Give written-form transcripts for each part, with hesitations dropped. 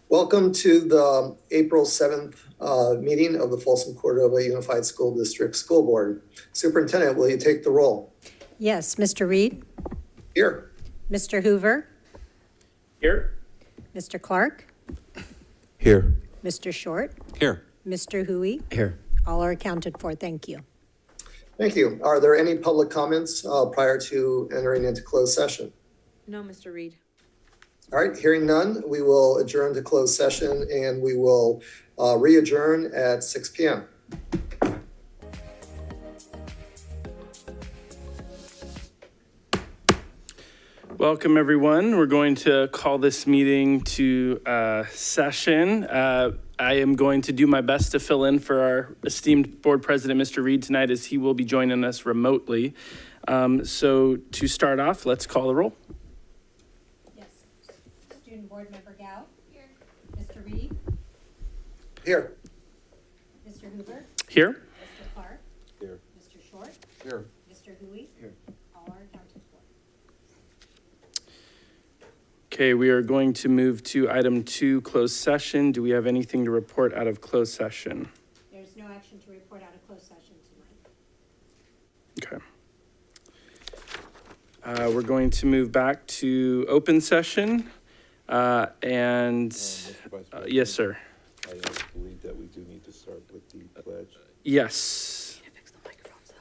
Welcome to the April 7th meeting of the Folsom Cordova Unified School District School Board. Superintendent, will you take the roll? Yes, Mr. Reed, Here. Mr. Hoover, Here. Mr. Clark, Here. Mr. Short, Here. Mr. Huey. Here. All are accounted for. Thank you. Thank you. Are there any public comments prior to entering into closed session? No, Mr. Reed. All right, hearing none, we will adjourn to closed session and we will re-adjourn at 6 p.m. Welcome, everyone. We're going to call this meeting to session. I am going to do my best to fill in for our esteemed board president, Mr. Reed, tonight, as he will be joining us remotely. So to start off, let's call the roll. Yes. Student Board Member Gao. Here. Mr. Reed. Here. Mr. Hoover. Here. Mr. Clark. Here. Mr. Short. Here. Mr. Huey. Here. All are accounted for. Okay, we are going to move to item 2, closed session. Do we have anything to report out of closed session? There's no action to report out of closed session tonight. Okay. We're going to move back to open session. Yes, sir. I believe that we do need to start with the pledge. Yes. Fix the microphones, though.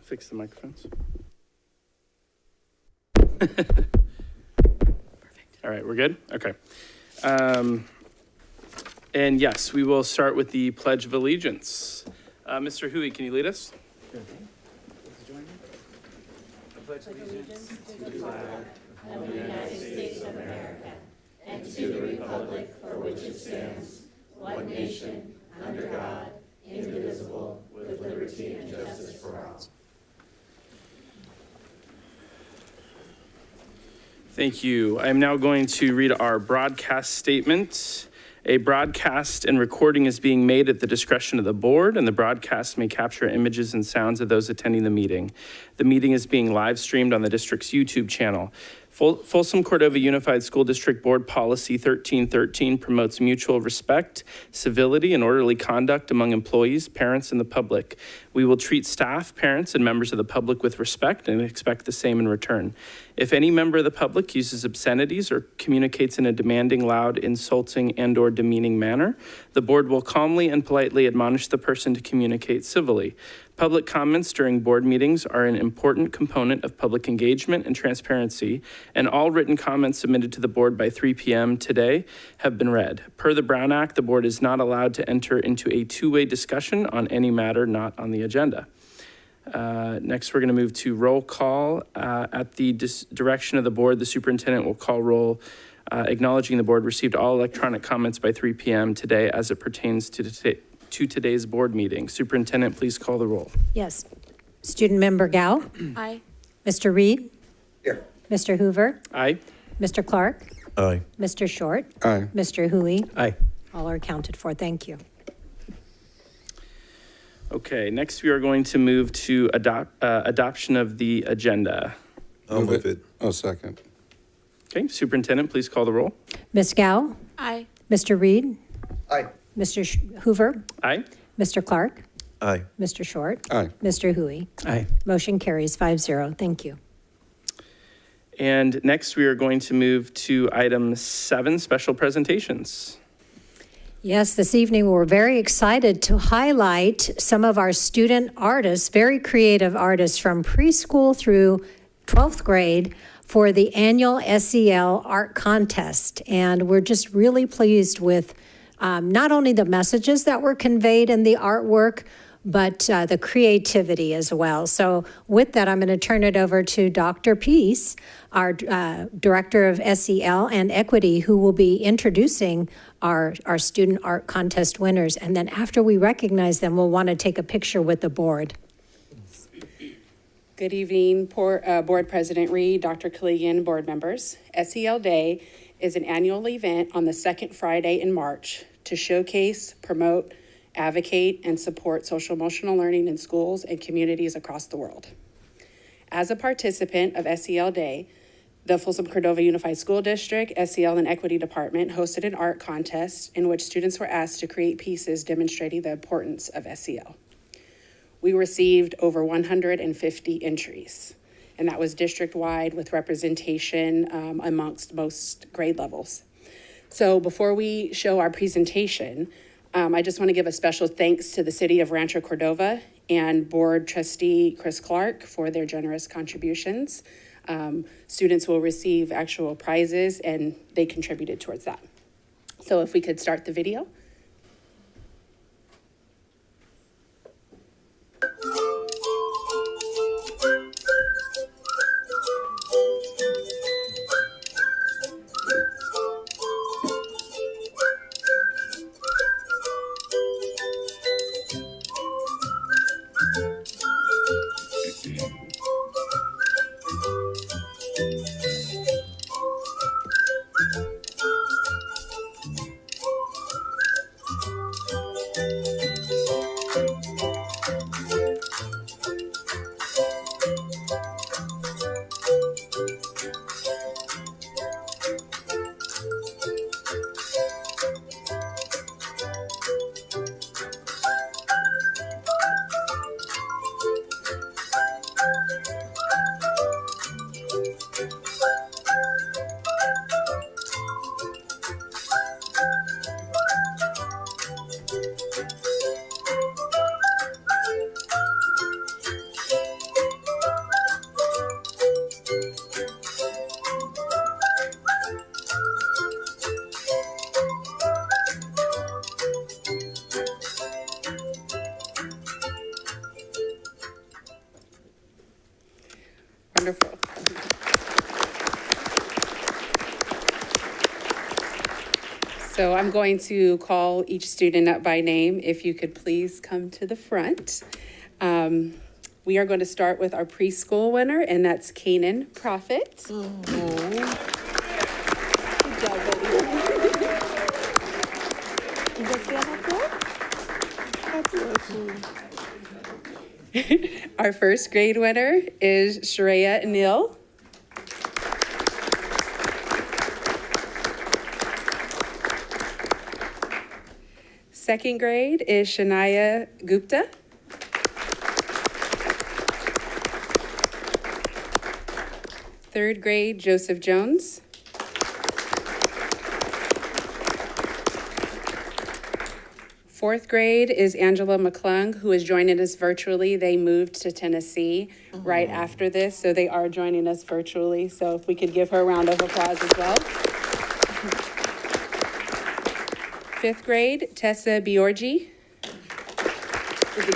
Fix the microphones. Perfect. All right, we're good? Okay. And yes, we will start with the Pledge of Allegiance. Mr. Huey, can you lead us? Thank you. I am now going to read our broadcast statement. A broadcast and recording is being made at the discretion of the board, and the broadcast may capture images and sounds of those attending the meeting. The meeting is being live streamed on the district's YouTube channel. Folsom Cordova Unified School District Board Policy 1313 promotes mutual respect, civility, and orderly conduct among employees, parents, and the public. We will treat staff, parents, and members of the public with respect and expect the same in return. If any member of the public uses obscenities or communicates in a demanding, loud, insulting, and/or demeaning manner, the board will calmly and politely admonish the person to communicate civilly. Public comments during board meetings are an important component of public engagement and transparency, and all written comments submitted to the board by 3 p.m. today have been read. Per the Brown Act, the board is not allowed to enter into a two-way discussion on any matter not on the agenda. Next, we're going to move to roll call. At the direction of the board, the superintendent will call roll, acknowledging the board received all electronic comments by 3 p.m. today as it pertains to today's board meeting. Superintendent, please call the roll. Yes. Student Member Gao. Aye. Mr. Reed. Here. Mr. Hoover. Aye. Mr. Clark. Aye. Mr. Short. Aye. Mr. Huey. Aye. All are accounted for. Thank you. Okay, next we are going to move to adoption of the agenda. I'll move it. Oh, second. Okay, superintendent, please call the roll. Ms. Gao. Aye. Mr. Reed. Aye. Mr. Hoover. Aye. Mr. Clark. Aye. Mr. Short. Aye. Mr. Huey. Aye. Motion carries 5-0. Thank you. And next we are going to move to item 7, special presentations. Yes, this evening we're very excited to highlight some of our student artists, very creative artists from preschool through 12th grade for the annual SEL art contest. And we're just really pleased with not only the messages that were conveyed in the artwork, but the creativity as well. So with that, I'm going to turn it over to Dr. Peace, our Director of SEL and Equity, who will be introducing our student art contest winners. And then after we recognize them, we'll want to take a picture with the board. Good evening, Board President Reed, Dr. Collegian, board members. SEL Day is an annual event on the second Friday in March to showcase, promote, advocate, and support social emotional learning in schools and communities across the world. As a participant of SEL Day, The Folsom Cordova Unified School District, SEL and Equity Department hosted an art contest in which students were asked to create pieces demonstrating the importance of SEL. We received over 150 entries, and that was district-wide with representation amongst most grade levels. So before we show our presentation, I just want to give a special thanks to the City of Rancho Cordova and Board Trustee Chris Clark for their generous contributions. Students will receive actual prizes, and they contributed towards that. So if we could start the video. Wonderful. So I'm going to call each student up by name. If you could please come to the front. We are going to start with our preschool winner, and that's Canaan Prophet. Good job, buddy. You gonna stand up there? Our first grade winner is Shreya Anil. Second grade is Shania Gupta. Third grade, Joseph Jones. Fourth grade is Angela McClung, who is joining us virtually. They moved to Tennessee right after this, so they are joining us virtually. So if we could give her a round of applause as well. Fifth grade, Tessa Biorgi. Is it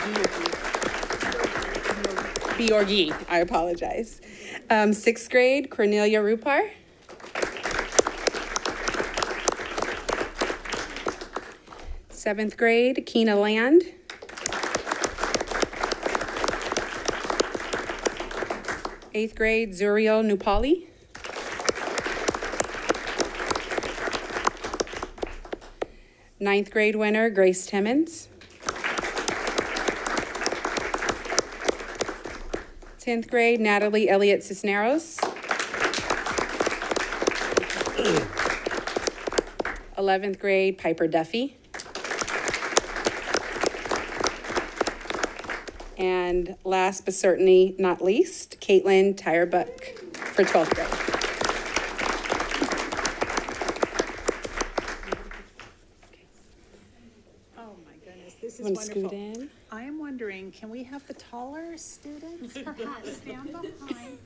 Biorgi, I apologize. Sixth grade, Cornelia Rupar. Seventh grade, Keena Land. Eighth grade, Zuriel Nupali. Ninth grade winner, Grace Timmons. 10th grade, Natalie Elliott Cisneros. 11th grade, Piper Duffy. And last but certainly not least, Caitlin Tyrebuck for 12th grade. Oh my goodness, this is Want to scoot wonderful. in? I am wondering, can we have the taller students perhaps stand behind?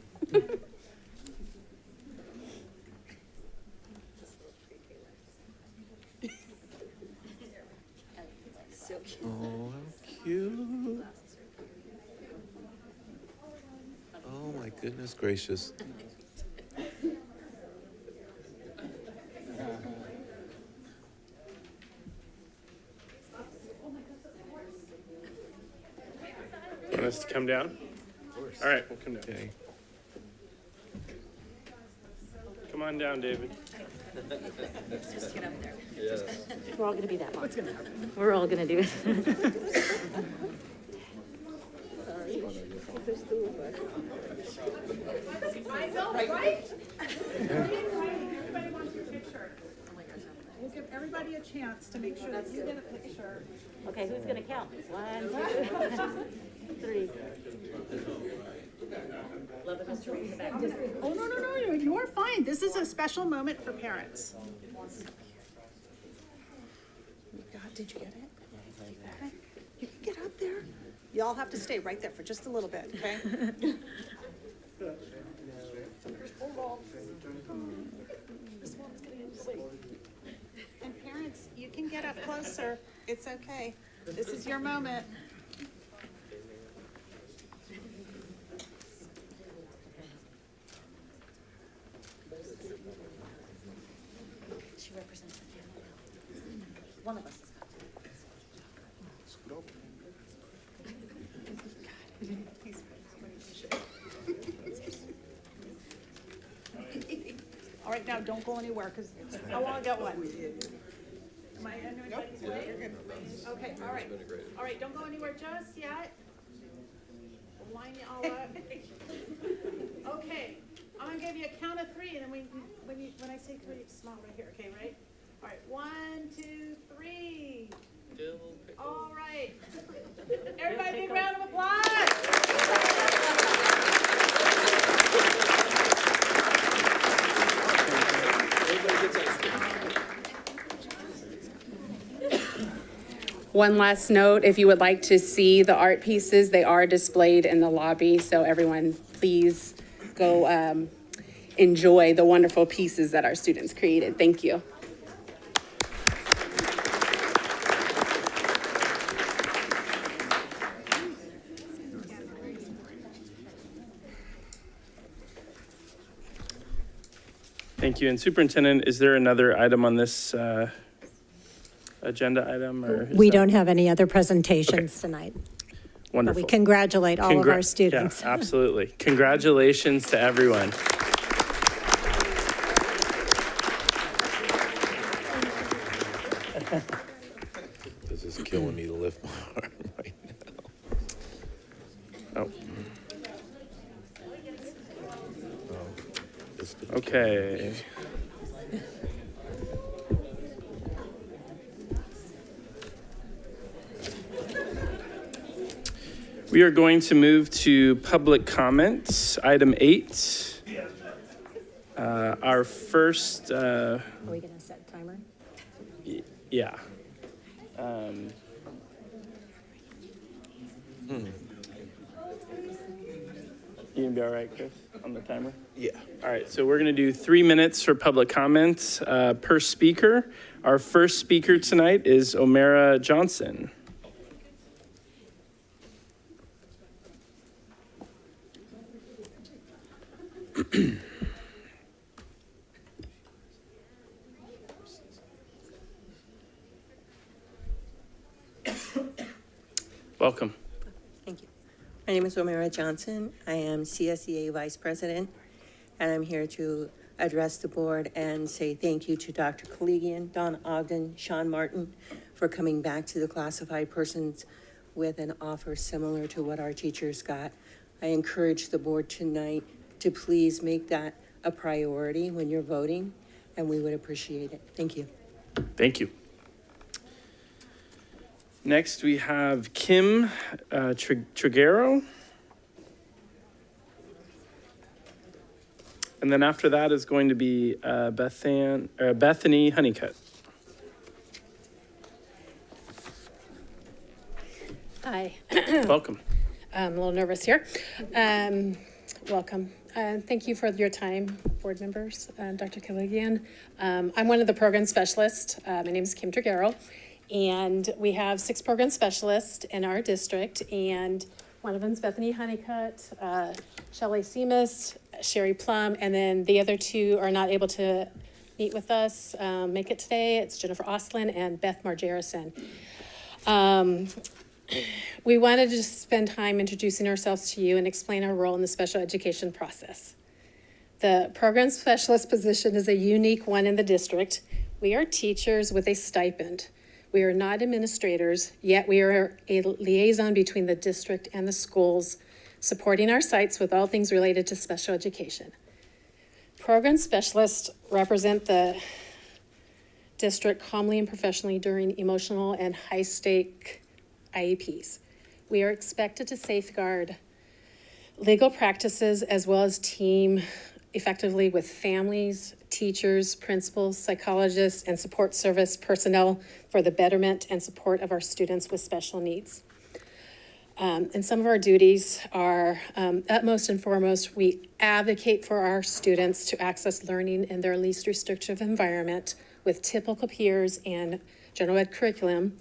Oh, how cute. Oh, my goodness gracious. Want us to come down? All right, we'll come down. Okay. Come on down, David. We're all gonna be that long. What's gonna happen? We're all gonna do it. I know, right? Everybody wants your picture. We'll give everybody a chance to make sure that you get a picture. Okay, who's gonna count? 1, 2, 3. Love it, Mr. Reed, back. Oh, no, you're fine. This is a special moment for parents. God, did you get it? Okay. You can get up there. Y'all have to stay right there for just a little bit, okay? And parents, you can get up closer. It's okay. This is your moment. She represents the family. One of us has got All right, now don't go anywhere because I want to get one. Am I in anybody's way? Okay, all right. All right, don't go anywhere just yet. We'll line you all up. Okay, I'm gonna give you a count of 3, and then when I say 3, smile right here. Okay, right? All right, 1, 2, 3. All right. Everybody, big round of applause. One last note, if you would like to see the art pieces, they are displayed in the lobby, so everyone, please go enjoy the wonderful pieces that our students created. Thank you. Thank you. And Superintendent, is there another item on this agenda item? Or is We that- don't have any other presentations tonight. But Wonderful. we congratulate all of our students. Yeah, absolutely. Congratulations to everyone. This is killing me to lift my arm right now. Oh, This didn't kill me. okay. We are going to move to public comments, item 8. Our first, Are we going to set a timer? yeah. You gonna be all right, Chris, on the timer? Yeah. All right, so we're gonna do 3 minutes for public comments per speaker. Our first speaker tonight is O'Mara Johnson. Welcome. Thank you. My name is O'Mara Johnson. I am CSEA Vice President, and I'm here to address the board and say thank you to Dr. Collegian, Don Ogden, Sean Martin for coming back to the classified persons with an offer similar to what our teachers got. I encourage the board tonight to please make that a priority when you're voting, and we would appreciate it. Thank you. Thank you. Next, we have Kim Triguero. And then after that is going to be Bethany Honeycutt. Hi, Welcome. I'm a little nervous here. Welcome. Thank you for your time, board members, Dr. Killigan. I'm one of the program specialists. My name is Kim Triguero, and we have 6 program specialists in our district, and one of them is Bethany Honeycutt, Shelley Seamus, Sherry Plum, and then the other 2 are not able to meet with us, make it today. It's Jennifer Oslin and Beth Margerison. We wanted to just spend time introducing ourselves to you and explain our role in the special education process. The program specialist position is a unique one in the district. We are teachers with a stipend. We are not administrators, yet we are a liaison between the district and the schools supporting our sites with all things related to special education. Program specialists represent the district calmly and professionally during emotional and high-stake IEPs. We are expected to safeguard legal practices as well as team effectively with families, teachers, principals, psychologists, and support service personnel for the betterment and support of our students with special needs. And some of our duties are, utmost and foremost, we advocate for our students to access learning in their least restrictive environment with typical peers and general ed curriculum.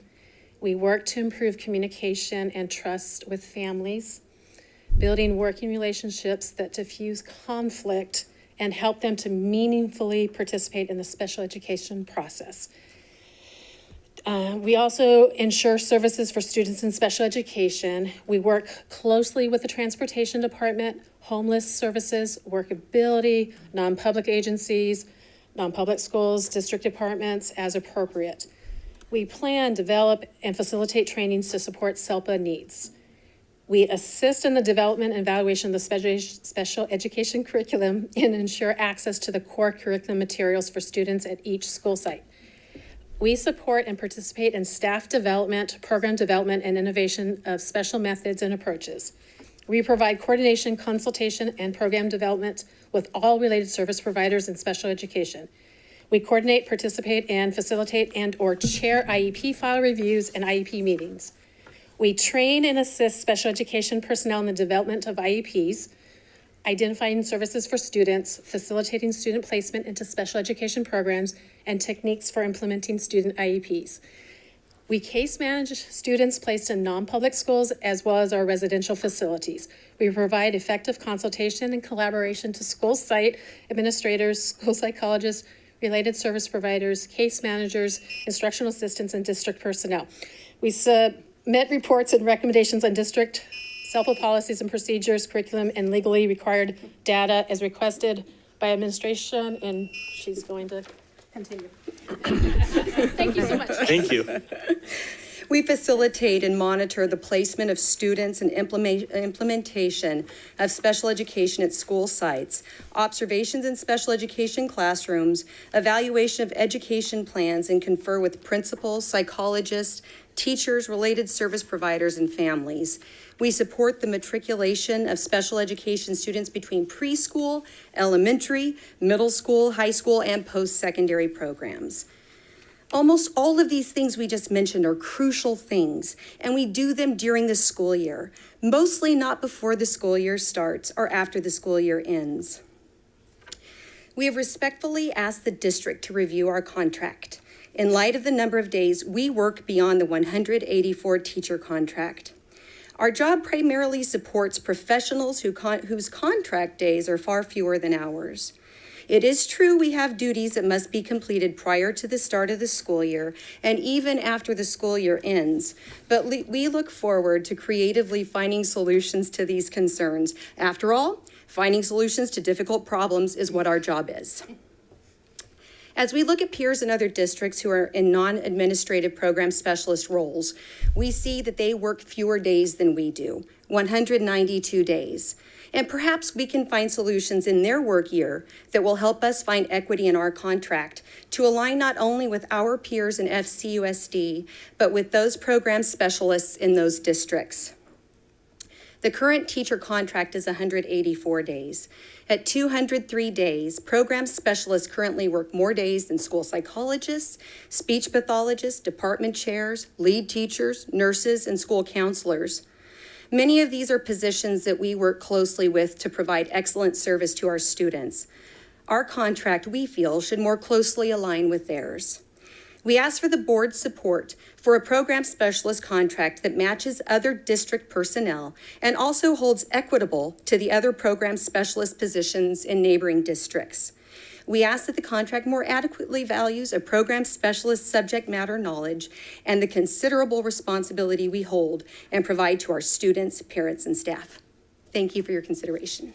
We work to improve communication and trust with families, building working relationships that diffuse conflict and help them to meaningfully participate in the special education process. We also ensure services for students in special education. We work closely with the transportation department, homeless services, workability, non-public agencies, non-public schools, district departments as appropriate. We plan, develop, and facilitate trainings to support SELPA needs. We assist in the development and evaluation of the special education curriculum and ensure access to the core curriculum materials for students at each school site. We support and participate in staff development, program development, and innovation of special methods and approaches. We provide coordination, consultation, and program development with all related service providers in special education. We coordinate, participate, and facilitate and/or chair IEP file reviews and IEP meetings. We train and assist special education personnel in the development of IEPs, identifying services for students, facilitating student placement into special education programs, and techniques for implementing student IEPs. We case manage students placed in non-public schools as well as our residential facilities. We provide effective consultation and collaboration to school site administrators, school psychologists, related service providers, case managers, instructional assistants, and district personnel. We submit reports and recommendations on district SELPA policies and procedures, curriculum, and legally required data as requested by administration, and she's going to continue. Thank you so much. Thank you. We facilitate and monitor the placement of students and implementation of special education at school sites, observations in special education classrooms, evaluation of education plans, and confer with principals, psychologists, teachers, related service providers, and families. We support the matriculation of special education students between preschool, elementary, middle school, high school, and post-secondary programs. Almost all of these things we just mentioned are crucial things, and we do them during the school year, mostly not before the school year starts or after the school year ends. We have respectfully asked the district to review our contract. In light of the number of days we work beyond the 184 teacher contract. Our job primarily supports professionals whose contract days are far fewer than ours. It is true we have duties that must be completed prior to the start of the school year and even after the school year ends, but we look forward to creatively finding solutions to these concerns. After all, finding solutions to difficult problems is what our job is. As we look at peers in other districts who are in non-administrative program specialist roles, we see that they work fewer days than we do, 192 days. And perhaps we can find solutions in their work year that will help us find equity in our contract to align not only with our peers in FCUSD, but with those program specialists in those districts. The current teacher contract is 184 days. At 203 days, program specialists currently work more days than school psychologists, speech pathologists, department chairs, lead teachers, nurses, and school counselors. Many of these are positions that we work closely with to provide excellent service to our students. Our contract, we feel, should more closely align with theirs. We ask for the board's support for a program specialist contract that matches other district personnel and also holds equitable to the other program specialist positions in neighboring districts. We ask that the contract more adequately values a program specialist's subject matter knowledge and the considerable responsibility we hold and provide to our students, parents, and staff. Thank you for your consideration.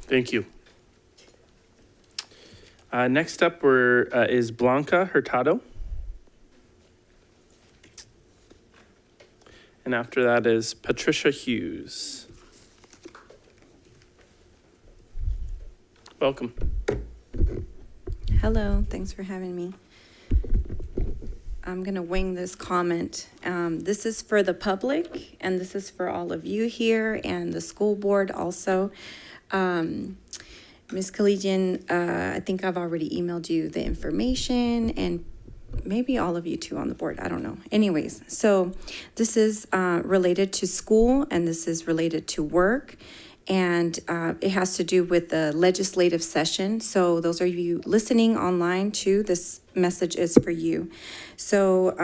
Thank you. Next up is Blanca Hurtado. And after that is Patricia Hughes. Welcome. Hello, thanks for having me. I'm going to wing this comment. This is for the public, and this is for all of you here and the school board also. Ms. Collegian, I think I've already emailed you the information, and maybe all of you too on the board, I don't know. Anyways, so this is related to school, and this is related to work. And it has to do with the legislative session. So those of you listening online too, this message is for you. So,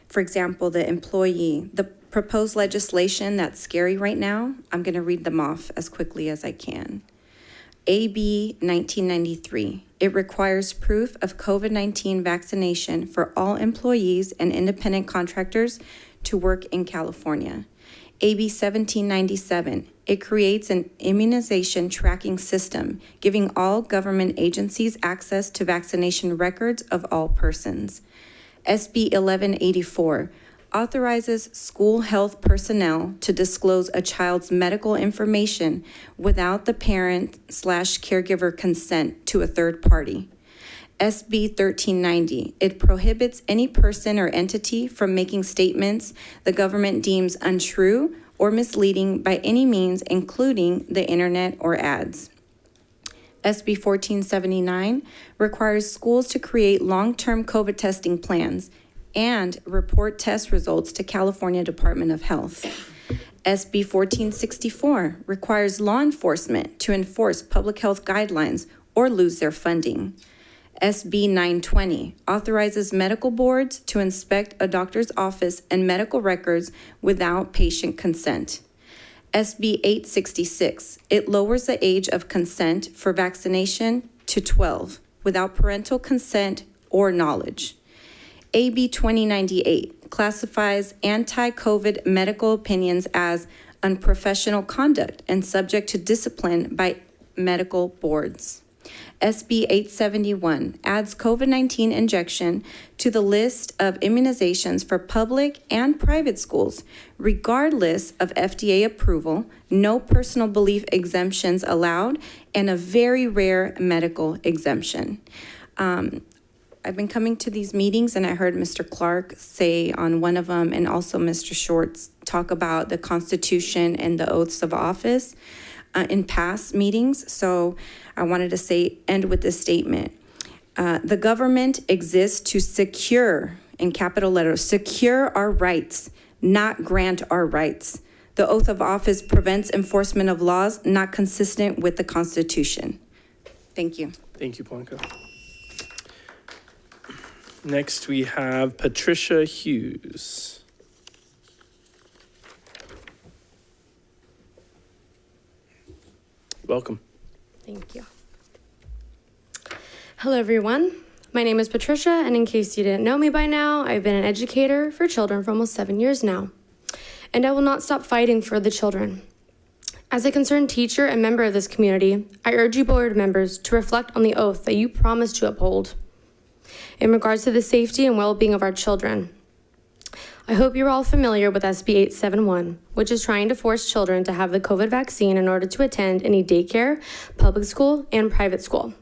for example, the proposed legislation that's scary right now, I'm going to read them off as quickly as I can. AB 1993. It requires proof of COVID-19 vaccination for all employees and independent contractors to work in California. AB 1797, it creates an immunization tracking system, giving all government agencies access to vaccination records of all persons. SB 1184, authorizes school health personnel to disclose a child's medical information without the parent/caregiver consent to a third party. SB 1390, it prohibits any person or entity from making statements the government deems untrue or misleading by any means, including the internet or ads. SB 1479 requires schools to create long-term COVID testing plans and report test results to California Department of Health. SB 1464 requires law enforcement to enforce public health guidelines or lose their funding. SB 920 authorizes medical boards to inspect a doctor's office and medical records without patient consent. SB 866, it lowers the age of consent for vaccination to 12 without parental consent or knowledge. AB 2098 classifies anti-COVID medical opinions as unprofessional conduct and subject to discipline by medical boards. SB 871 adds COVID-19 injection to the list of immunizations for public and private schools, regardless of FDA approval, no personal belief exemptions allowed, and a very rare medical exemption. I've been coming to these meetings, and I heard Mr. Clark say on one of them, and also Mr. Shorts talk about the Constitution and the oaths of office in past meetings. So I wanted to end with this statement. The government exists to secure, in capital letters, secure our rights, not grant our rights. The oath of office prevents enforcement of laws not consistent with the Constitution. Thank you. Thank you, Blanca. Next, we have Patricia Hughes. Welcome. Thank you. Hello, everyone. My name is Patricia, and in case you didn't know me by now, I've been an educator for children for almost 7 years now. And I will not stop fighting for the children. As a concerned teacher and member of this community, I urge you board members to reflect on the oath that you promised to uphold in regards to the safety and well-being of our children. I hope you're all familiar with SB 871, which is trying to force children to have the COVID vaccine in order to attend any daycare, public school, and private school.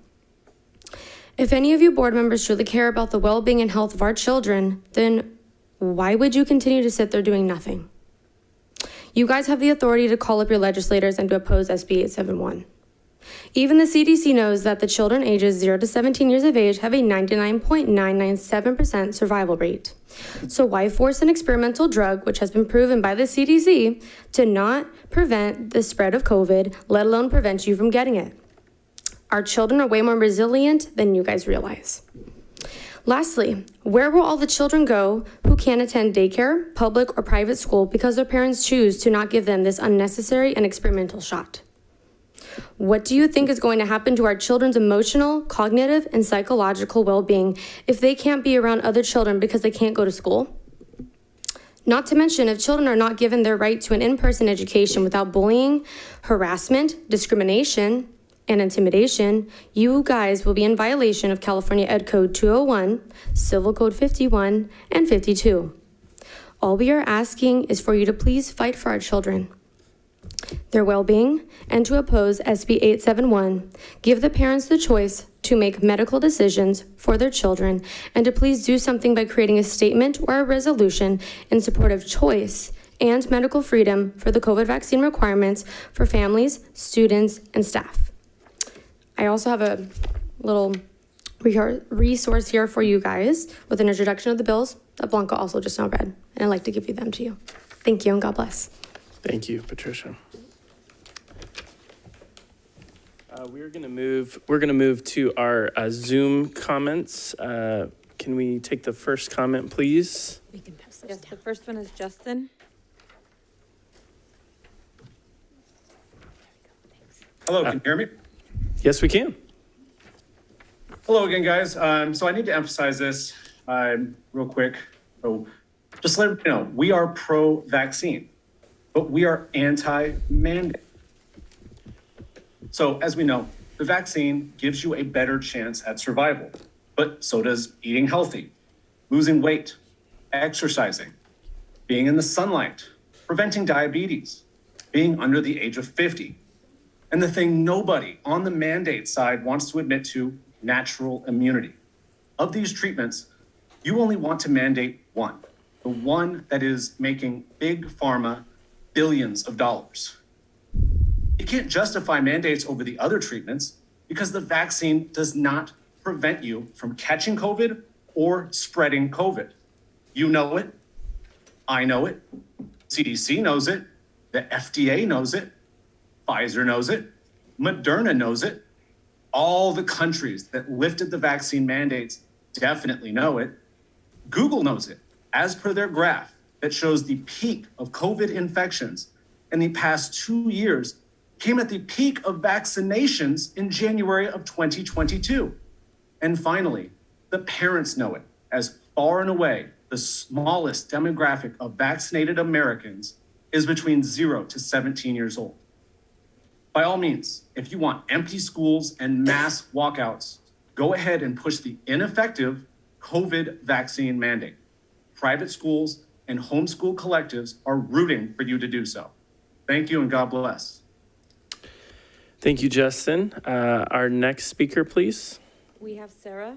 If any of you board members truly care about the well-being and health of our children, then why would you continue to sit there doing nothing? You guys have the authority to call up your legislators and to oppose SB 871. Even the CDC knows that the children ages 0 to 17 years of age have a 99.997% survival rate. So why force an experimental drug, which has been proven by the CDC, to not prevent the spread of COVID, let alone prevent you from getting it? Our children are way more resilient than you guys realize. Lastly, where will all the children go who can't attend daycare, public or private school because their parents choose to not give them this unnecessary and experimental shot? What do you think is going to happen to our children's emotional, cognitive, and psychological well-being if they can't be around other children because they can't go to school? Not to mention, if children are not given their right to an in-person education without bullying, harassment, discrimination, and intimidation, you guys will be in violation of California Ed Code 201, Civil Code 51, and 52. All we are asking is for you to please fight for our children. their well-being, and to oppose SB 871, give the parents the choice to make medical decisions for their children, and to please do something by creating a statement or a resolution in support of choice and medical freedom for the COVID vaccine requirements for families, students, and staff. I also have a little resource here for you guys with an introduction of the bills that Blanca also just now read, and I'd like to give them to you. Thank you, and God bless. Thank you, Patricia. We're gonna move to our Zoom comments. Can we take the first comment, please? We can pass those Yes, down. the first one is Justin. Hello, can you hear me? Yes, we can. Hello again, guys. So I need to emphasize this real quick. So just let you know, we are pro-vaccine, but we are anti-mandate. So as we know, the vaccine gives you a better chance at survival, but so does eating healthy, losing weight, exercising, being in the sunlight, preventing diabetes, being under the age of 50. And the thing nobody on the mandate side wants to admit to, natural immunity. Of these treatments, you only want to mandate one, the one that is making big pharma billions of dollars. You can't justify mandates over the other treatments because the vaccine does not prevent you from catching COVID or spreading COVID. You know it, I know it, CDC knows it, the FDA knows it, Pfizer knows it, Moderna knows it. All the countries that lifted the vaccine mandates definitely know it. Google knows it, as per their graph that shows the peak of COVID infections in the past 2 years came at the peak of vaccinations in January of 2022. And finally, the parents know it, as far and away the smallest demographic of vaccinated Americans is between 0 to 17 years old. By all means, if you want empty schools and mass walkouts, go ahead and push the ineffective COVID vaccine mandate. Private schools and homeschool collectives are rooting for you to do so. Thank you and God bless. Thank you, Justin. Our next speaker, please. We have Sarah.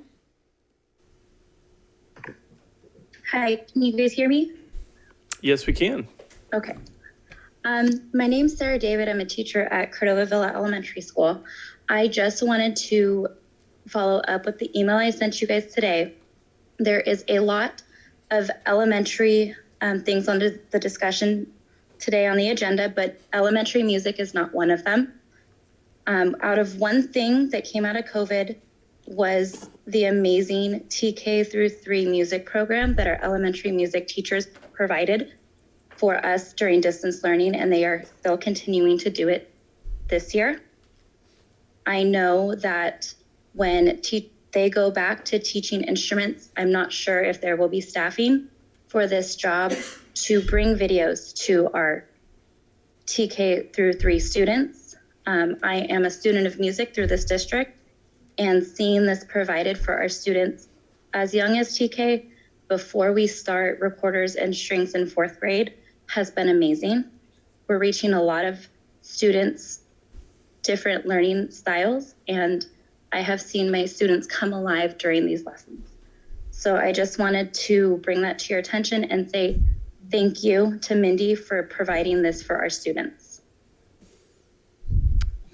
Hi, can you guys hear me? Yes, we can. Okay. My name's Sarah David. I'm a teacher at Cordova Villa Elementary School. I just wanted to follow up with the email I sent you guys today. There is a lot of elementary things under the discussion today on the agenda, but elementary music is not one of them. Out of one thing that came out of COVID was the amazing TK through 3 music program that our elementary music teachers provided for us during distance learning, and they are still continuing to do it this year. I know that when they go back to teaching instruments, I'm not sure if there will be staffing for this job to bring videos to our TK through 3 students. I am a student of music through this district, and seeing this provided for our students as young as TK before we start recorders and strings in 4th grade has been amazing. We're reaching a lot of students, different learning styles, and I have seen my students come alive during these lessons. So I just wanted to bring that to your attention and say thank you to Mindy for providing this for our students.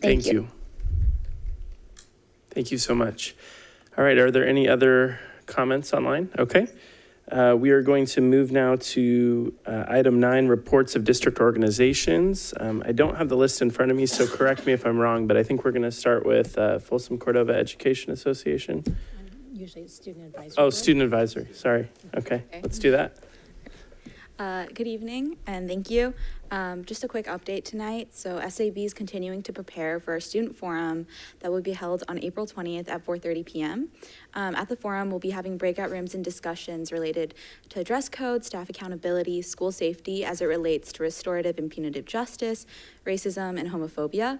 Thank you. Thank you so much. All right, are there any other comments online? Okay. We are going to move now to item 9, reports of district organizations. I don't have the list in front of me, so correct me if I'm wrong, but I think we're going to start with Folsom Cordova Education Association. Usually it's student advisory. Oh, student advisory, sorry. Okay, let's do that. Good evening and thank you. Just a quick update tonight. So SAB is continuing to prepare for our student forum that will be held on April 20th at 4:30 p.m. At the forum, we'll be having breakout rooms and discussions related to dress code, staff accountability, school safety as it relates to restorative and punitive justice, racism, and homophobia.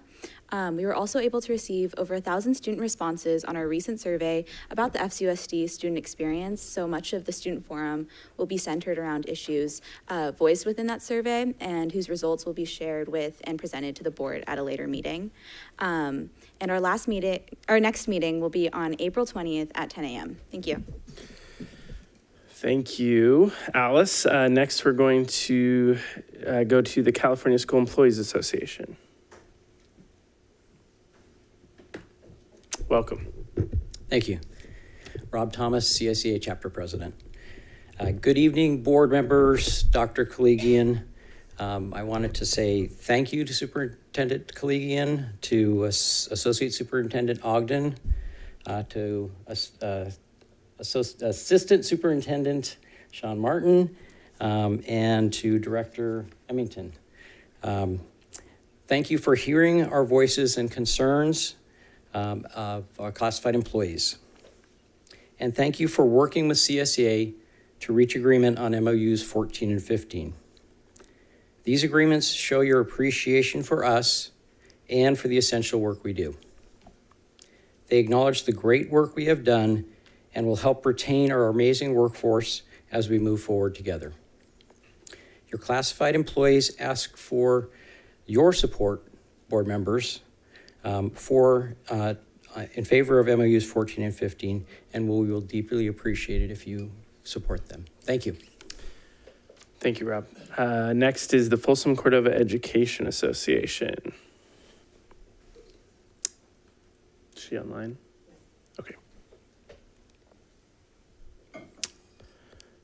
We were also able to receive over 1,000 student responses on our recent survey about the FCUSD student experience. So much of the student forum will be centered around issues voiced within that survey and whose whose results will be shared with and presented to the board at a later meeting. And our next meeting will be on April 20th at 10 a.m. Thank you. Thank you, Alice. Next, we're going to go to the California School Employees Association. Welcome. Thank you. Rob Thomas, CSEA Chapter President. Good evening, board members, Dr. Kaligian. I wanted to say thank you to Superintendent Kaligian, to Associate Superintendent Ogden, to Assistant Superintendent Sean Martin, and to Director Emmington. Thank you for hearing our voices and concerns of our classified employees. And thank you for working with CSEA to reach agreement on MOUs 14 and 15. These agreements show your appreciation for us and for the essential work we do. They acknowledge the great work we have done and will help retain our amazing workforce as we move forward together. Your classified employees ask for your support, board members, in favor of MOUs 14 and 15, and we will deeply appreciate it if you support them. Thank you. Thank you, Rob. Next is the Folsom Cordova Education Association. Is she online? Okay.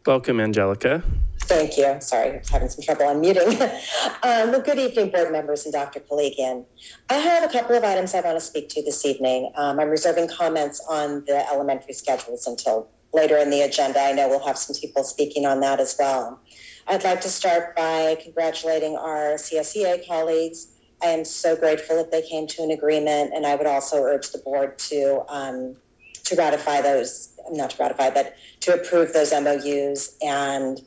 Welcome, Angelica. Thank you. Sorry, I'm having some trouble unmuting. Well, good evening, board members and Dr. Kaligian. I have a couple of items I want to speak to this evening. I'm reserving comments on the elementary schedules until later in the agenda. I know we'll have some people speaking on that as well. I'd like to start by congratulating our CSEA colleagues. I am so grateful that they came to an agreement, and I would also urge the board to ratify those, not to ratify, but to approve those MOUs and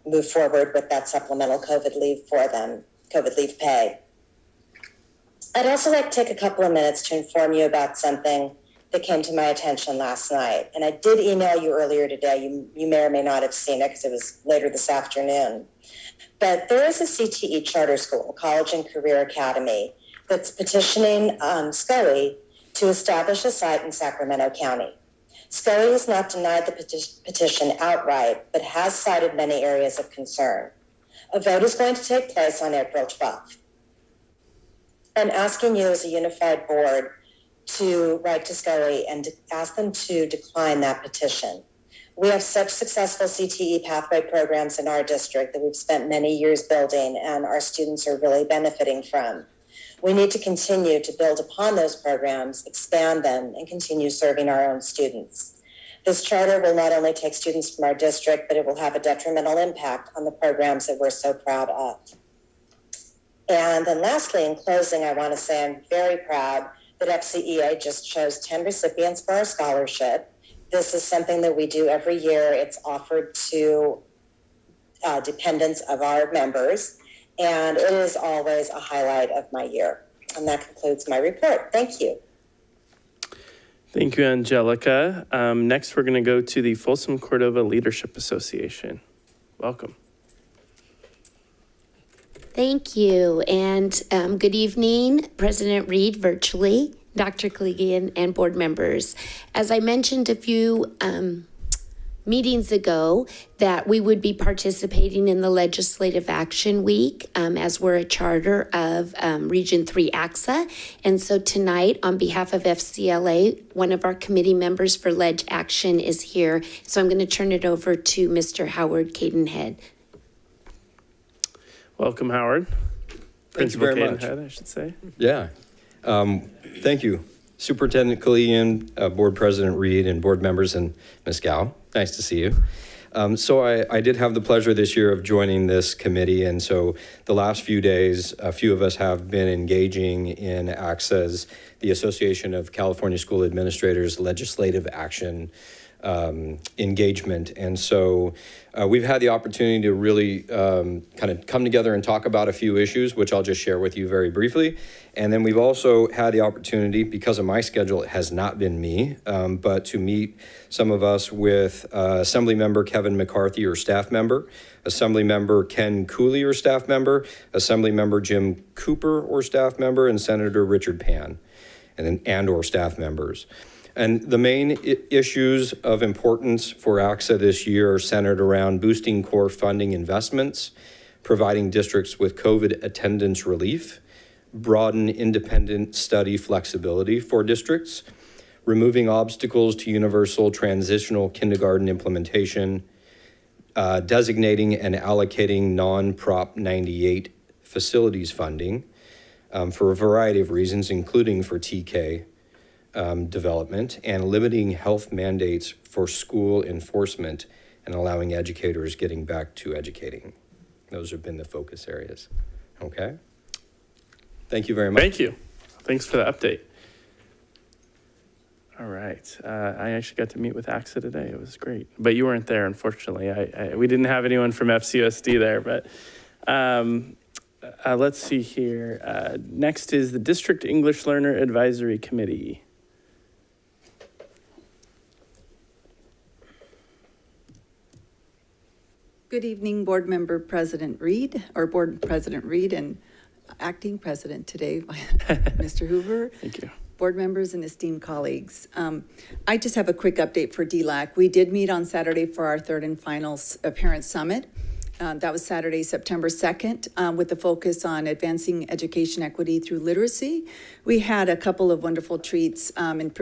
move forward with that supplemental COVID leave for them, COVID leave pay. I'd also like to take a couple of minutes to inform you about something that came to my attention last night. And I did email you earlier today. You may or may not have seen it because it was later this afternoon. But there is a CTE charter school, College and Career Academy, that's petitioning SCOE to establish a site in Sacramento County. SCOE has not denied the petition outright, but has cited many areas of concern. A vote is going to take place on April 12th. I'm asking you as a unified board to write to SCOE and ask them to decline that petition. We have such successful CTE pathway programs in our district that we've spent many years building and our students are really benefiting from. We need to continue to build upon those programs, expand them, and continue serving our own students. This charter will not only take students from our district, but it will have a detrimental impact on the programs that we're so proud of. And then lastly, in closing, I want to say I'm very proud that FCEA just chose 10 recipients for our scholarship. This is something that we do every year. It's offered to dependents of our members, and it is always a highlight of my year. And that concludes my report. Thank you. Thank you, Angelica. Next, we're going to go to the Folsom Cordova Leadership Association. Welcome. Thank you, and good evening, President Reed virtually, Dr. Kaligian, and board members. As I mentioned a few meetings ago, that we would be participating in the Legislative Action Week as we're a charter of Region 3 AXA. And so tonight, on behalf of FCLA, one of our committee members for Leg Action is here. So I'm going to turn it over to Mr. Howard Cadenhead. Welcome, Howard. Thank you very much. Cadenhead, I should say. Yeah. Thank you, Superintendent Kaligian, Board President Reed, and board members, and Ms. Gow. Nice to see you. So I did have the pleasure this year of joining this committee, and so the last few days, a few of us have been engaging in ACSA's, the Association of California School Administrators Legislative Action engagement. And so we've had the opportunity to really kind of come together and talk about a few issues, which I'll just share with you very briefly. And then we've also had the opportunity, because of my schedule, it has not been me, but to meet some of us with Assembly Member Kevin McCarthy or staff member, Assembly Member Ken Cooley or staff member, Assembly Member Jim Cooper or staff member, and Senator Richard Pan and or staff members. And the main issues of importance for AXA this year are centered around boosting core funding investments, providing districts with COVID attendance relief, broaden independent study flexibility for districts, removing obstacles to universal transitional kindergarten implementation, designating and allocating non-Prop 98 facilities funding for a variety of reasons, including for TK development, and limiting health mandates for school enforcement and allowing educators getting back to educating. Those have been the focus areas. Okay? Thank you very much. Thank you. Thanks for the update. All right. I actually got to meet with AXA today. It was great. But you weren't there, unfortunately. We didn't have anyone from FCUSD there. But let's see here. Next is the District English Learner Advisory Committee. Good evening, Board Member President Reed, or Board President Reed, and Acting President today, Mr. Hoover. Thank you. Board members and esteemed colleagues. I just have a quick update for DLAC. We did meet on Saturday for our third and final Parent Summit. That was Saturday, September 2nd, with the focus on advancing education equity through literacy. We had a couple of wonderful treats and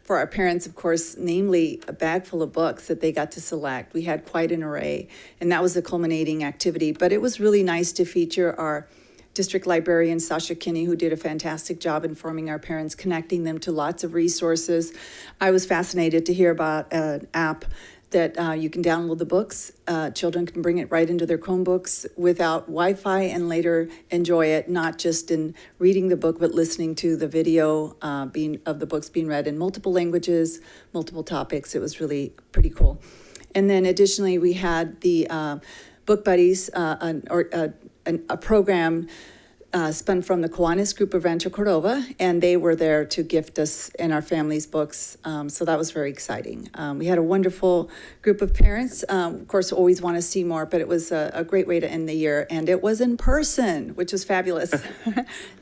for our parents, of course, namely a bag full of books that they got to select. We had quite an array, and that was a culminating activity. But it was really nice to feature our District Librarian, Sasha Kinney, who did a fantastic job informing our parents, connecting them to lots of resources. I was fascinated to hear about an app that you can download the books. Children can bring it right into their Chromebooks without Wi-Fi and later enjoy it, not just in reading the book, but listening to the video of the books being read in multiple languages, multiple topics. It was really pretty cool. And then additionally, we had the Book Buddies, a program spun from the Kiwanis group of Rancho Cordova, and they were there to gift us and our families books. So that was very exciting. We had a wonderful group of parents. Of course, always want to see more, but it was a great way to end the year. And it was in person, which was fabulous.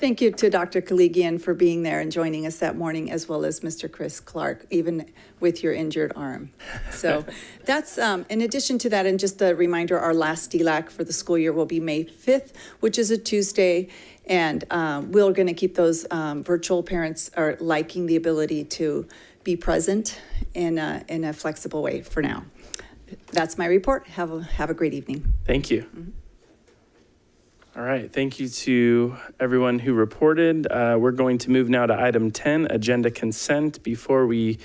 Thank you to Dr. Kaligian for being there and joining us that morning, as well as Mr. Chris Clark, even with your injured arm. So that's, in addition to that, and just a reminder, our last DLAC for the school year will be May 5th, which is a Tuesday. And we're going to keep those virtual. Parents are liking the ability to be present in a flexible way for now. That's my report. Have a great evening. Thank you. Mm-hmm. All right. Thank you to everyone who reported. We're going to move now to item 10, agenda consent. Before we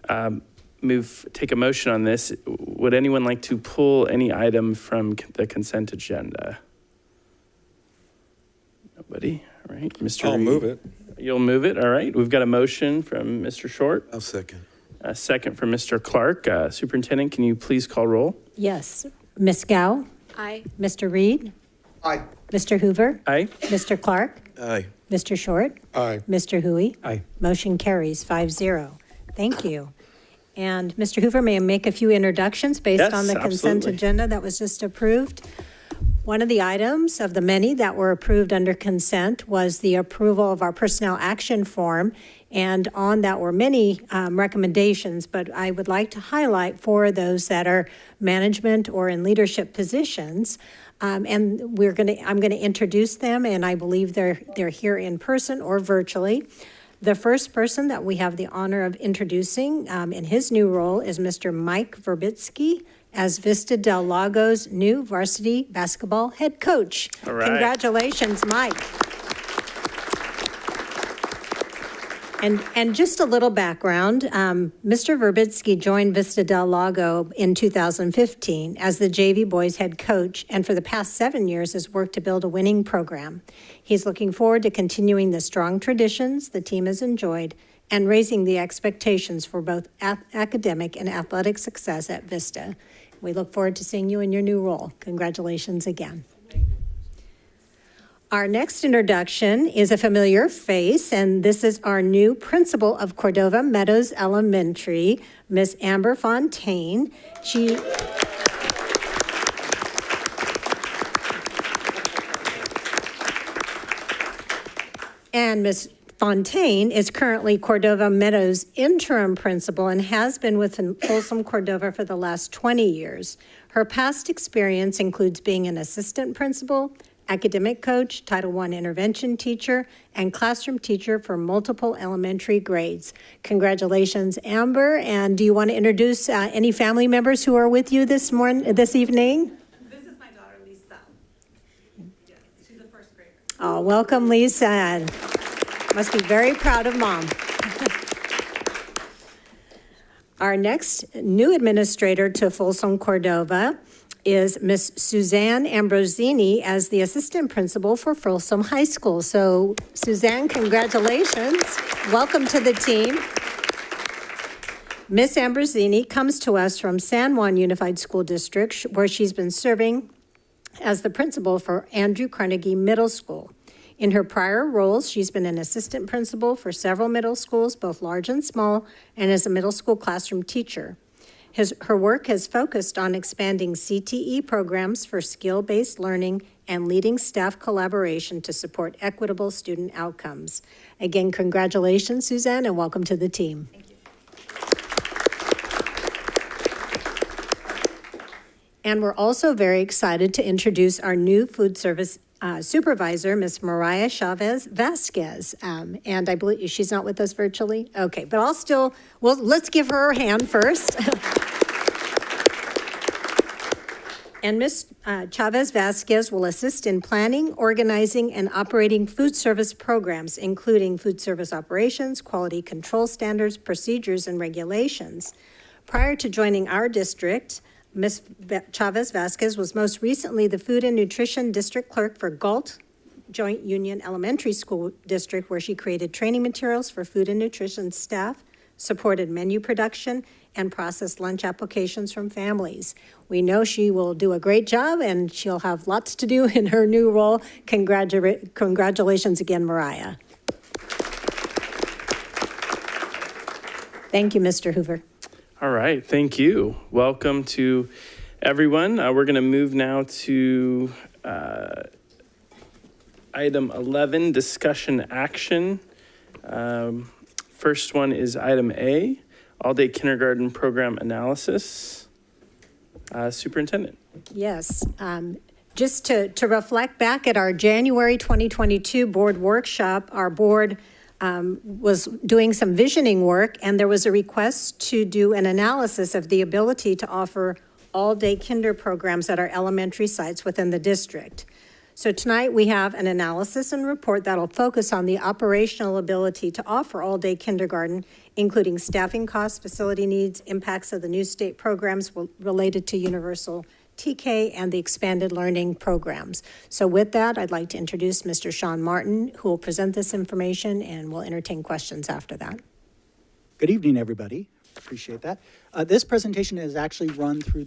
take a motion on this, would anyone like to pull any item from the consent agenda? Nobody. All right. Mr. I'll Reed. move it. You'll move it. All right. We've got a motion from Mr. Short. I'll second. A second from Mr. Clark. Superintendent, can you please call roll? Yes. Ms. Gao? Aye. Mr. Reed? Aye. Mr. Hoover? Aye. Mr. Clark? Aye. Mr. Short? Aye. Mr. Hui? Aye. Motion carries 5-0. Thank you. And Mr. Hoover, may I make a few introductions based Yes, on the consent absolutely. agenda that was just approved? One of the items of the many that were approved under consent was the approval of our personnel action form. And on that were many recommendations, but I would like to highlight 4 of those that are management or in leadership positions. And I'm going to introduce them, and I believe they're here in person or virtually. The first person that we have the honor of introducing in his new role is Mr. Mike Verbitsky as Vista Del Lago's new varsity basketball head coach. All right. Congratulations, Mike. And just a little background, Mr. Verbitsky joined Vista Del Lago in 2015 as the JV boys head coach, and for the past 7 years has worked to build a winning program. He's looking forward to continuing the strong traditions the team has enjoyed and raising the expectations for both academic and athletic success at Vista. We look forward to seeing you in your new role. Congratulations again. Our next introduction is a familiar face, and this is our new principal of Cordova Meadows Elementary, Miss Amber Fontaine. And Ms. Fontaine is currently Cordova Meadows interim principal and has been with Folsom Cordova for the last 20 years. Her past experience includes being an assistant principal, academic coach, Title I intervention teacher, and classroom teacher for multiple elementary grades. Congratulations, Amber. And do you want to introduce any family members who are with you this evening? This is my daughter, Lisa. Yes, she's a first grader. Oh, welcome, Lisa. And must be very proud of Mom. Our next new administrator to Folsom Cordova is Miss Suzanne Ambrosini as the assistant principal for Folsom High School. So, Suzanne, congratulations. Welcome to the team. Miss Ambrosini comes to us from San Juan Unified School District, where she's been serving as the principal for Andrew Carnegie Middle School. In her prior roles, she's been an assistant principal for several middle schools, both large and small, and as a middle school classroom teacher. Her work has focused on expanding CTE programs for skill-based learning and leading staff collaboration to support equitable student outcomes. Again, congratulations, Suzanne, and welcome to the team. Thank you. And we're also very excited to introduce our new food service supervisor, Ms. Mariah Chavez Vasquez. And I believe she's not with us virtually. Okay, but let's give her a hand first. And Ms. Chavez Vasquez will assist in planning, organizing, and operating food service programs, including food service operations, quality control standards, procedures, and regulations. Prior to joining our district, Ms. Chavez Vasquez was most recently the Food and Nutrition District Clerk for Galt Joint Union Elementary School District, where she created training materials for food and nutrition staff, supported menu production, and processed lunch applications from families. We know she will do a great job, and she'll have lots to do in her new role. Congratulations again, Mariah. Thank you, Mr. Hoover. All right, thank you. Welcome to everyone. We're going to move now to item 11, discussion action. First one is item A, all-day kindergarten program analysis. Superintendent. Yes, just to reflect back at our January 2022 board workshop, our board was doing some visioning work, and there was a request to do an analysis of the ability to offer all-day kinder programs at our elementary sites within the district. So tonight we have an analysis and report that'll focus on the operational ability to offer all-day kindergarten, including staffing costs, facility needs, impacts of the new state programs related to universal TK and the expanded learning programs. So with that, I'd like to introduce Mr. Sean Martin, who will present this information, and we'll entertain questions after that. Good evening, everybody. Appreciate that. This presentation is actually run through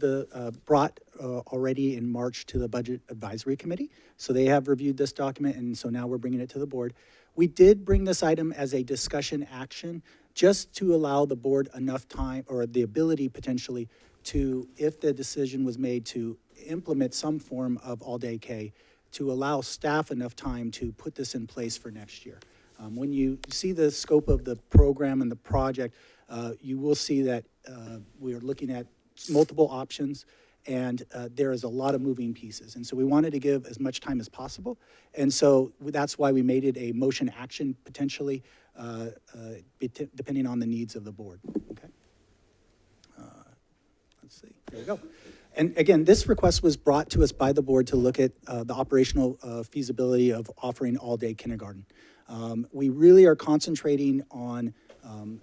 brought already in March to the Budget Advisory Committee. So they have reviewed this document, and so now we're bringing it to the board. We did bring this item as a discussion action just to allow the board enough time, or the ability potentially, to, if the decision was made to implement some form of all-day K, to allow staff enough time to put this in place for next year. When you see the scope of the program and the project, you will see that we are looking at multiple options, and there is a lot of moving pieces. And so we wanted to give as much time as possible. And so that's why we made it a motion action potentially, depending on the needs of the board, okay? Let's see, there we go. And again, this request was brought to us by the board to look at the operational feasibility of offering all-day kindergarten. We really are concentrating on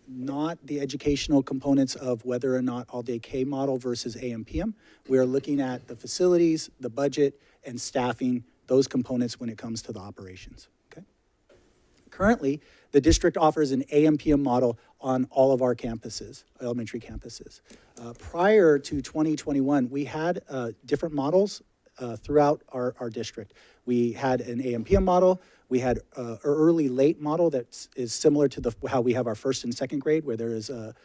not the educational components of whether or not all-day K model versus AM/PM. We are looking at the facilities, the budget, and staffing, those components when it comes to the operations, okay? Currently, the district offers an AM/PM model on all of our campuses, elementary campuses. Prior to 2021, we had different models throughout our district. We had an AM/PM model. We had an early-late model that is similar to how we have our first and second grade, where there is a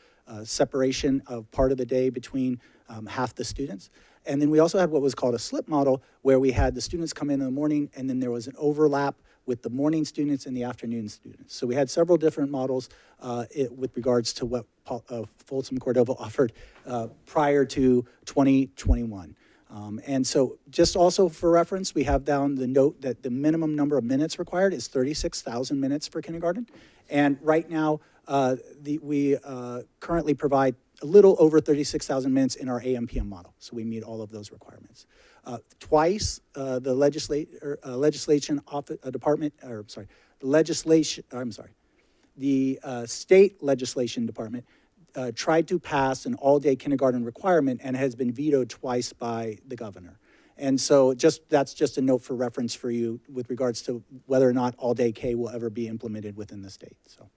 separation of part of the day between half the students. And then we also had what was called a slip model, where we had the students come in the morning, and then there was an overlap with the morning students and the afternoon students. So we had several different models with regards to what Folsom Cordova offered prior to 2021. And so just also for reference, we have down the note that the minimum number of minutes required is 36,000 minutes for kindergarten. And right now, we currently provide a little over 36,000 minutes in our AM/PM model. So we meet all of those requirements. Twice, the state legislation department tried to pass an all-day kindergarten requirement and has been vetoed twice by the governor. And so that's just a note for reference for you with regards to whether or not all-day K will ever be implemented within the state. So,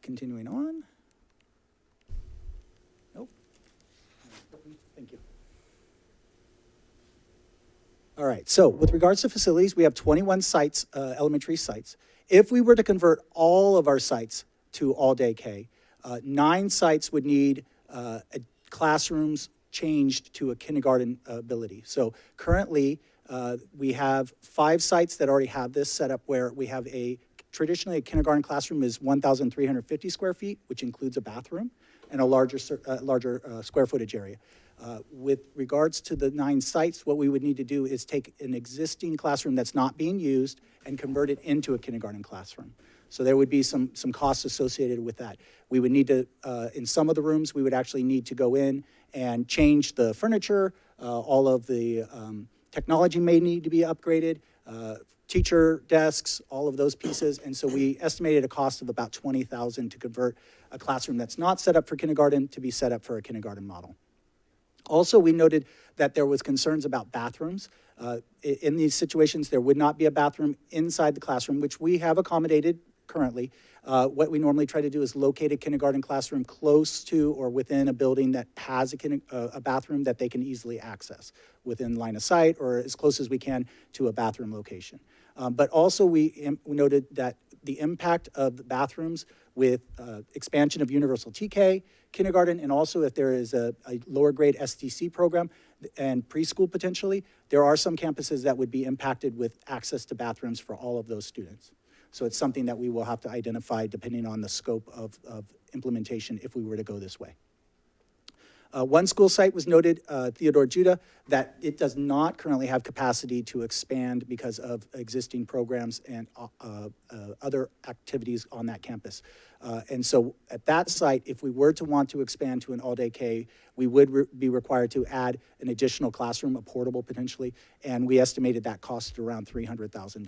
continuing on. Nope. Thank you. All right, so with regards to facilities, we have 21 sites, elementary sites. If we were to convert all of our sites to all-day K, 9 sites would need classrooms changed to a kindergarten ability. So currently, we have 5 sites that already have this set up, where we have traditionally a kindergarten classroom is 1,350 square feet, which includes a bathroom and a larger square footage area. With regards to the 9 sites, what we would need to do is take an existing classroom that's not being used and convert it into a kindergarten classroom. So there would be some costs associated with that. We would need to, in some of the rooms, we would actually need to go in and change the furniture. All of the technology may need to be upgraded, teacher desks, all of those pieces. And so we estimated a cost of about $20,000 to convert a classroom that's not set up for kindergarten to be set up for a kindergarten model. Also, we noted that there was concerns about bathrooms. In these situations, there would not be a bathroom inside the classroom, which we have accommodated currently. What we normally try to do is locate a kindergarten classroom close to or within a building that has a bathroom that they can easily access within line of sight, or as close as we can to a bathroom location. But also we noted that the impact of the bathrooms with expansion of universal TK, kindergarten, and also if there is a lower grade STC program and preschool potentially, there are some campuses that would be impacted with access to bathrooms for all of those students. So it's something that we will have to identify depending on the scope of implementation if we were to go this way. One school site was noted, Theodore Judah, that it does not currently have capacity to expand because of existing programs and other activities on that campus. And so at that site, if we were to want to expand to an all-day K, we would be required to add an additional classroom, a portable potentially, and we estimated that cost around $300,000.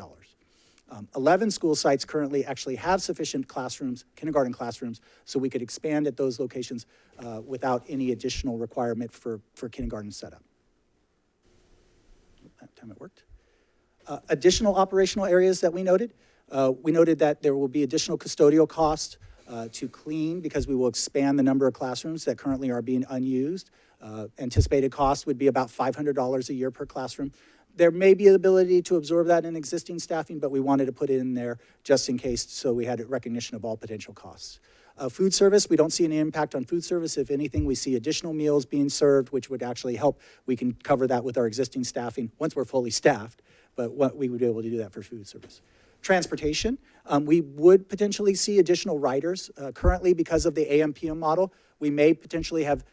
11 school sites currently actually have sufficient classrooms, kindergarten classrooms, so we could expand at those locations without any additional requirement for kindergarten setup. That time it worked. Additional operational areas that we noted that there will be additional custodial costs to clean because we will expand the number of classrooms that currently are being unused. Anticipated cost would be about $500 a year per classroom. There may be an ability to absorb that in existing staffing, but we wanted to put it in there just in case, so we had a recognition of all potential costs. Food service, we don't see any impact on food service. If anything, we see additional meals being served, which would actually help. We can cover that with our existing staffing once we're fully staffed, but we would be able to do that for food service. Transportation, we would potentially see additional riders. Currently, because of the AM/PM model, we may potentially have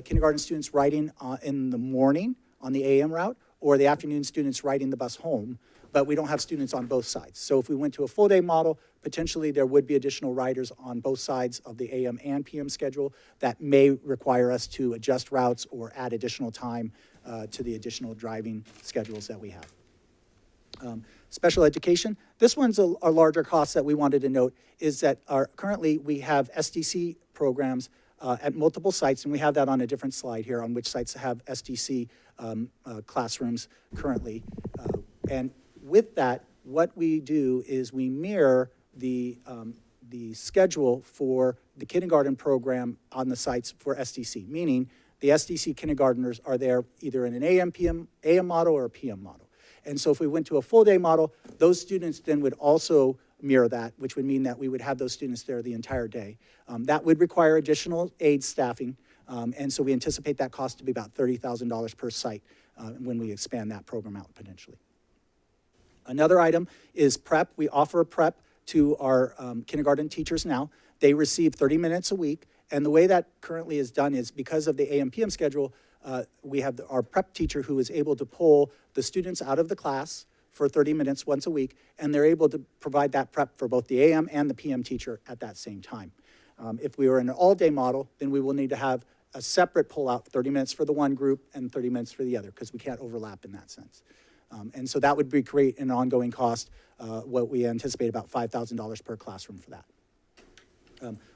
kindergarten students riding in the morning on the AM route, or the afternoon students riding the bus home, but we don't have students on both sides. So if we went to a full day model, potentially there would be additional riders on both sides of the AM and PM schedule that may require us to adjust routes or add additional time to the additional driving schedules that we have. Special education, this one's a larger cost that we wanted to note is that currently we have SDC programs at multiple sites, and we have that on a different slide here on which sites have SDC classrooms currently. And with that, what we do is we mirror the schedule for the kindergarten program on the sites for SDC, meaning the SDC kindergartners are there either in an AM model or a PM model. And so if we went to a full day model, those students then would also mirror that, which would mean that we would have those students there the entire day. That would require additional aid staffing, and so we anticipate that cost to be about $30,000 per site when we expand that program out potentially. Another item is prep. We offer prep to our kindergarten teachers now. They receive 30 minutes a week, and the way that currently is done is because of the AM/PM schedule, we have our prep teacher who is able to pull the students out of the class for 30 minutes once a week, and they're able to provide that prep for both the AM and the PM teacher at that same time. If we were in an all-day model, then we will need to have a separate pull-out, 30 minutes for the one group and 30 minutes for the other, because we can't overlap in that sense. And so that would create an ongoing cost, what we anticipate about $5,000 per classroom for that.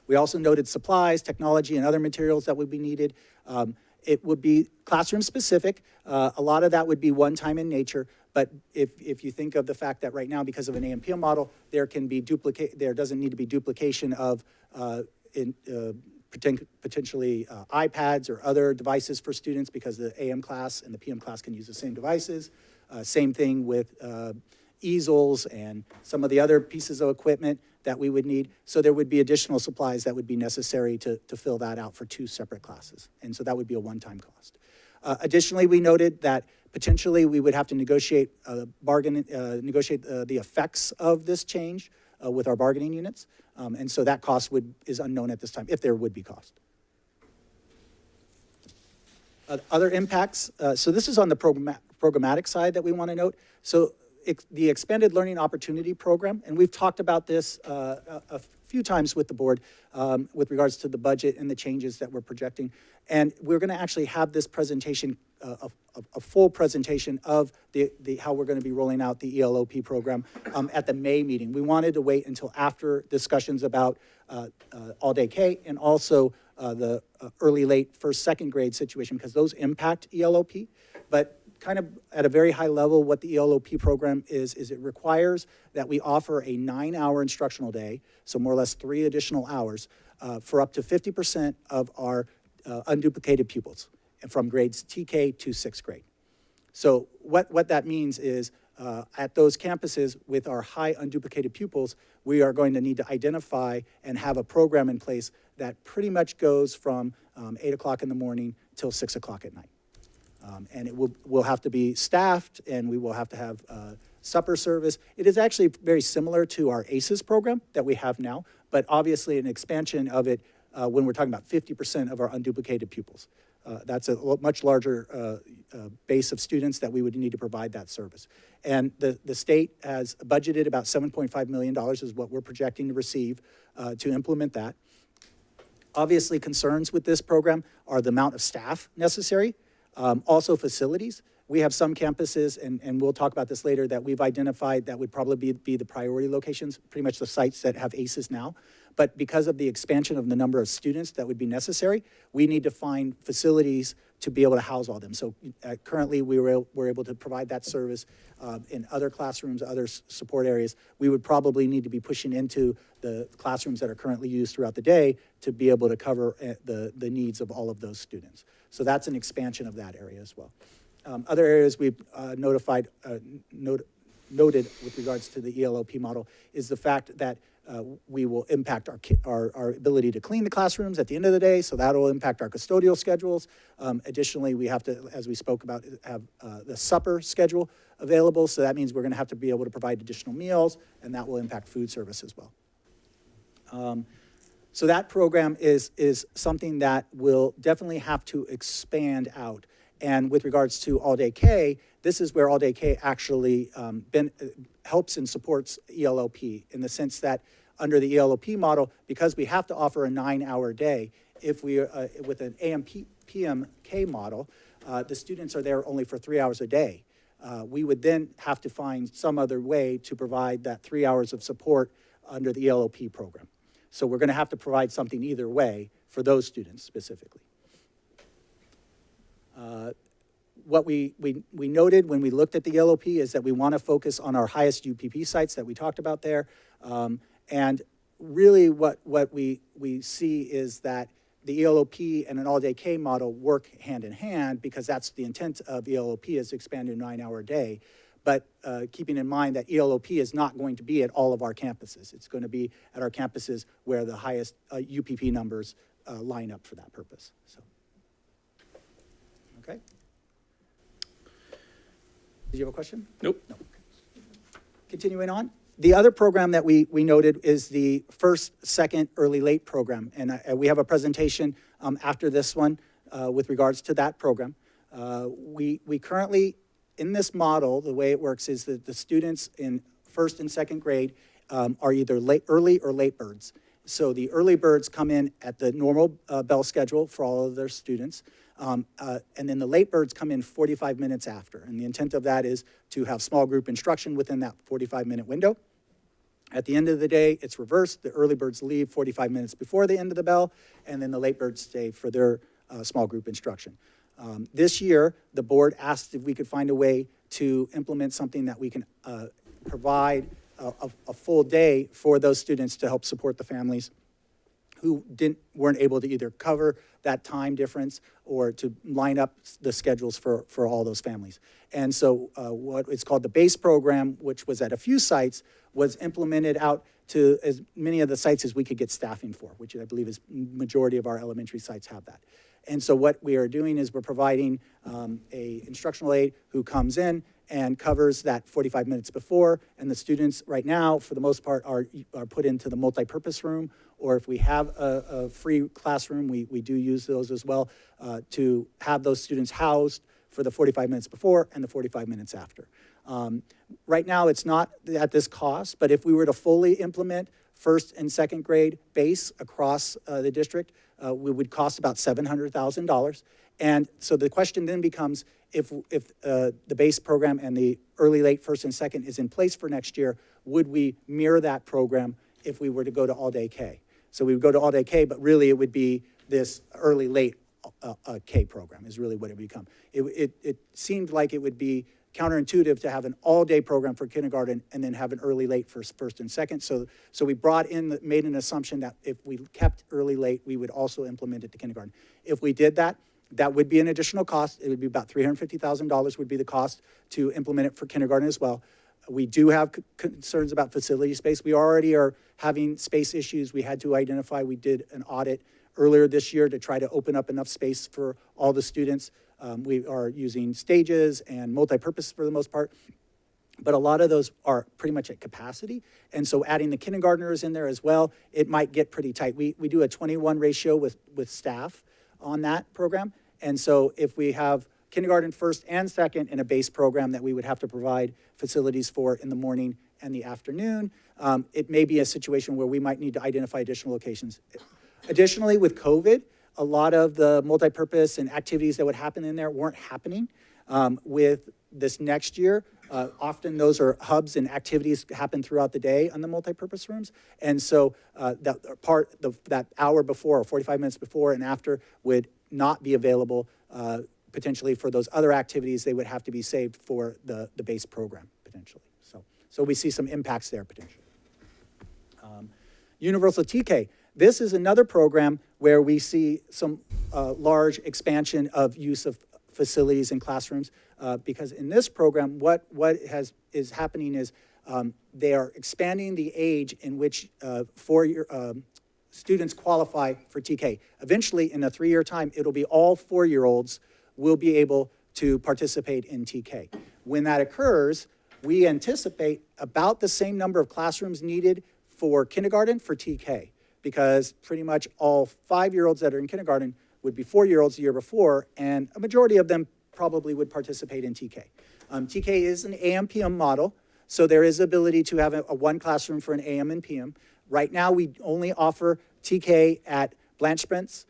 We also noted supplies, technology, and other materials that would be needed. It would be classroom specific. A lot of that would be one-time in nature, but if you think of the fact that right now, because of an AM/PM model, there doesn't need to be duplication of potentially iPads or other devices for students because the AM class and the PM class can use the same devices. Same thing with easels and some of the other pieces of equipment that we would need. So there would be additional supplies that would be necessary to fill that out for 2 separate classes. And so that would be a one-time cost. Additionally, we noted that potentially we would have to negotiate the effects of this change with our bargaining units. And so that cost is unknown at this time, if there would be cost. Other impacts, so this is on the programmatic side that we want to note. So the Expanded Learning Opportunity Program, and we've talked about this a few times with the board with regards to the budget and the changes that we're projecting. And we're going to actually have this presentation, a full presentation of how we're going to be rolling out the ELOP program at the May meeting. We wanted to wait until after discussions about all-day K and also the early, late, first, second grade situation because those impact ELOP. But kind of at a very high level, what the ELOP program is it requires that we offer a 9-hour instructional day, so more or less 3 additional hours, for up to 50% of our unduplicated pupils from grades TK to 6th grade. So what that means is at those campuses with our high unduplicated pupils, we are going to need to identify and have a program in place that pretty much goes from 8 o'clock in the morning till 6 o'clock at night. And it will have to be staffed, and we will have to have supper service. It is actually very similar to our ACES program that we have now, but obviously an expansion of it when we're talking about 50% of our unduplicated pupils. That's a much larger base of students that we would need to provide that service. And the state has budgeted about $7.5 million is what we're projecting to receive to implement that. Obviously, concerns with this program are the amount of staff necessary. Also facilities. We have some campuses, and we'll talk about this later, that we've identified that would probably be the priority locations, pretty much the sites that have ACES now. But because of the expansion of the number of students that would be necessary, we need to find facilities to be able to house all them. So currently we're able to provide that service in other classrooms, other support areas. We would probably need to be pushing into the classrooms that are currently used throughout the day to be able to cover the needs of all of those students. So that's an expansion of that area as well. Other areas we've noted with regards to the ELOP model is the fact that we will impact our ability to clean the classrooms at the end of the day, so that will impact our custodial schedules. Additionally, we have to, as we spoke about, have the supper schedule available, so that means we're going to have to be able to provide additional meals, and that will impact food service as well. So that program is something that will definitely have to expand out. And with regards to all-day K, this is where all-day K actually helps and supports ELOP in the sense that under the ELOP model, because we have to offer a 9-hour day, if we with an AM/PM K model, the students are there only for 3 hours a day. We would then have to find some other way to provide that 3 hours of support under the ELOP program. So we're going to have to provide something either way for those students specifically. what we noted when we looked at the ELOP is that we want to focus on our highest UPP sites that we talked about there. And really what we see is that the ELOP and an all-day K model work hand in hand because that's the intent of ELOP is to expand to a 9-hour day. But keeping in mind that ELOP is not going to be at all of our campuses. It's going to be at our campuses where the highest UPP numbers line up for that purpose. So, okay. Did you have a question? Nope. No. Continuing on. The other program that we noted is the first, second, early, late program. And we have a presentation after this one with regards to that program. We currently, in this model, the way it works is that the students in first and second grade are either early or late birds. So the early birds come in at the normal bell schedule for all of their students. And then the late birds come in 45 minutes after. And the intent of that is to have small group instruction within that 45-minute window. At the end of the day, it's reversed. The early birds leave 45 minutes before the end of the bell, and then the late birds stay for their small group instruction. This year, the board asked if we could find a way to implement something that we can provide a full day for those students to help support the families who weren't able to either cover that time difference or to line up the schedules for all those families. And so what is called the base program, which was at a few sites, was implemented out to as many of the sites as we could get staffing for, which I believe is majority of our elementary sites have that. And so what we are doing is we're providing a instructional aide who comes in and covers that 45 minutes before, and the students right now, for the most part, are put into the multi-purpose room, or if we have a free classroom, we do use those as well, to have those students housed for the 45 minutes before and the 45 minutes after. Right now, it's not at this cost, but if we were to fully implement first and second grade base across the district, we would cost about $700,000. And so the question then becomes, if the base program and the early, late, first, and second is in place for next year, would we mirror that program if we were to go to all-day K? So we would go to all-day K, but really it would be this early, late K program is really what it would become. It seemed like it would be counterintuitive to have an all-day program for kindergarten and then have an early, late for first and second. So we made an assumption that if we kept early, late, we would also implement it to kindergarten. If we did that, that would be an additional cost. It would be about $350,000 would be the cost to implement it for kindergarten as well. We do have concerns about facility space. We already are having space issues. We had to identify, we did an audit earlier this year to try to open up enough space for all the students. We are using stages and multi-purpose for the most part, but a lot of those are pretty much at capacity. And so adding the kindergartners in there as well, it might get pretty tight. We do a 21 ratio with staff on that program. And so if we have kindergarten first and second in a base program that we would have to provide facilities for in the morning and the afternoon, it may be a situation where we might need to identify additional locations. Additionally, with COVID, a lot of the multi-purpose and activities that would happen in there weren't happening. With this next year, often those are hubs and activities happen throughout the day on the multi-purpose rooms. And so that hour before or 45 minutes before and after would not be available potentially for those other activities. They would have to be saved for the base program potentially. So we see some impacts there potentially. Universal TK. This is another program where we see some large expansion of use of facilities and classrooms because in this program, what is happening is they are expanding the age in which students qualify for TK. Eventually, in a 3-year time, it'll be all 4-year-olds will be able to participate in TK. When that occurs, we anticipate about the same number of classrooms needed for kindergarten for TK, because pretty much all 5-year-olds that are in kindergarten would be 4-year-olds the year before, and a majority of them probably would participate in TK. TK is an AM-PM model, so there is ability to have a one classroom for an AM and PM. Right now, we only offer TK at Blanche Spence,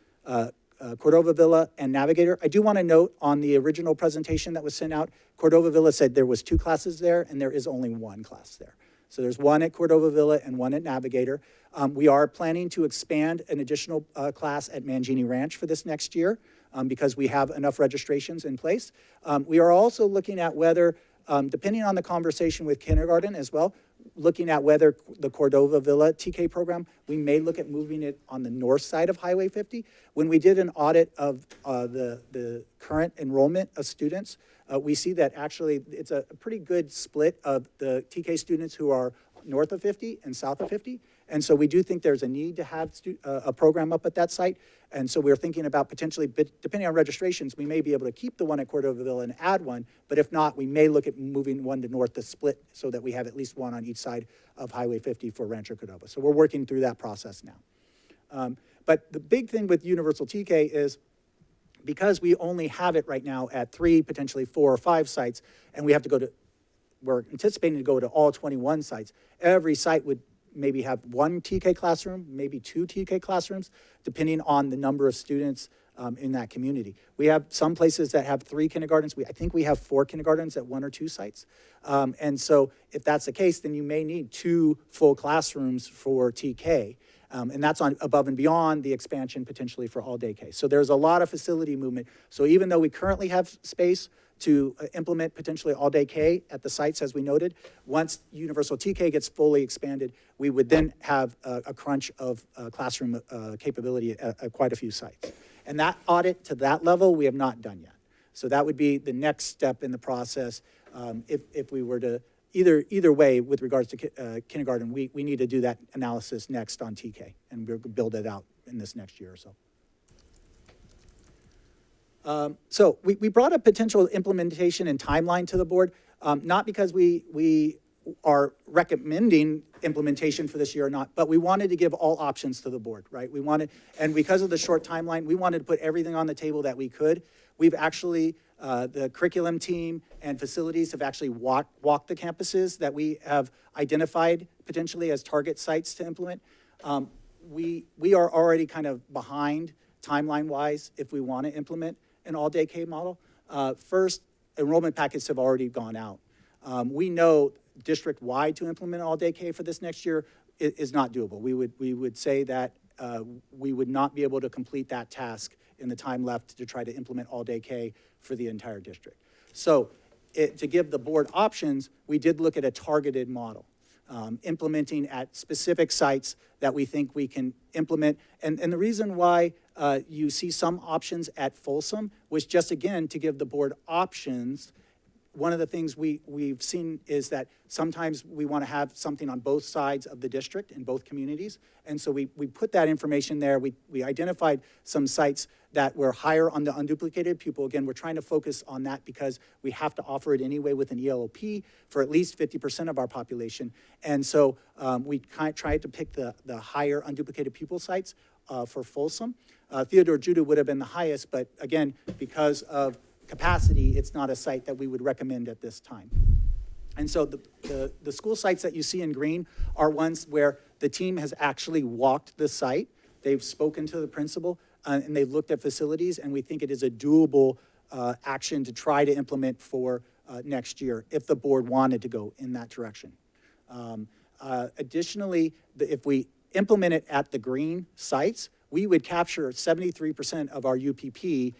Cordova Villa, and Navigator. I do want to note on the original presentation that was sent out, Cordova Villa said there was 2 classes there, and there is only 1 class there. So there's 1 at Cordova Villa and 1 at Navigator. We are planning to expand an additional class at Mangini Ranch for this next year. because we have enough registrations in place. We are also looking at whether, depending on the conversation with kindergarten as well, looking at whether the Cordova Villa TK program, we may look at moving it on the north side of Highway 50. When we did an audit of the current enrollment of students, we see that actually it's a pretty good split of the TK students who are north of 50 and south of 50. And so we do think there's a need to have a program up at that site. And so we're thinking about potentially, depending on registrations, we may be able to keep the one at Cordovaville and add one. But if not, we may look at moving one to north to split so that we have at least one on each side of Highway 50 for Rancho Cordova. So we're working through that process now. But the big thing with Universal TK is because we only have it right now at 3, potentially 4 or 5 sites, and we have to go to, we're anticipating to go to all 21 sites. Every site would maybe have 1 TK classroom, maybe 2 TK classrooms, depending on the number of students in that community. We have some places that have 3 kindergartens. I think we have 4 kindergartens at 1 or 2 sites. And so if that's the case, then you may need 2 full classrooms for TK. And that's on above and beyond the expansion potentially for all day K. So there's a lot of facility movement. So even though we currently have space to implement potentially all day K at the sites, as we noted, once Universal TK gets fully expanded, we would then have a crunch of classroom capability at quite a few sites. And that audit to that level, we have not done yet. So that would be the next step in the process. If we were to, either way, with regards to kindergarten, we need to do that analysis next on TK, and we'll build it out in this next year or so. So we brought a potential implementation and timeline to the board, not because we are recommending implementation for this year or not, but we wanted to give all options to the board, right? We wanted, and because of the short timeline, we wanted to put everything on the table that we could. We've actually, the curriculum team and facilities have actually walked the campuses that we have identified potentially as target sites to implement. We are already kind of behind timeline-wise if we want to implement an all-day K model. First, enrollment packets have already gone out. We know district-wide to implement all-day K for this next year is not doable. We would say that we would not be able to complete that task in the time left to try to implement all-day K for the entire district. So to give the board options, we did look at a targeted model, implementing at specific sites that we think we can implement. And the reason why you see some options at Folsom was just, again, to give the board options. One of the things we've seen is that sometimes we want to have something on both sides of the district in both communities. And so we put that information there. We identified some sites that were higher on the unduplicated pupil. Again, we're trying to focus on that because we have to offer it anyway with an ELOP for at least 50% of our population. And so we tried to pick the higher unduplicated pupil sites for Folsom. Theodore Judah would have been the highest, but again, because of capacity, it's not a site that we would recommend at this time. And so the school sites that you see in green are ones where the team has actually walked the site. They've spoken to the principal and they've looked at facilities, and we think it is a doable action to try to implement for next year if the board wanted to go in that direction. Additionally, if we implement it at the green sites, we would capture 73% of our UPP,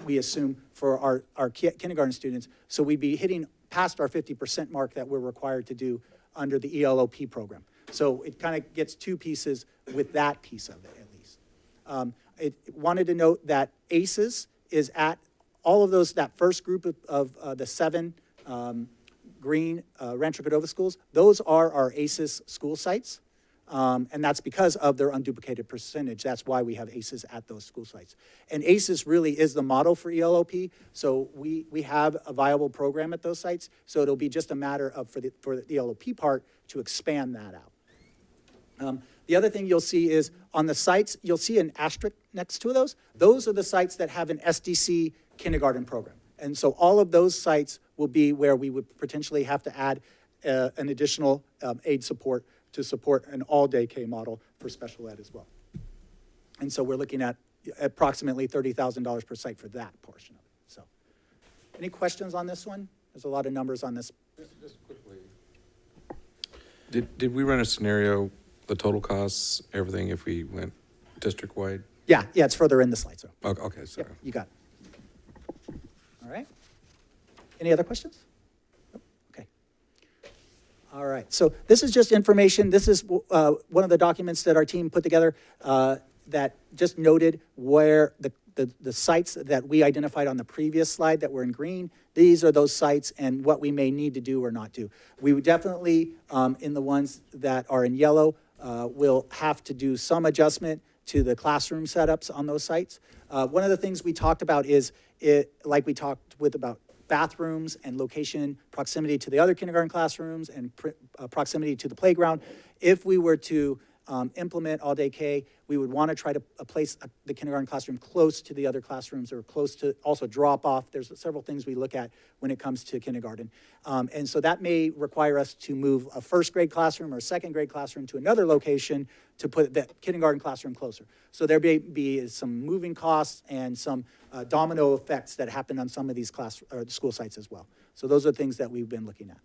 we assume, for our kindergarten students. So we'd be hitting past our 50% mark that we're required to do under the ELOP program. So it kind of gets 2 pieces with that piece of it, at least. It wanted to note that ACES is at all of those, that first group of the 7 green Rancho Cordova schools. Those are our ACES school sites. And that's because of their unduplicated percentage. That's why we have ACES at those school sites. And ACES really is the model for ELOP, so we have a viable program at those sites, so it'll be just a matter of, for the ELOP part, to expand that out. The other thing you'll see is on the sites, you'll see an asterisk next to those. Those are the sites that have an SDC kindergarten program. And so all of those sites will be where we would potentially have to add an additional aid support to support an all-day K model for special ed as well. And so we're looking at approximately $30,000 per site for that portion of it. So, any questions on this one? There's a lot of numbers on this. Just quickly. Did we run a scenario, the total costs, everything, if we went district-wide? Yeah, it's further in the slide, so. Okay, sorry. Yep, you got it. All right. Any other questions? Nope. Okay. All right, so this is just information. This is one of the documents that our team put together that just noted where the sites that we identified on the previous slide that were in green. These are those sites and what we may need to do or not do. We would definitely, in the ones that are in yellow, will have to do some adjustment to the classroom setups on those sites. One of the things we talked about is, like we talked about bathrooms and location, proximity to the other kindergarten classrooms and proximity to the playground. If we were to implement all-day K, we would want to try to place the kindergarten classroom close to the other classrooms or close to also drop off. There's several things we look at when it comes to kindergarten. And so that may require us to move a first grade classroom or a second grade classroom to another location to put that kindergarten classroom closer. So there may be some moving costs and some domino effects that happen on some of these school sites as well. So those are things that we've been looking at.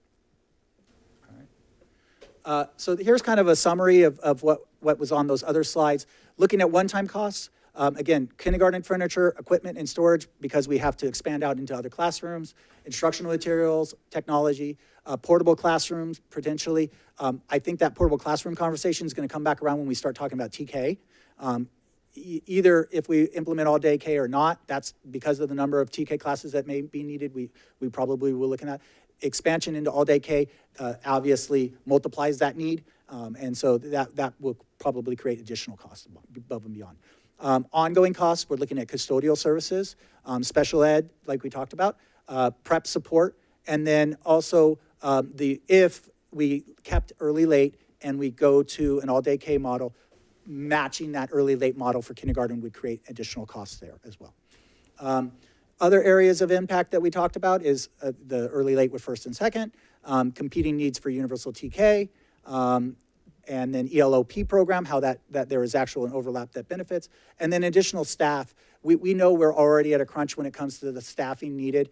So here's kind of a summary of what was on those other slides. Looking at one-time costs, again, kindergarten furniture, equipment, and storage because we have to expand out into other classrooms, instructional materials, technology, portable classrooms, potentially. I think that portable classroom conversation is going to come back around when we start talking about TK. Either if we implement all-day K or not, that's because of the number of TK classes that may be needed, we probably will look at that. Expansion into all-day K obviously multiplies that need, and so that will probably create additional costs above and beyond. Ongoing costs, we're looking at custodial services, special ed, like we talked about, prep support, and then also if we kept early late and we go to an all-day K model, matching that early late model for kindergarten would create additional costs there as well. Other areas of impact that we talked about is the early late with first and second, competing needs for universal TK, and then ELOP program, how that there is actual an overlap that benefits, and then additional staff. We know we're already at a crunch when it comes to the staffing needed.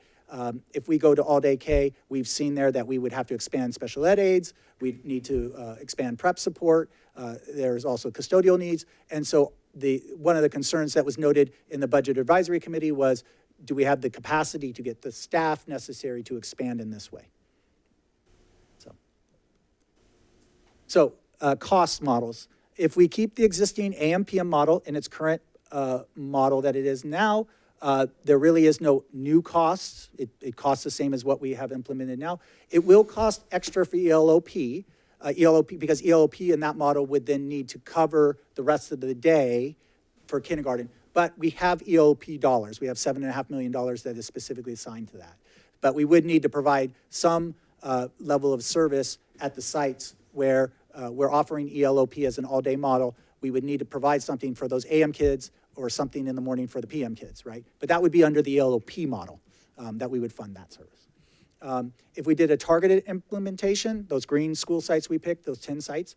If we go to all-day K, we've seen there that we would have to expand special ed aides. We need to expand prep support. There's also custodial needs. And so one of the concerns that was noted in the Budget Advisory Committee was, do we have the capacity to get the staff necessary to expand in this way? So cost models. If we keep the existing AM/PM model in its current model that it is now, there really is no new costs. It costs the same as what we have implemented now. It will cost extra for ELOP, because ELOP in that model would then need to cover the rest of the day for kindergarten. But we have ELOP dollars. We have $7.5 million that is specifically assigned to that. But we would need to provide some level of service at the sites where we're offering ELOP as an all-day model. We would need to provide something for those AM kids or something in the morning for the PM kids, right? But that would be under the ELOP model that we would fund that service. If we did a targeted implementation, those green school sites we picked, those 10 sites,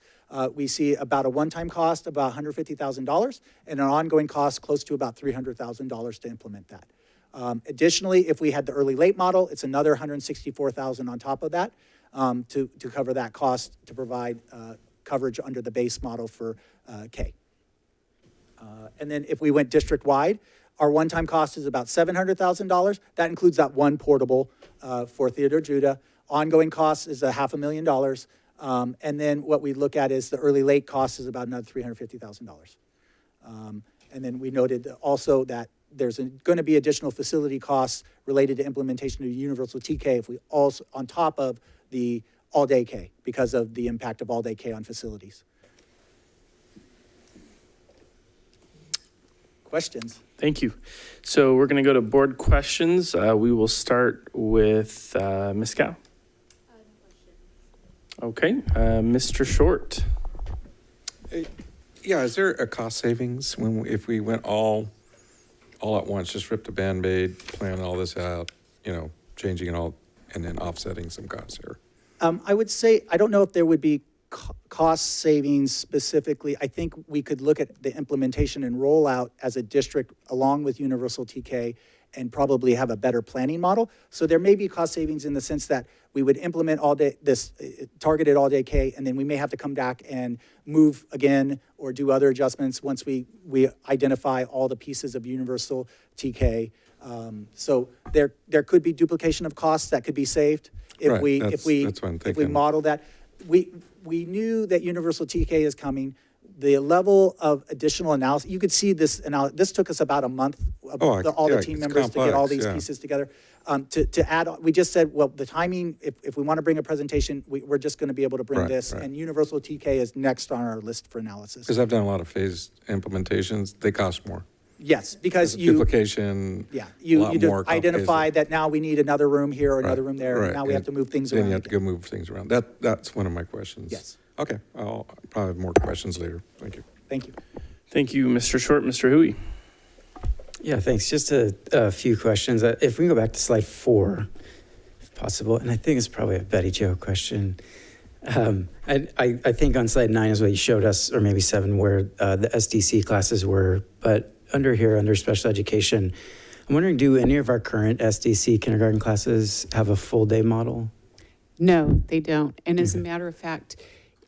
we see about a one-time cost of about $150,000 and an ongoing cost close to about $300,000 to implement that. Additionally, if we had the early late model, it's another $164,000 on top of that to cover that cost to provide coverage under the base model for K. And then if we went district-wide, our one-time cost is about $700,000. That includes that one portable for Theodore Judah. Ongoing cost is $500,000. And then what we look at is the early late cost is about another $350,000. And then we noted also that there's going to be additional facility costs related to implementation of universal TK if we also, on top of the all-day K, because of the impact of all-day K on facilities. Questions? Thank you. So we're going to go to board questions. We will start with Ms. Gow. Okay, Mr. Short. Yeah, is there a cost savings if we went all at once, just ripped a Band-Aid, plan all this out, changing it all, and then offsetting some costs here? I would say, I don't know if there would be cost savings specifically. I think we could look at the implementation and rollout as a district along with universal TK and probably have a better planning model. So there may be cost savings in the sense that we would implement targeted all-day K, and then we may have to come back and move again or do other adjustments once we identify all the pieces of universal TK. So there could be duplication of costs that could be saved if Right, we that's what I'm if we thinking. model that. We knew that universal TK is coming. The level of additional analysis, you could see this analysis. This took us about a month, all the team it's members to get all complex, these yeah. pieces together. To add, we just said, well, the timing, if we want to bring a presentation, we're just going to be able to bring Right, this. right. And universal TK is next on our list for analysis. Because I've done a lot of phased implementations, they cost more. Yes, because Duplication, yeah, a you lot more identify that now we need another room here or another room there. right, And now we have to move things Then around. you have to go move things around. That's one of my questions. Yes. Okay, I'll probably have more questions later. Thank you. Thank you. Thank you, Mr. Short. Mr. Hui. Yeah, thanks. Just a few questions. If we can go back to slide 4, if possible, and I think it's probably a Betty Jo question. I think on slide 9 is what you showed us, or maybe 7, where the SDC classes were, but under special education, I'm wondering, do any of our current SDC kindergarten classes have a full day model? No, they don't. And as a matter of fact,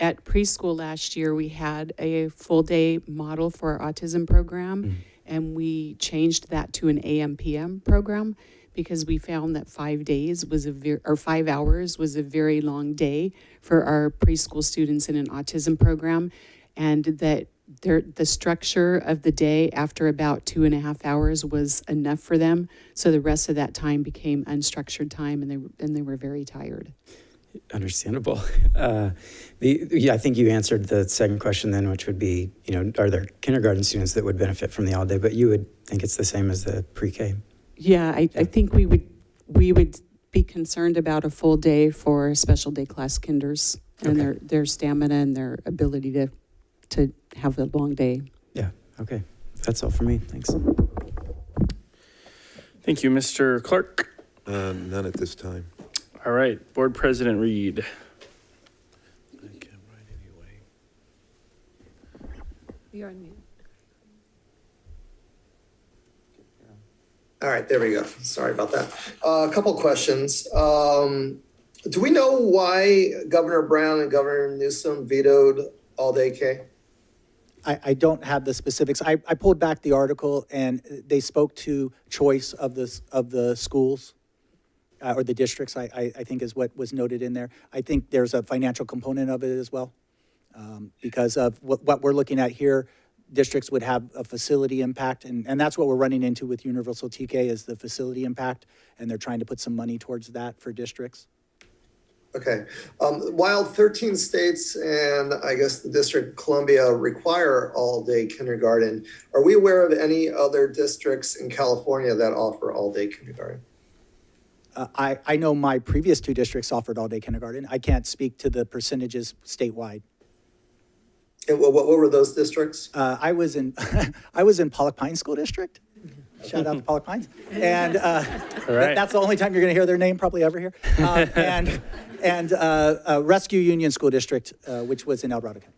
at preschool last year, we had a full day model for our autism program, and we changed that to an AM/PM program because we found that 5 days was 5 hours was a very long day for our preschool students in an autism program, and that the structure of the day after about 2.5 hours was enough for them. So the rest of that time became unstructured time, and they were very tired. Understandable. I think you answered the second question then, which would be, are there kindergarten students that would benefit from the all day? But you would think it's the same as the pre-K. Yeah, I think we would be concerned about a full day for special day class kinders and their stamina and their ability to have a long day. Yeah. Okay. That's all for me. Thanks. Thank you, Mr. Clark. None at this time. All right, Board President Reed. I can't write anyway. You're on mute. All right, there we go. Sorry about that. A couple questions. Do we know why Governor Brown and Governor Newsom vetoed all-day K? I don't have the specifics. I pulled back the article, and they spoke to choice of the schools or the districts, I think is what was noted in there. I think there's a financial component of it as well, because of what we're looking at here. Districts would have a facility impact, and that's what we're running into with universal TK is the facility impact, and they're trying to put some money towards that for districts. Okay. While 13 states and I guess the District of Columbia require all-day kindergarten, are we aware of any other districts in California that offer all-day kindergarten? I know my previous 2 districts offered all-day kindergarten. I can't speak to the percentages statewide. And what were those districts? I was in Pollock Pines School District. Shout out to Pollock Pines. And that's the only time you're going to hear their name probably ever here. And Rescue Union School District, which was in El Dorado County.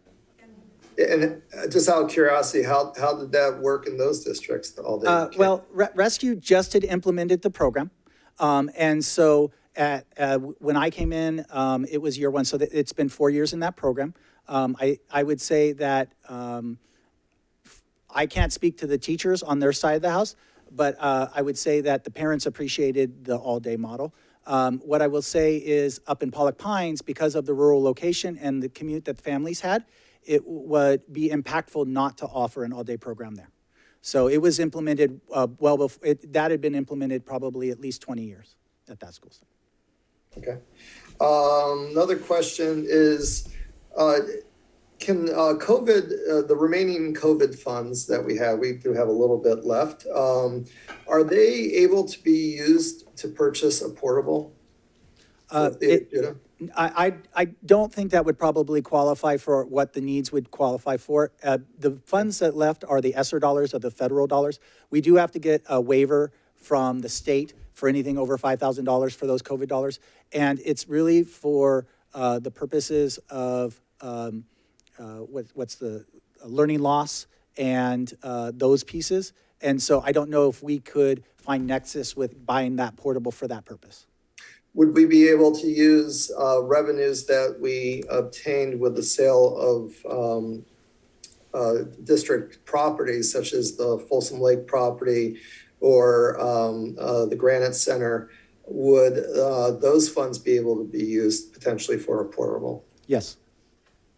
And just out of curiosity, how did that work in those districts? The all-day? Well, Rescue just had implemented the program. And so when I came in, it was year 1. So it's been 4 years in that program. I would say that I can't speak to the teachers on their side of the house, but I would say that the parents appreciated the all-day model. What I will say is up in Pollock Pines, because of the rural location and the commute that the families had, it would be impactful not to offer an all-day program there. So it was implemented well before, that had been implemented probably at least 20 years at that school. Okay. Another question is, can COVID, the remaining COVID funds that we do have a little bit left, are they able to be used to purchase a portable? I don't think that would probably qualify for what the needs would qualify for. The funds that left are the ESSER dollars or the federal dollars. We do have to get a waiver from the state for anything over $5,000 for those COVID dollars. And it's really for the purposes of what's the learning loss and those pieces. And so I don't know if we could find nexus with buying that portable for that purpose. Would we be able to use revenues that we obtained with the sale of district properties, such as the Folsom Lake property or the Granite Center? Would those funds be able to be used potentially for a portable? Yes.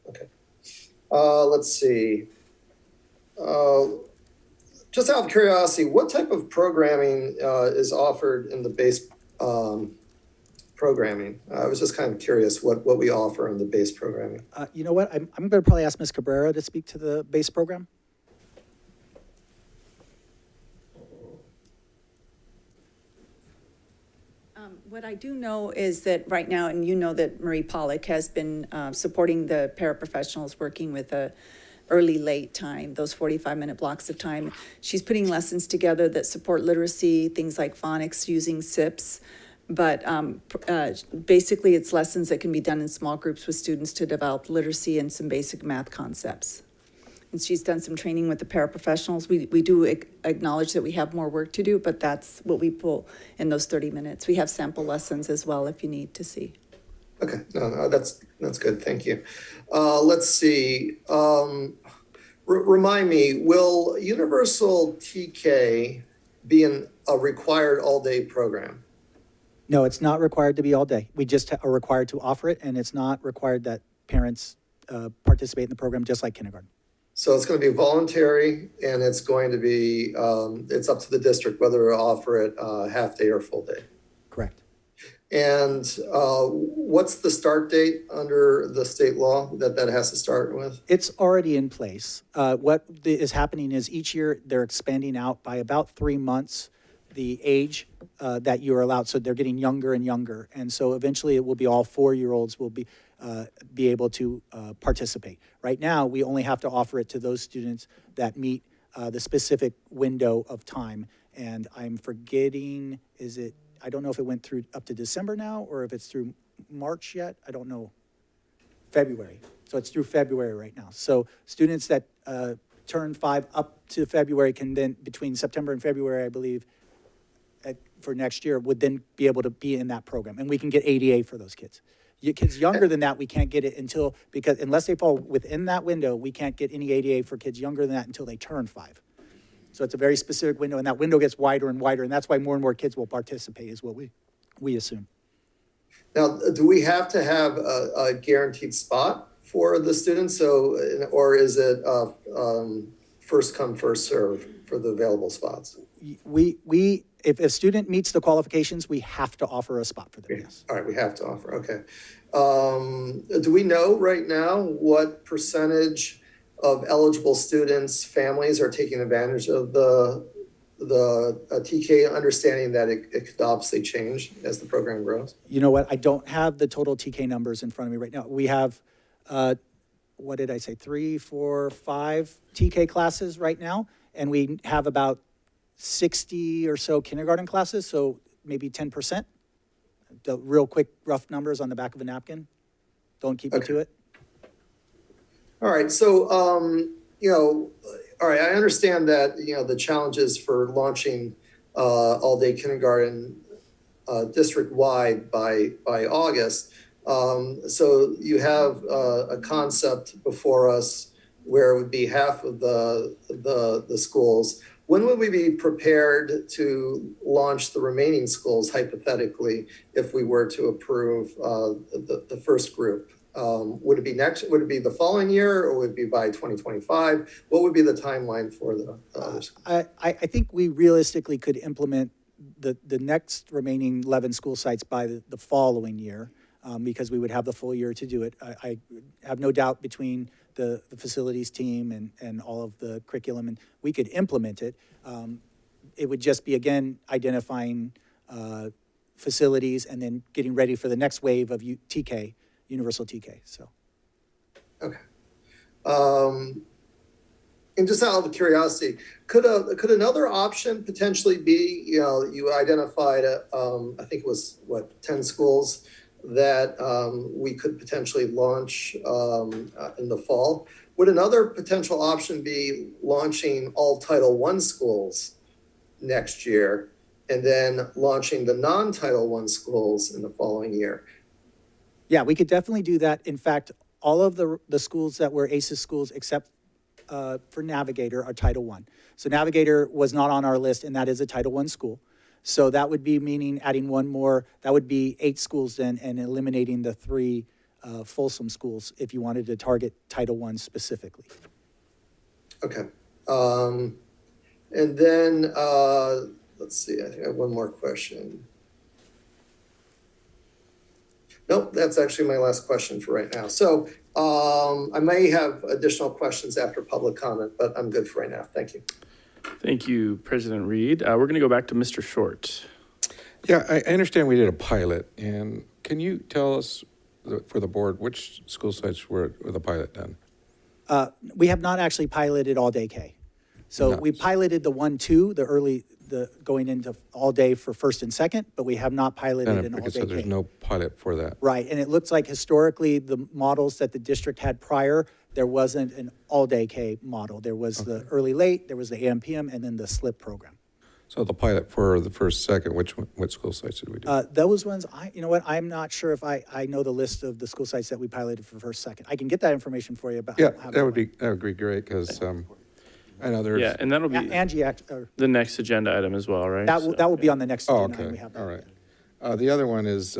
Okay. Let's see. Just out of curiosity, what type of programming is offered in the base programming? I was just kind of curious what we offer in the base programming. You know what? I'm going to probably ask Ms. Cabrera to speak to the base program. What I do know is that right now, and you know that Marie Pollock has been supporting the paraprofessionals working with a early, late time, those 45-minute blocks of time. She's putting lessons together that support literacy, things like phonics using SIPs. But basically, it's lessons that can be done in small groups with students to develop literacy and some basic math concepts. And she's done some training with the paraprofessionals. We do acknowledge that we have more work to do, but that's what we pull in those 30 minutes. We have sample lessons as well if you need to see. Okay, no, that's good. Thank you. Let's see. Remind me, will Universal TK be a required all-day program? No, it's not required to be all day. We just are required to offer it, and it's not required that parents participate in the program just like kindergarten. So it's going to be voluntary, and it's going to be, it's up to the district whether to offer it half day or full day. Correct. And what's the start date under the state law that has to start with? It's already in place. What is happening is each year they're expanding out by about 3 months the age that you're allowed. So they're getting younger and younger. And so eventually it will be all 4-year-olds will be able to participate. Right now, we only have to offer it to those students that meet the specific window of time. And I'm forgetting, I don't know if it went through up to December now or if it's through March yet. I don't know. February. So it's through February right now. So students that turn 5 up to February can then, between September and February, I believe, for next year, would then be able to be in that program. And we can get ADA for those kids. Kids younger than that, we can't get it because unless they fall within that window, we can't get any ADA for kids younger than that until they turn 5. So it's a very specific window, and that window gets wider and wider, and that's why more and more kids will participate, is what we assume. Now, do we have to have a guaranteed spot for the students? Or is it first come, first serve for the available spots? If a student meets the qualifications, we have to offer a spot for them, yes. All right, we have to offer, okay. Do we know right now what percentage of eligible students' families are taking advantage of the TK, understanding that it could obviously change as the program grows? You know what? I don't have the total TK numbers in front of me right now. We have, what did I say, 3, 4, 5 TK classes right now, and we have about 60 or so kindergarten classes, so maybe 10%. The real quick rough numbers on the back of a napkin. Don't keep me to it. All right, so, all right, I understand that, the challenges for launching all-day kindergarten district-wide by August. So you have a concept before us where it would be half of the schools. When would we be prepared to launch the remaining schools, hypothetically, if we were to approve the first group? Would it be would it be the following year, or would it be by 2025? What would be the timeline for the others? I think we realistically could implement the next remaining 11 school sites by the following year, because we would have the full year to do it. I have no doubt between the facilities team and all of the curriculum, and we could implement it. It would just be, again, identifying facilities and then getting ready for the next wave of TK, Universal TK, so. Okay. And just out of curiosity, could another option potentially be, you identified, I think it was, 10 schools that we could potentially launch in the fall. Would another potential option be launching all Title I schools next year and then launching the non-Title I schools in the following year? Yeah, we could definitely do that. In fact, all of the schools that were ACES schools, except for Navigator, are Title I. So Navigator was not on our list, and that is a Title I school. So that would be meaning adding one more, that would be 8 schools then, and eliminating the 3 Folsom schools if you wanted to target Title I specifically. Okay. And then, let's see, I think I have one more question. Nope, that's actually my last question for right now. So I may have additional questions after public comment, but I'm good for right now. Thank you. Thank you, President Reed. We're going to go back to Mr. Short. Yeah, I understand we did a pilot, and can you tell us for the board which school sites were the pilot done? We have not actually piloted all day K. So we piloted the 1-2, the going into all day for first and second, but we have not piloted an all day So there's K. no pilot for that. Right, and it looks like historically the models that the district had prior, there wasn't an all day K model. There was the early late, there was the AM PM, and then the slip program. So the pilot for the first, second, which school sites did we do? Those ones, you know what, I'm not sure if I know the list of the school sites that we piloted for first, second. I can get that information for you, but I Yeah, don't have that would be great, because I know there's. Yeah, and that'll be Angie, the next agenda item as well, right? that will be on the next Oh, agenda. okay, We have that. all right. The other one is,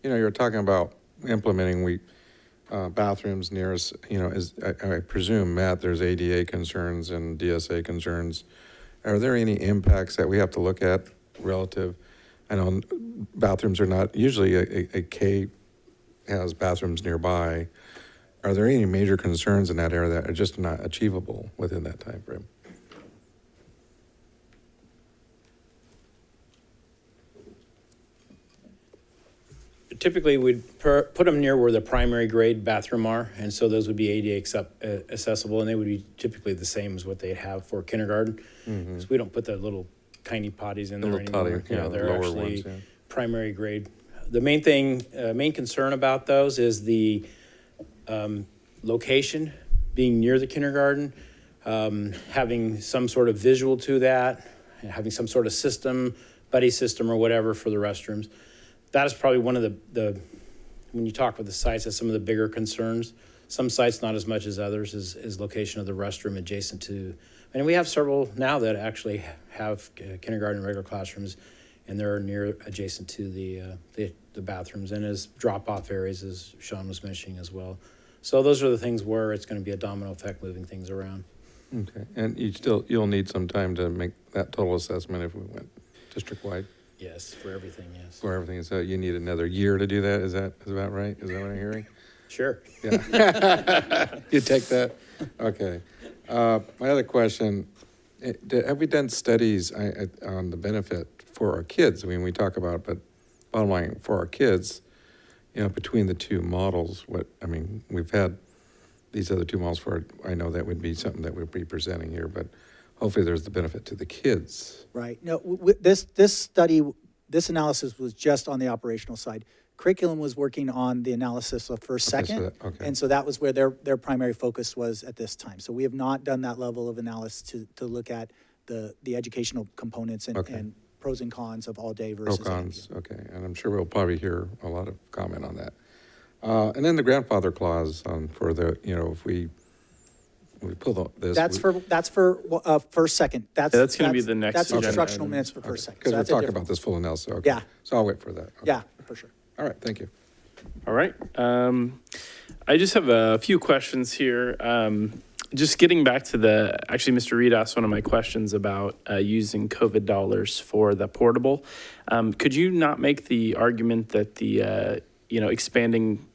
you're talking about implementing bathrooms near us, I presume, Matt, there's ADA concerns and DSA concerns. Are there any impacts that we have to look at relative? I know bathrooms are not, usually a K has bathrooms nearby. Are there any major concerns in that area that are just not achievable within that time frame? Typically, we'd put them near where the primary grade bathroom are, and so those would be ADA accessible, and they would be typically the same as what they have for kindergarten. So we don't put the little tiny potties in there anymore. They're lower actually ones, yeah. primary grade. The main concern about those is the location, being near the kindergarten, having some sort of visual to that, having some sort of system, buddy system or whatever for the restrooms. That is probably one of the when you talk with the sites, that's some of the bigger concerns. Some sites, not as much as others, is location of the restroom adjacent to, and we have several now that actually have kindergarten and regular classrooms, and they're near adjacent to the bathrooms and as drop-off areas, as Sean was mentioning as well. So those are the things where it's going to be a domino effect, moving things around. Okay, and you'll need some time to make that total assessment if we went district-wide? Yes, for everything, yes. For everything, so you need another year to do that, is that about right? Is that what I'm hearing? Sure. Yeah. You take that? Okay. My other question, have we done studies on the benefit for our kids? I mean, we talk about, but bottom line, for our kids, between the two models, we've had these other two models for, I know that would be something that we'll be presenting here, but hopefully there's the benefit to the kids. Right. No, this study, this analysis was just on the operational side. Curriculum was working on the analysis of first, second. Okay. And so that was where their primary focus was at this time. So we have not done that level of analysis to look at the educational components and pros and cons of all day versus. Pro cons, okay. And I'm sure we'll probably hear a lot of comment on that. And then the grandfather clause for the, if we pull this. That's for first, second. That's going to be the next That's agenda instructional item. minutes for first, second. Because So we're that's a talking different about this full analysis. Okay. Yeah. So I'll wait for that. Okay. Yeah, for sure. All right, thank you. All right. I just have a few questions here. Just getting back to actually, Mr. Reed asked one of my questions about using COVID dollars for the portable. Could you not make the argument that the, expanding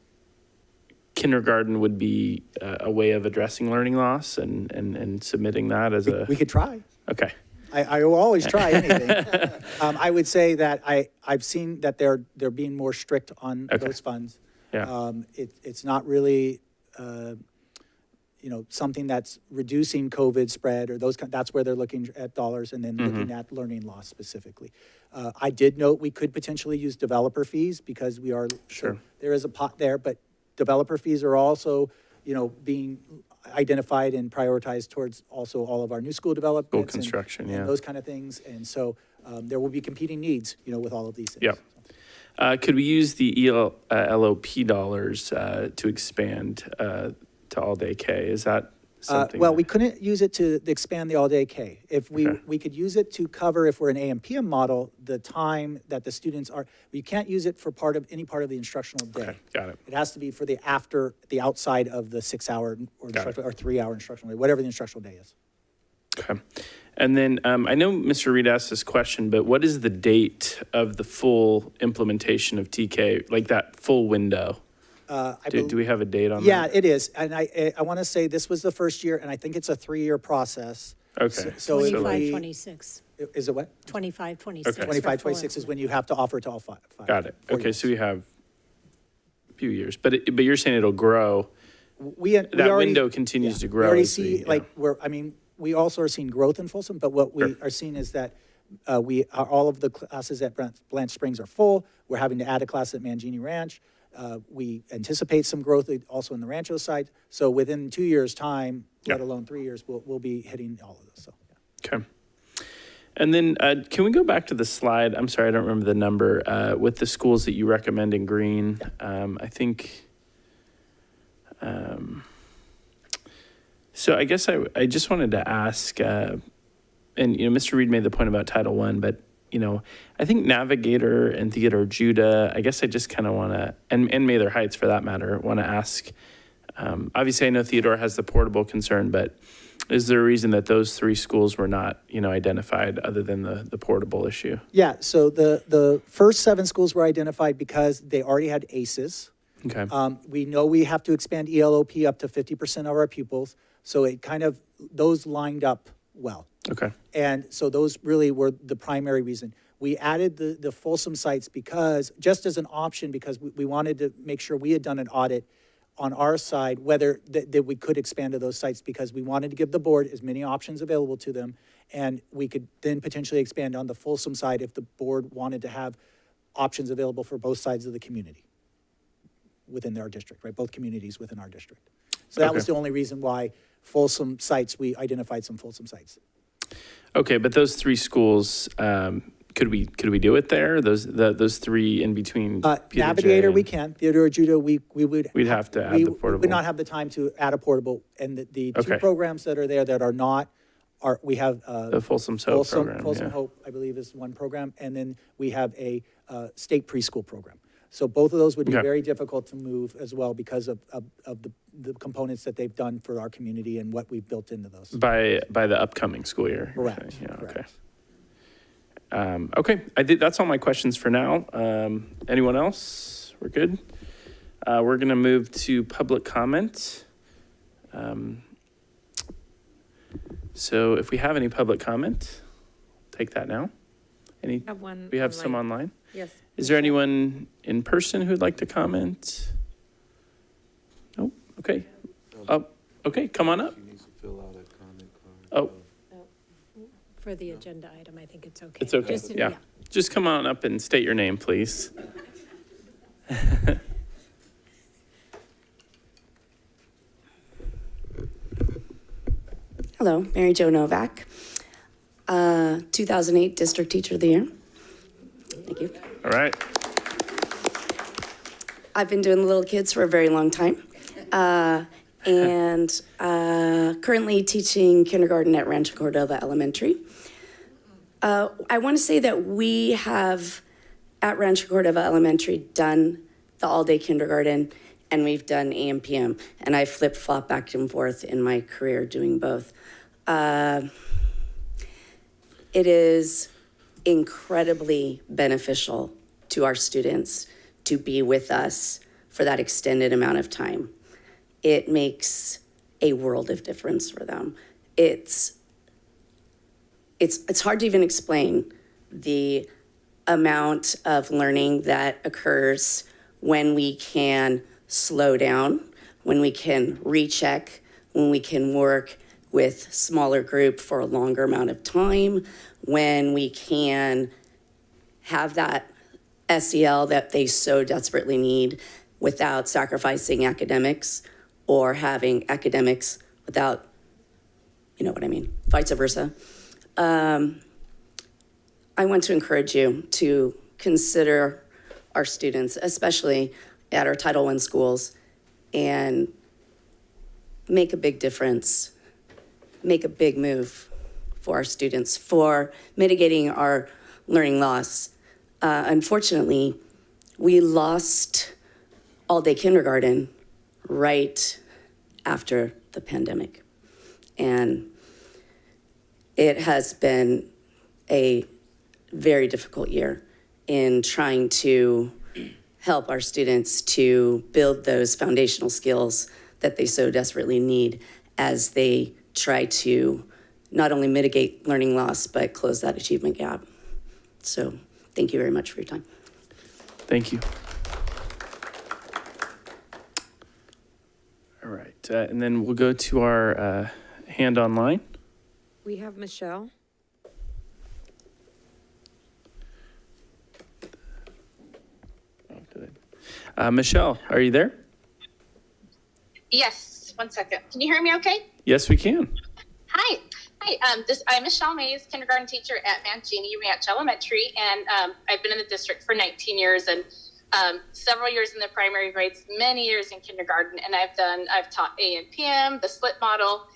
kindergarten would be a way of addressing learning loss and submitting that as We could try. Okay. I will always try anything. I would say that I've seen that they're being more strict on those funds. Yeah. It's not really, something that's reducing COVID spread or that's where they're looking at dollars and then looking at learning loss specifically. I did note we could potentially use developer fees because we are, Sure. so there is a pot there, but developer fees are also, being identified and prioritized towards also all of our new school developments. School construction, and yeah. those kind of things. And so there will be competing needs, with all of these things. Yep. Could we use the LOP dollars to expand to all-day K? Is that something? We couldn't use it to expand the all-day K. If we could use it to cover, if we're an AM/PM model, the time that the students are, we can't use it for any part of the instructional day. Okay, got it. It has to be for the outside of the 6-hour or 3-hour instructional day, whatever the instructional day is. Okay. And then I know Mr. Reed asked this question, but what is the date of the full implementation of TK, like that full window? Do we have a date on that? Yeah, it is. And I want to say this was the first year, and I think it's a 3-year process. Okay. So it would 25, be- 26. Is it what? 25, 26. Okay. 25, 26 is when you have to offer to all five. Got it. 4 Okay, years. so we have a few years, but you're saying it'll grow. We That already- window continues to grow. We already as see, yeah. we also are seeing growth in Folsom, but what we Sure. are seeing is that all of the classes at Blanche Springs are full. We're having to add a class at Mangini Ranch. We anticipate some growth also in the Rancho side. So within 2 years' time, let alone 3 years, we'll be hitting all of this. So, yeah. Okay. And then can we go back to the slide? I'm sorry, I don't remember the number, with the schools that you recommend in green. I think, so I guess I just wanted to ask, and Mr. Reed made the point about Title I, but I think Navigator and Theodore Judah, I guess I just kind of want to, and Mather Heights for that matter, want to ask, obviously I know Theodore has the portable concern, but is there a reason that those 3 schools were not, identified other than the portable issue? Yeah, so the first 7 schools were identified because they already had ACEs. Okay. We know we have to expand ELOP up to 50% of our pupils, so it those lined up well. Okay. And so those really were the primary reason. We added the Folsom sites just as an option, because we wanted to make sure we had done an audit on our side, whether that we could expand to those sites, because we wanted to give the board as many options available to them. And we could then potentially expand on the Folsom side if the board wanted to have options available for both sides of the community within our district, right? Both communities within our district. So that was the only reason why Folsom sites, we identified some Folsom sites. Okay, but those 3 schools, could we do it there? Those 3 in between? Peter Navigator, J. we can. Theodore Judah, we'd have to add the portable. We would not have the time to add a portable. And the 2 Okay. programs that are there that are not, we have The Folsom Hope program. Folsom yeah. Hope, I believe, is one program. And then we have a state preschool program. So both of those would be Okay. very difficult to move as well because of the components that they've done for our community and what we've built into those. By the upcoming school year. you're Correct, saying. Yeah, correct. okay. Okay, that's all my questions for now. Anyone else? We're good? We're going to move to public comment. So if we have any public comment, take that now. We have one. We have some online? Yes. Is there anyone in person who'd like to comment? Nope. Okay. Okay, come on up. She needs to fill out a comment card. Oh, For the agenda item, I think it's okay. it's okay. Just Yeah. Just come on up and state your name, please. Hello, Mary Jo Novak, 2008 District Teacher of the Year. Thank you. All right. I've been doing the little kids for a very long time, and currently teaching kindergarten at Rancho Cordova Elementary. I want to say that we have, at Rancho Cordova Elementary, done the all-day kindergarten, and we've done AM/PM, and I flip-flop back and forth in my career doing both. It is incredibly beneficial to our students to be with us for that extended amount of time. It makes a world of difference for them. It's hard to even explain the amount of learning that occurs when we can slow down, when we can recheck, when we can work with smaller group for a longer amount of time, when we can have that SEL that they so desperately need without sacrificing academics or having academics without, you know what I mean, vice versa. I want to encourage you to consider our students, especially at our Title I schools, and make a big difference, make a big move for our students, for mitigating our learning loss. Unfortunately, we lost all-day kindergarten right after the pandemic. And it has been a very difficult year in trying to help our students to build those foundational skills that they so desperately need as they try to not only mitigate learning loss, but close that achievement gap. So thank you very much for your time. Thank you. All right, and then we'll go to our hand online. We have Michelle. Michelle, are you there? Yes, 1 second. Can you hear me okay? Yes, we can. Hi. I'm Michelle Mays, kindergarten teacher at Mancini Ranch Elementary, and I've been in the district for 19 years and several years in the primary grades, many years in kindergarten, and I've taught AM PM, the SLIT model,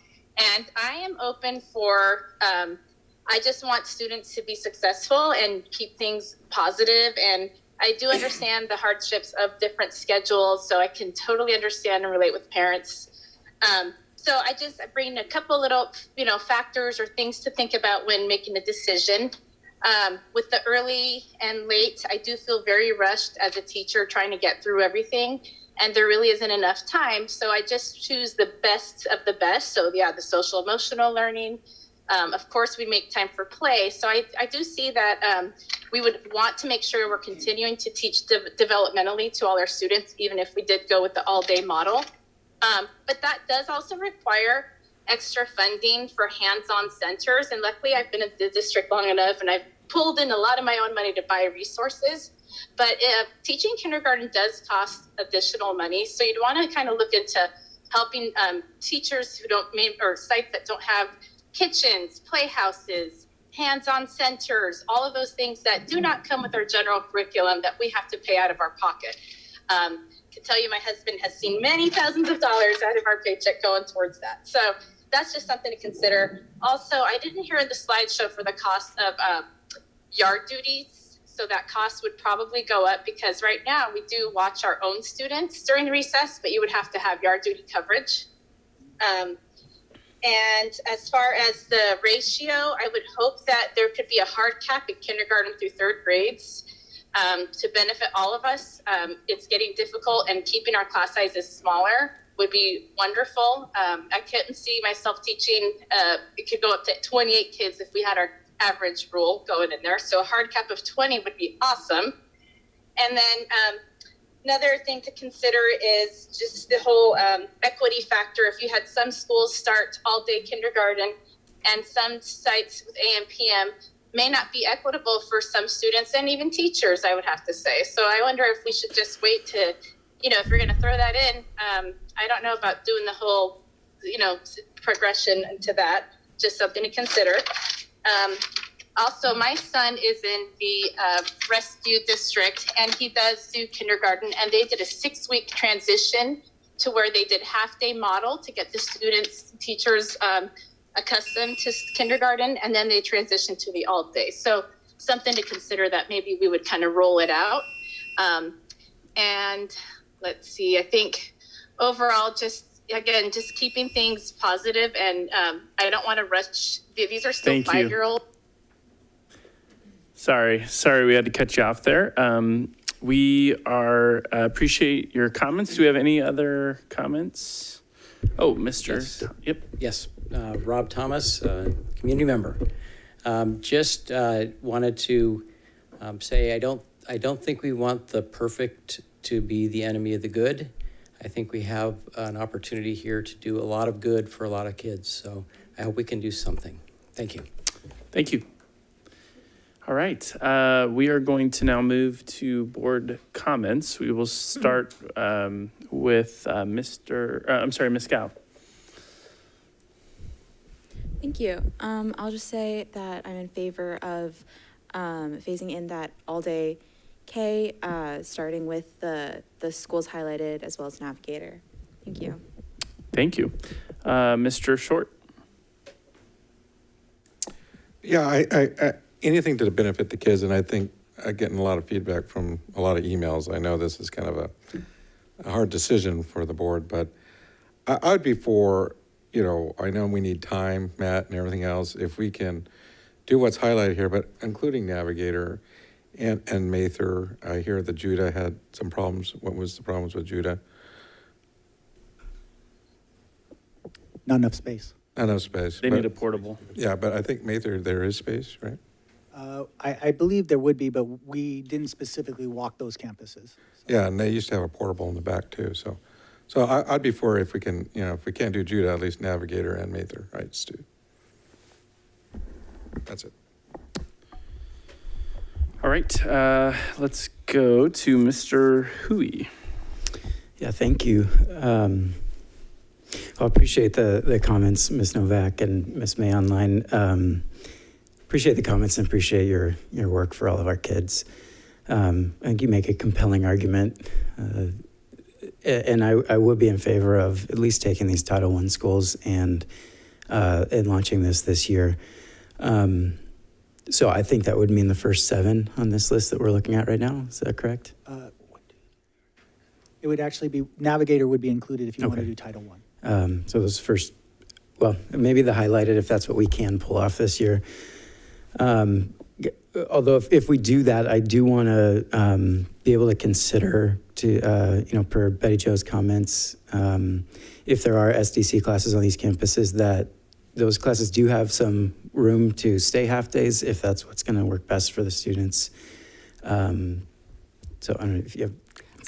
and I am open for, I just want students to be successful and keep things positive, and I do understand the hardships of different schedules, so I can totally understand and relate with parents. So I just bring a couple little, factors or things to think about when making a decision. With the early and late, I do feel very rushed as a teacher trying to get through everything, and there really isn't enough time. So I just choose the best of the best. So yeah, the social emotional learning. Of course, we make time for play. So I do see that we would want to make sure we're continuing to teach developmentally to all our students, even if we did go with the all-day model. But that does also require extra funding for hands-on centers. And luckily, I've been in the district long enough, and I've pulled in a lot of my own money to buy resources. But teaching kindergarten does cost additional money. So you'd want to kind of look into helping teachers who don't, or sites that don't have kitchens, playhouses, hands-on centers, all of those things that do not come with our general curriculum that we have to pay out of our pocket. I can tell you my husband has seen many thousands of dollars out of our paycheck going towards that. So that's just something to consider. Also, I didn't hear in the slideshow for the cost of yard duties. So that cost would probably go up because right now we do watch our own students during recess, but you would have to have yard duty coverage. And as far as the ratio, I would hope that there could be a hard cap in kindergarten through third grades to benefit all of us. It's getting difficult, and keeping our class sizes smaller would be wonderful. I couldn't see myself teaching. It could go up to 28 kids if we had our average rule going in there. So a hard cap of 20 would be awesome. And then another thing to consider is just the whole equity factor. If you had some schools start all-day kindergarten and some sites with AM, PM may not be equitable for some students and even teachers, I would have to say. So I wonder if we should just wait to, if you're going to throw that in, I don't know about doing the whole, progression into that, just something to consider. Also, my son is in the rescue district, and he does do kindergarten, and they did a 6-week transition to where they did half-day model to get the students, teachers accustomed to kindergarten, and then they transitioned to the all-day. So something to consider that maybe we would kind of roll it out. And let's see, I think overall, just keeping things positive, and I don't want to rush. These are still 5-year-old. Sorry, we had to cut you off there. We appreciate your comments. Do we have any other comments? Oh, Mr. Yes. Yep. Yes, Rob Thomas, community member. Just wanted to say I don't think we want the perfect to be the enemy of the good. I think we have an opportunity here to do a lot of good for a lot of kids. So I hope we can do something. Thank you. Thank you. All right, we are going to now move to board comments. We will start with Ms. Gow. Thank you. I'll just say that I'm in favor of phasing in that all-day K, starting with the schools highlighted as well as Navigator. Thank you. Thank you. Mr. Short. Yeah, I anything to benefit the kids, and I think I'm getting a lot of feedback from a lot of emails. I know this is kind of a hard decision for the board, but I'd be for, I know we need time, Matt, and everything else. If we can do what's highlighted here, but including Navigator and Mather. I hear that Judah had some problems. What was the problems with Judah? Not enough space. Not enough space. They need a portable. Yeah, but I think Mather, there is space, right? I believe there would be, but we didn't specifically walk those campuses. Yeah, and they used to have a portable in the back too. So I'd be for if we can, if we can't do Judah, at least Navigator and Mather, right, Stu? That's it. All right, let's go to Mr. Hui. Yeah, thank you. I appreciate the comments, Ms. Novak and Ms. May online. Appreciate the comments and appreciate your work for all of our kids. I think you make a compelling argument. And I would be in favor of at least taking these Title I schools and launching this year. So I think that would mean the first 7 on this list that we're looking at right now. Is that correct? It would actually be, Navigator would be included if you want to do Title I. So those first, well, maybe the highlighted if that's what we can pull off this year. Although if we do that, I do want to be able to consider per Betty Jo's comments, if there are SDC classes on these campuses, that those classes do have some room to stay half days if that's what's going to work best for the students. So I don't know if you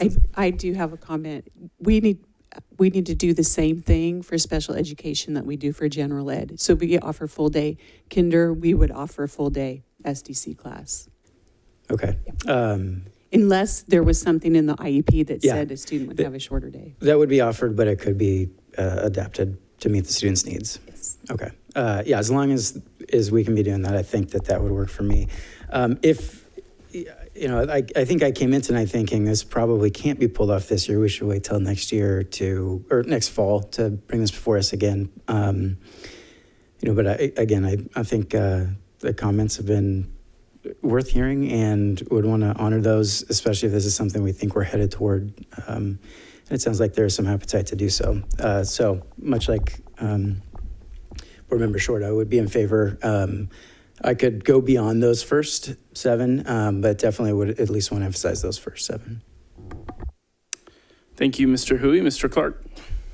have. I do have a comment. We need to do the same thing for special education that we do for general ed. So we offer full day kinder, we would offer a full day SDC class. Okay. Unless there was something in the IEP that said a student would have a shorter day. That would be offered, but it could be adapted to meet the students' needs. Yes. Okay. Yeah, as long as we can be doing that, I think that would work for me. I think I came in tonight thinking this probably can't be pulled off this year. We should wait till next year or next fall to bring this before us again. But I think the comments have been worth hearing and would want to honor those, especially if this is something we think we're headed toward. And it sounds like there's some appetite to do so. So much like Board Member Short, I would be in favor. I could go beyond those first 7, but definitely would at least want to emphasize those first 7. Thank you, Mr. Hui. Mr. Clark.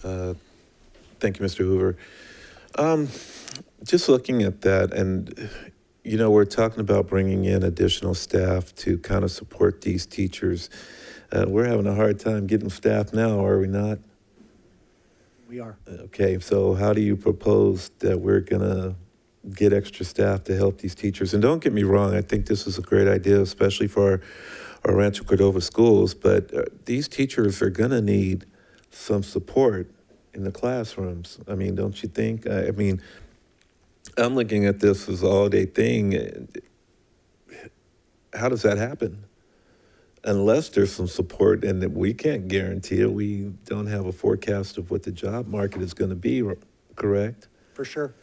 Thank you, Mr. Hoover. Just looking at that, and we're talking about bringing in additional staff to kind of support these teachers. We're having a hard time getting staff now, are we not? We are. Okay, so how do you propose that we're going to get extra staff to help these teachers? And don't get me wrong, I think this is a great idea, especially for our Rancho Cordova schools, but these teachers are going to need some support in the classrooms. I mean, don't you think? I mean, I'm looking at this as an all-day thing. How does that happen? Unless there's some support, and we can't guarantee it. We don't have a forecast of what the job market is going to be, correct? For sure.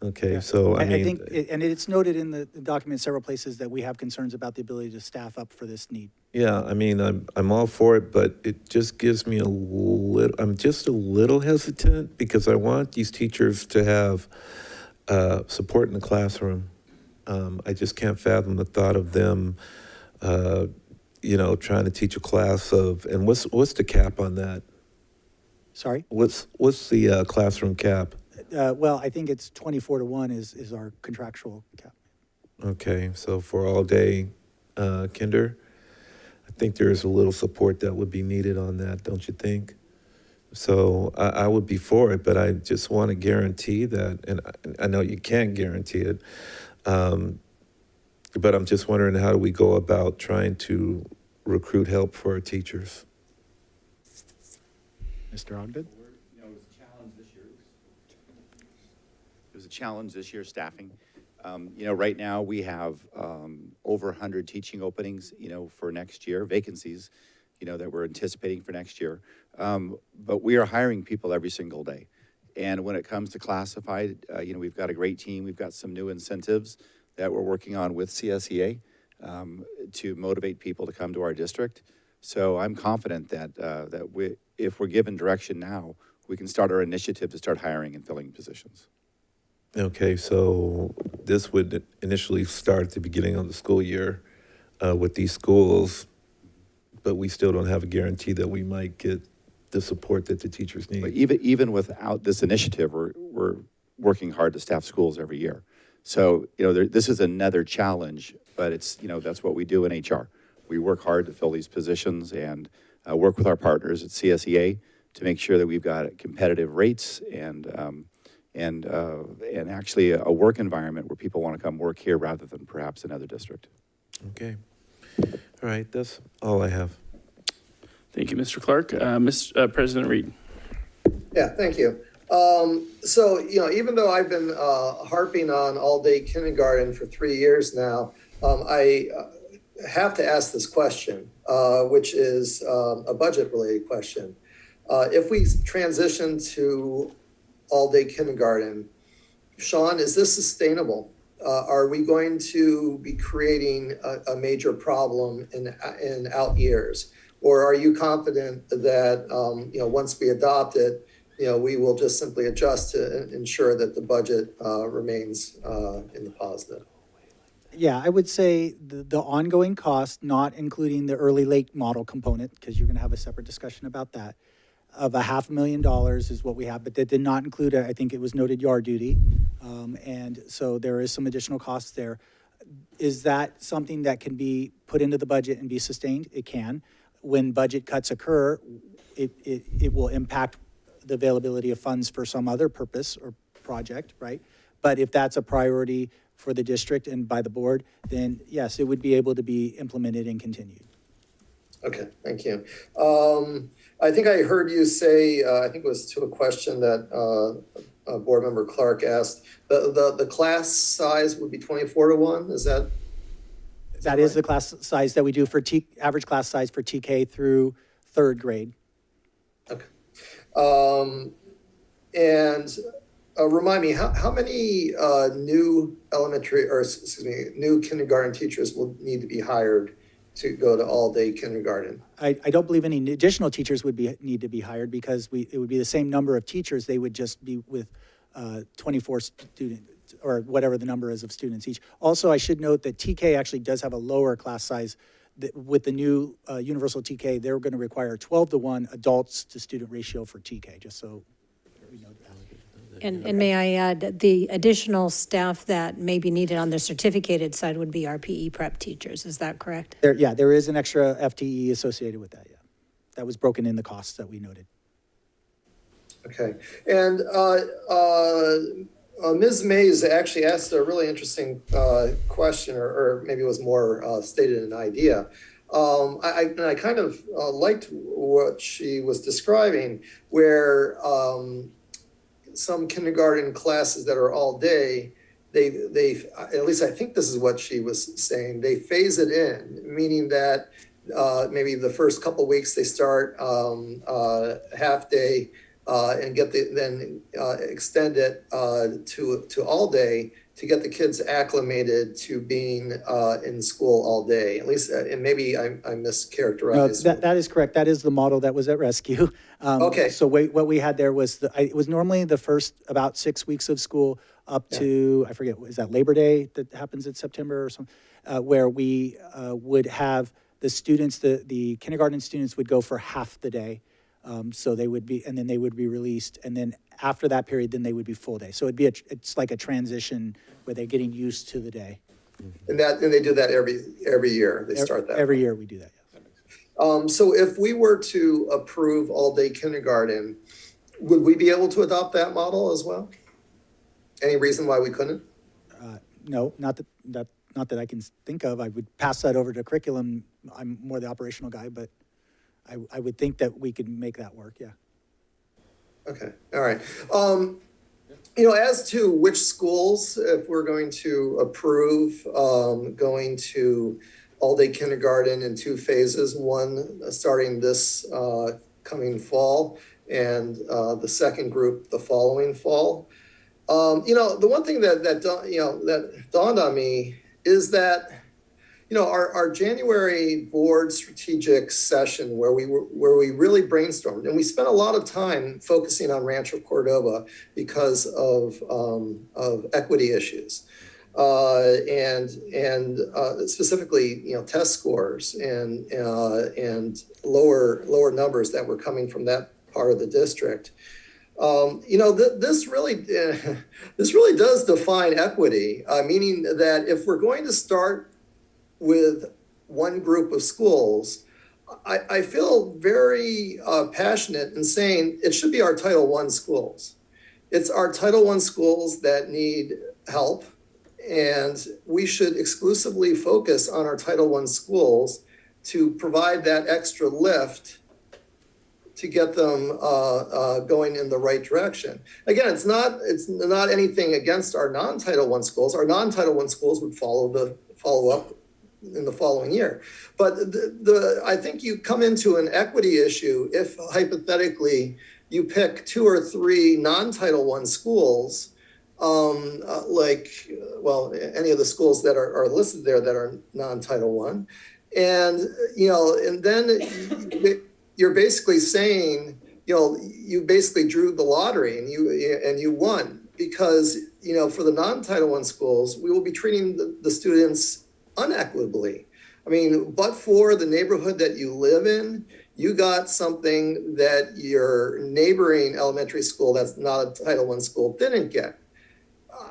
Okay, Yeah. so I mean, I think, and it's noted in the document several places that we have concerns about the ability to staff up for this need. yeah, I mean, I'm all for it, but it just gives me I'm just a little hesitant because I want these teachers to have support in the classroom. I just can't fathom the thought of them, trying to teach a class of, and what's the cap on that? Sorry? What's the classroom cap? Well, I think it's 24-1 is our contractual cap. Okay, so for all day kinder, I think there's a little support that would be needed on that, don't you think? So I would be for it, but I just want to guarantee that, and I know you can't guarantee it, but I'm just wondering, how do we go about trying to recruit help for our teachers? Mr. Ogden? It was a challenge this year, staffing. Right now we have over 100 teaching openings, for next year, vacancies, that we're anticipating for next year. But we are hiring people every single day. And when it comes to classified, we've got a great team. We've got some new incentives that we're working on with CSEA to motivate people to come to our district. So I'm confident that if we're given direction now, we can start our initiative to start hiring and filling positions. Okay, so this would initially start at the beginning of the school year with these schools, but we still don't have a guarantee that we might get the support that the teachers need. But even without this initiative, we're working hard to staff schools every year. So, this is another challenge, but it's, that's what we do in HR. We work hard to fill these positions and work with our partners at CSEA to make sure that we've got competitive rates and actually a work environment where people want to come work here rather than perhaps another district. Okay. All right, that's all I have. Thank you, Mr. Clark. President Reed. Yeah, thank you. So, even though I've been harping on all-day kindergarten for 3 years now, I have to ask this question, which is a budget-related question. If we transition to all-day kindergarten, Sean, is this sustainable? Are we going to be creating a major problem in out years? Or are you confident that, once we adopt it, we will just simply adjust to ensure that the budget remains in the positive? Yeah, I would say the ongoing cost, not including the early late model component, because you're going to have a separate discussion about that, of $500,000 is what we have, but that did not include, I think it was noted, yard duty. And so there is some additional costs there. Is that something that can be put into the budget and be sustained? It can. When budget cuts occur, it will impact the availability of funds for some other purpose or project, right? But if that's a priority for the district and by the board, then yes, it would be able to be implemented and continued. Okay, thank you. I think I heard you say, I think it was to a question that Board Member Clark asked, the class size would be 24-to-1, is that? That is the class size that we do for average class size for TK through third grade. Okay. And remind me, how many new new kindergarten teachers will need to be hired to go to all-day kindergarten? I don't believe any additional teachers would need to be hired because it would be the same number of teachers. They would just be with 24 students or whatever the number is of students each. Also, I should note that TK actually does have a lower class size. With the new universal TK, they're going to require 12-to-1 adults to student ratio for TK, just so we know that. And may I add, the additional staff that may be needed on the certificated side would be our PE prep teachers. Is that correct? There is an extra FTE associated with that, yeah. That was broken in the costs that we noted. Okay. And Ms. Mays actually asked a really interesting question, or maybe it was more stated an idea. I kind of liked what she was describing, where some kindergarten classes that are all day, they at least I think this is what she was saying, they phase it in, meaning that maybe the first couple weeks they start half day and then extend it to all day to get the kids acclimated to being in school all day. At least, and maybe I mischaracterized. No, that is correct. That is the model that was at Rescue. Okay. So what we had there was, it was normally the first about 6 weeks of school up to, I forget, is that Labor Day that happens in September or something, where we would have the students, the kindergarten students would go for half the day. So they would be, and then they would be released. And then after that period, then they would be full day. So it's like a transition where they're getting used to the day. And they do that every year. They start that. Every year we do that, yes. So if we were to approve all-day kindergarten, would we be able to adopt that model as well? Any reason why we couldn't? No, not that I can think of. I would pass that over to curriculum. I'm more the operational guy, but I would think that we could make that work, yeah. Okay, all right. As to which schools, if we're going to approve going to all-day kindergarten in 2 phases, one starting this coming fall and the second group the following fall. The one thing that dawned on me is that, our January board strategic session where we really brainstormed, and we spent a lot of time focusing on Rancho Cordova because of equity issues, and specifically, test scores and lower numbers that were coming from that part of the district. This really does define equity, meaning that if we're going to start with one group of schools, I feel very passionate in saying it should be our Title I schools. It's our Title I schools that need help, and we should exclusively focus on our Title I schools to provide that extra lift to get them going in the right direction. Again, it's not anything against our non-Title I schools. Our non-Title I schools would follow up in the following year. But I think you come into an equity issue if hypothetically you pick 2 or 3 non-Title I schools, any of the schools that are listed there that are non-Title I, and then you're basically saying, you basically drew the lottery and you won, because, for the non-Title I schools, we will be treating the students unequitably. I mean, but for the neighborhood that you live in, you got something that your neighboring elementary school that's not a Title I school didn't get.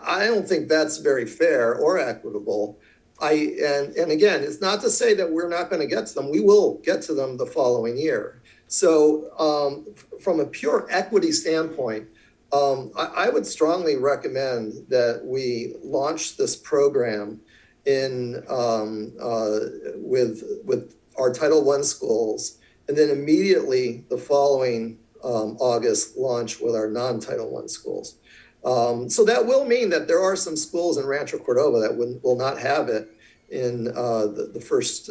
I don't think that's very fair or equitable. And again, it's not to say that we're not going to get to them. We will get to them the following year. So from a pure equity standpoint, I would strongly recommend that we launch this program with our Title I schools, and then immediately the following August launch with our non-Title I schools. So that will mean that there are some schools in Rancho Cordova that will not have it in the first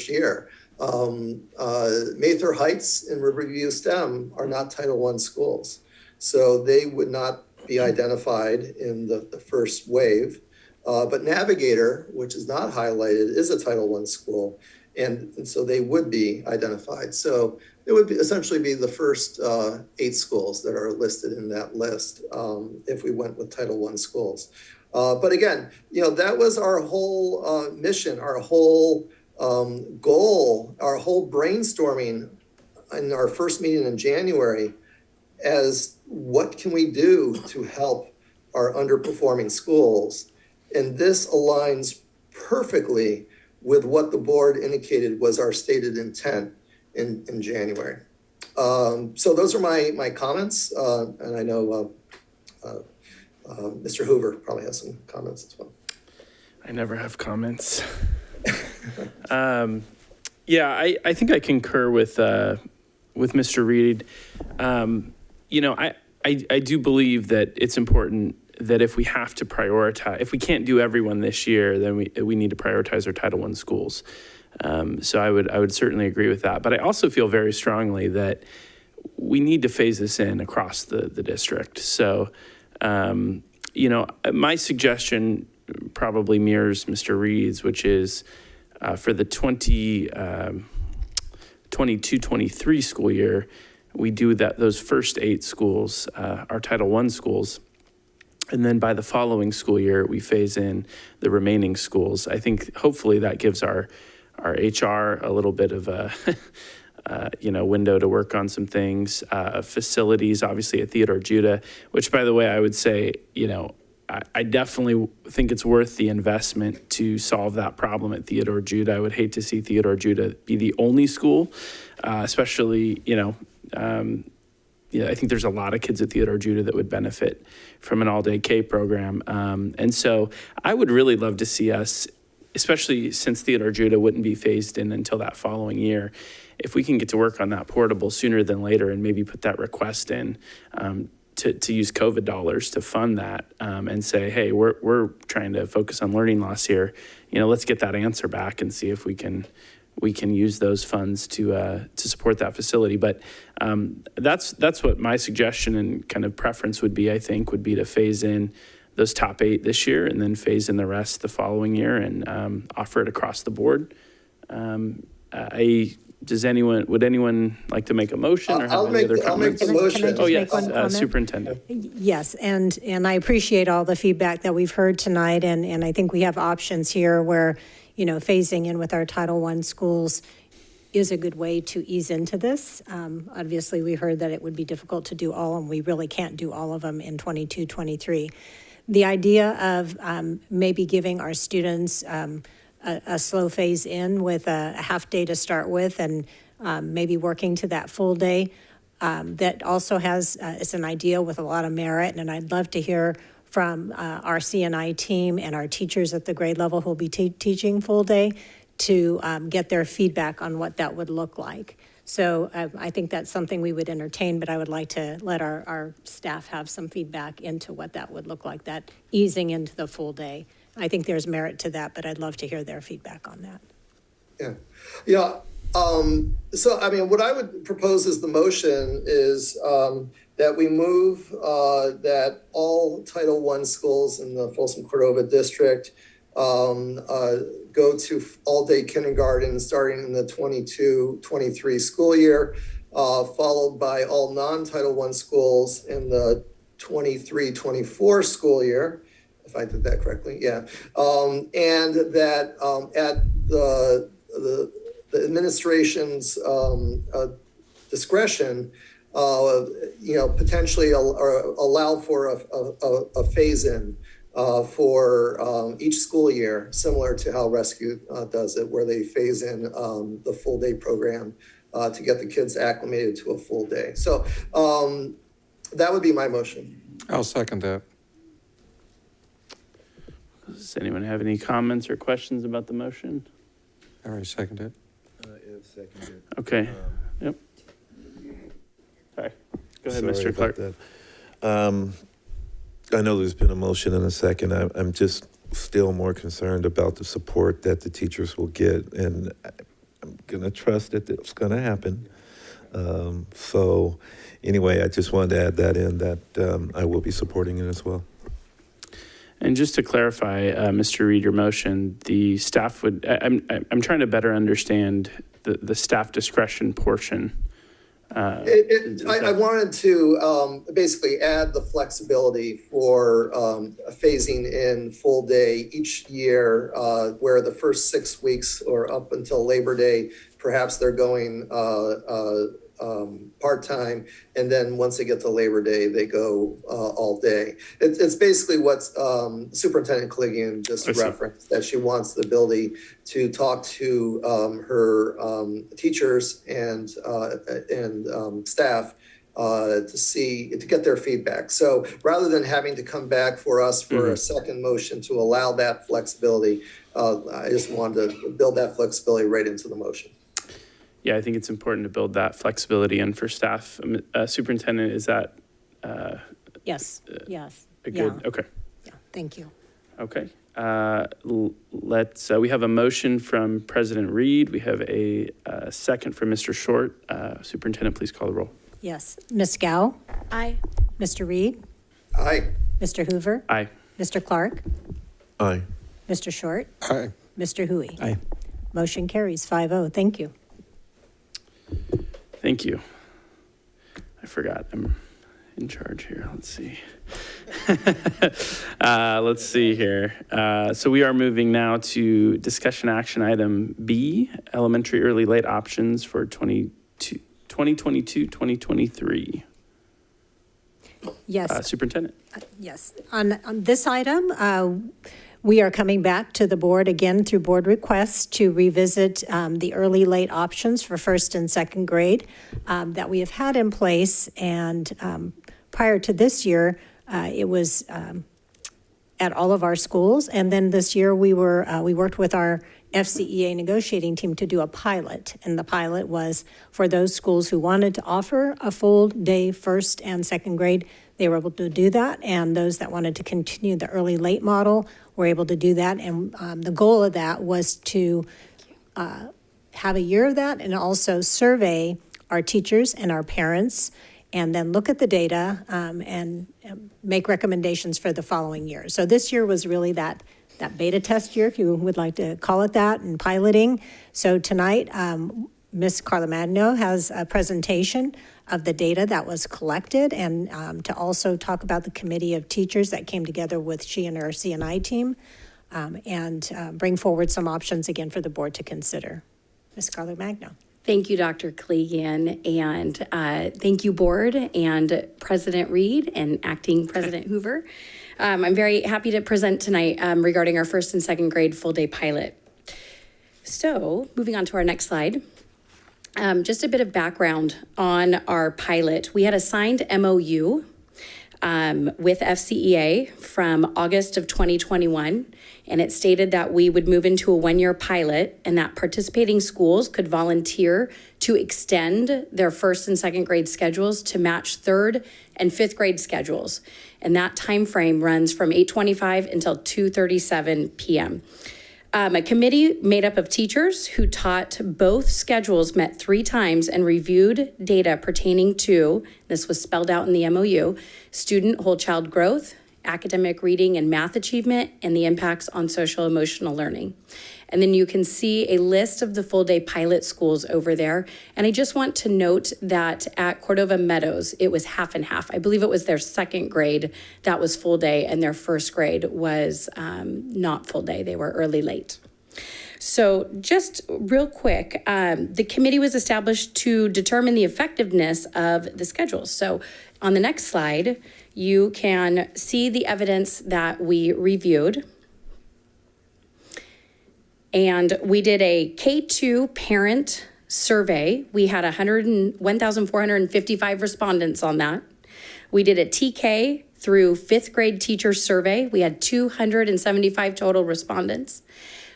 year. Mather Heights and Riverview STEM are not Title I schools, so they would not be identified in the first wave. But Navigator, which is not highlighted, is a Title I school, and so they would be identified. So it would essentially be the first 8 schools that are listed in that list if we went with Title I schools. But again, that was our whole mission, our whole goal, our whole brainstorming in our first meeting in January as what can we do to help our underperforming schools. And this aligns perfectly with what the board indicated was our stated intent in January. So those are my comments, and I know Mr. Hoover probably has some comments as well. I never have comments. I think I concur with Mr. Reed. I do believe that it's important that if we have to prioritize, if we can't do everyone this year, then we need to prioritize our Title I schools. So I would certainly agree with that. But I also feel very strongly that we need to phase this in across the district. So, my suggestion probably mirrors Mr. Reed's, which is for the 22-23 school year, we do those first 8 schools, our Title I schools. And then by the following school year, we phase in the remaining schools. I think hopefully that gives our HR a little bit of a window to work on some things. Facilities, obviously at Theodore Judah, which by the way, I would say, I definitely think it's worth the investment to solve that problem at Theodore Judah. I would hate to see Theodore Judah be the only school, especially, I think there's a lot of kids at Theodore Judah that would benefit from an all-day K program. And so I would really love to see us, especially since Theodore Judah wouldn't be phased in until that following year, if we can get to work on that portable sooner than later and maybe put that request in to use COVID dollars to fund that and say, hey, we're trying to focus on learning loss here. Let's get that answer back and see if we can use those funds to support that facility. But that's what my suggestion and kind of preference would be, I think, would be to phase in those top 8 this year and then phase in the rest the following year and offer it across the board. Would anyone like to make a motion or have any other comments? I'll make the motion. Can I just Oh, make yes, one comment? Superintendent. Yes, and I appreciate all the feedback that we've heard tonight, and I think we have options here where, phasing in with our Title I schools is a good way to ease into this. Obviously, we heard that it would be difficult to do all, and we really can't do all of them in 22, 23. The idea of maybe giving our students a slow phase in with a half day to start with and maybe working to that full day, that also has, it's an idea with a lot of merit, and I'd love to hear from our CNI team and our teachers at the grade level who will be teaching full day to get their feedback on what that would look like. So I think that's something we would entertain, but I would like to let our staff have some feedback into what that would look like, that easing into the full day. I think there's merit to that, but I'd love to hear their feedback on that. Yeah. So, what I would propose as the motion is that we move that all Title I schools in the Folsom Cordova district go to all-day kindergarten starting in the 22-23 school year, followed by all non-Title I schools in the 23-24 school year, if I did that correctly, yeah. And that at the administration's discretion, potentially allow for a phase-in for each school year, similar to how Rescue does it, where they phase in the full day program to get the kids acclimated to a full day. So that would be my motion. I'll second that. Does anyone have any comments or questions about the motion? I already seconded it. Seconded. Okay. Yep. Sorry. Go ahead, Sorry Mr. Clark. about that. I know there's been a motion and a second. I'm just still more concerned about the support that the teachers will get, and I'm going to trust that it's going to happen. So anyway, I just wanted to add that in, that I will be supporting it as well. And just to clarify, Mr. Reed, your motion, the staff would, I'm trying to better understand the staff discretion portion. I wanted to basically add the flexibility for phasing in full day each year, where the first 6 weeks or up until Labor Day, perhaps they're going part-time, and then once they get to Labor Day, they go all day. It's basically what Superintendent Collegian just referenced, that she wants the ability to talk to her teachers and staff to get their feedback. So rather than having to come back for us for a second motion to allow that flexibility, I just wanted to build that flexibility right into the motion. Yeah, I think it's important to build that flexibility in for staff. Superintendent, is that? Yes, yes. A good, Yeah. okay. Yeah, thank you. Okay. We have a motion from President Reed. We have a second from Mr. Short. Superintendent, please call the roll. Yes. Ms. Gow? Aye. Mr. Reed? Aye. Mr. Hoover? Aye. Mr. Clark? Aye. Mr. Short? Aye. Mr. Hui? Aye. Motion carries 5-0. Thank you. Thank you. I forgot I'm in charge here. Let's see. Let's see here. So we are moving now to discussion action item B, elementary early late options for 2022-2023. Yes. Superintendent. Yes. On this item, we are coming back to the board again through board requests to revisit the early late options for first and second grade that we have had in place. And prior to this year, it was at all of our schools. And then this year we worked with our FCEA negotiating team to do a pilot. And the pilot was for those schools who wanted to offer a full day first and second grade, they were able to do that. And those that wanted to continue the early late model were able to do that. And the goal of that was to have a year of that and also survey our teachers and our parents and then look at the data and make recommendations for the following year. So this year was really that beta test year, if you would like to call it that, and piloting. So tonight, Ms. Carla Magno has a presentation of the data that was collected and to also talk about the committee of teachers that came together with she and her CNI team and bring forward some options again for the board to consider. Ms. Carla Magno. Thank you, Dr. Kaligian, and thank you, Board and President Reed and Acting President Hoover. I'm very happy to present tonight regarding our first and second grade full day pilot. So moving on to our next slide. Just a bit of background on our pilot. We had a signed MOU with FCEA from August of 2021, and it stated that we would move into a one-year pilot and that participating schools could volunteer to extend their first and second grade schedules to match third and fifth grade schedules. And that time frame runs from 8:25 until 2:37 p.m. A committee made up of teachers who taught both schedules met 3 times and reviewed data pertaining to, this was spelled out in the MOU, student whole child growth, academic reading and math achievement, and the impacts on social emotional learning. And then you can see a list of the full day pilot schools over there. And I just want to note that at Cordova Meadows, it was half and half. I believe it was their second grade that was full day and their first grade was not full day. They were early late. So just real quick, the committee was established to determine the effectiveness of the schedules. So on the next slide, you can see the evidence that we reviewed. And we did a K-2 parent survey. We had 1,455 respondents on that. We did a TK through fifth grade teacher survey. We had 275 total respondents.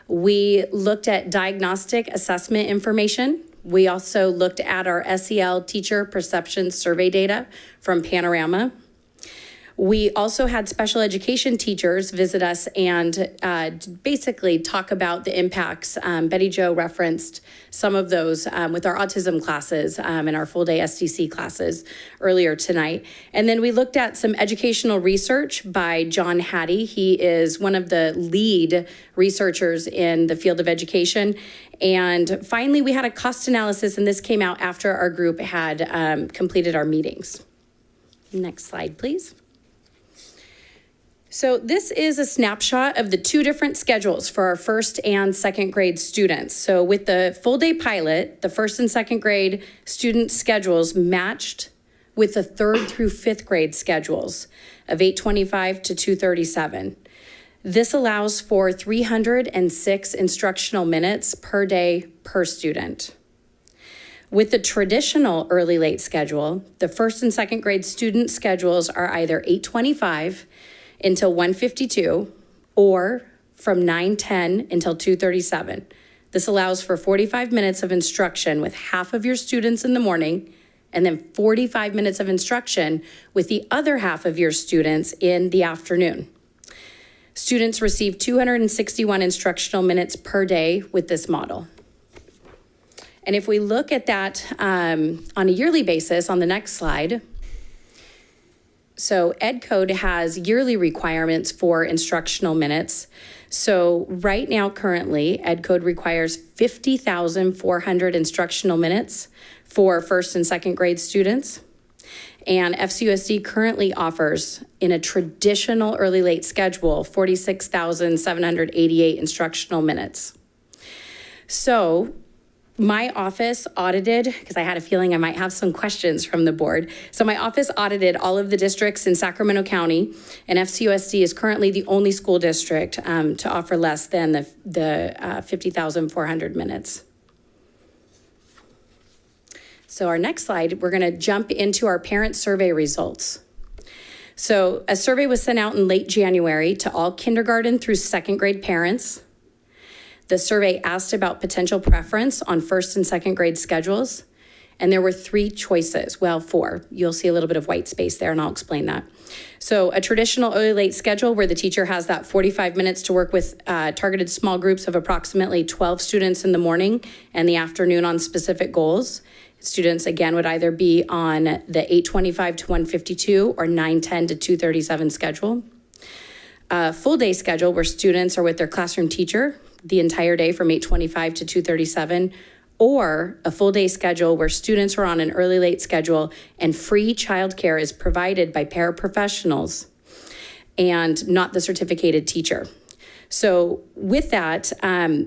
We looked at diagnostic assessment information. We also looked at our SEL teacher perception survey data from Panorama. We also had special education teachers visit us and basically talk about the impacts. Betty Jo referenced some of those with our autism classes and our full day SDC classes earlier tonight. And then we looked at some educational research by John Hattie. He is one of the lead researchers in the field of education. And finally, we had a cost analysis, and this came out after our group had completed our meetings. Next slide, please. So this is a snapshot of the 2 different schedules for our first and second grade students. So with the full day pilot, the first and second grade student schedules matched with the third through fifth grade schedules of 8:25 to 2:37. This allows for 306 instructional minutes per day per student. With the traditional early late schedule, the first and second grade student schedules are either 8:25 until 1:52 or from 9:10 until 2:37. This allows for 45 minutes of instruction with half of your students in the morning and then 45 minutes of instruction with the other half of your students in the afternoon. Students receive 261 instructional minutes per day with this model. And if we look at that on a yearly basis on the next slide, so Ed Code has yearly requirements for instructional minutes. So right now, currently, Ed Code requires 50,400 instructional minutes for first and second grade students. And FCUSD currently offers, in a traditional early late schedule, 46,788 instructional minutes. So My office audited, because I had a feeling I might have some questions from the board. So my office audited all of the districts in Sacramento County, and FCUSD is currently the only school district to offer less than the 50,400 minutes. So our next slide, we're gonna jump into our parent survey results. So a survey was sent out in late January to all kindergarten through second grade parents. The survey asked about potential preference on first and second grade schedules. And there were 3 choices, well, 4. You'll see a little bit of white space there, and I'll explain that. So a traditional early late schedule where the teacher has that 45 minutes to work with targeted small groups of approximately 12 students in the morning and the afternoon on specific goals. Students, again, would either be on the 8:25 to 1:52 or 9:10 to 2:37 schedule. A full day schedule where students are with their classroom teacher the entire day from 8:25 to 2:37, or a full day schedule where students are on an early late schedule and free childcare is provided by paraprofessionals and not the certificated teacher. So with that,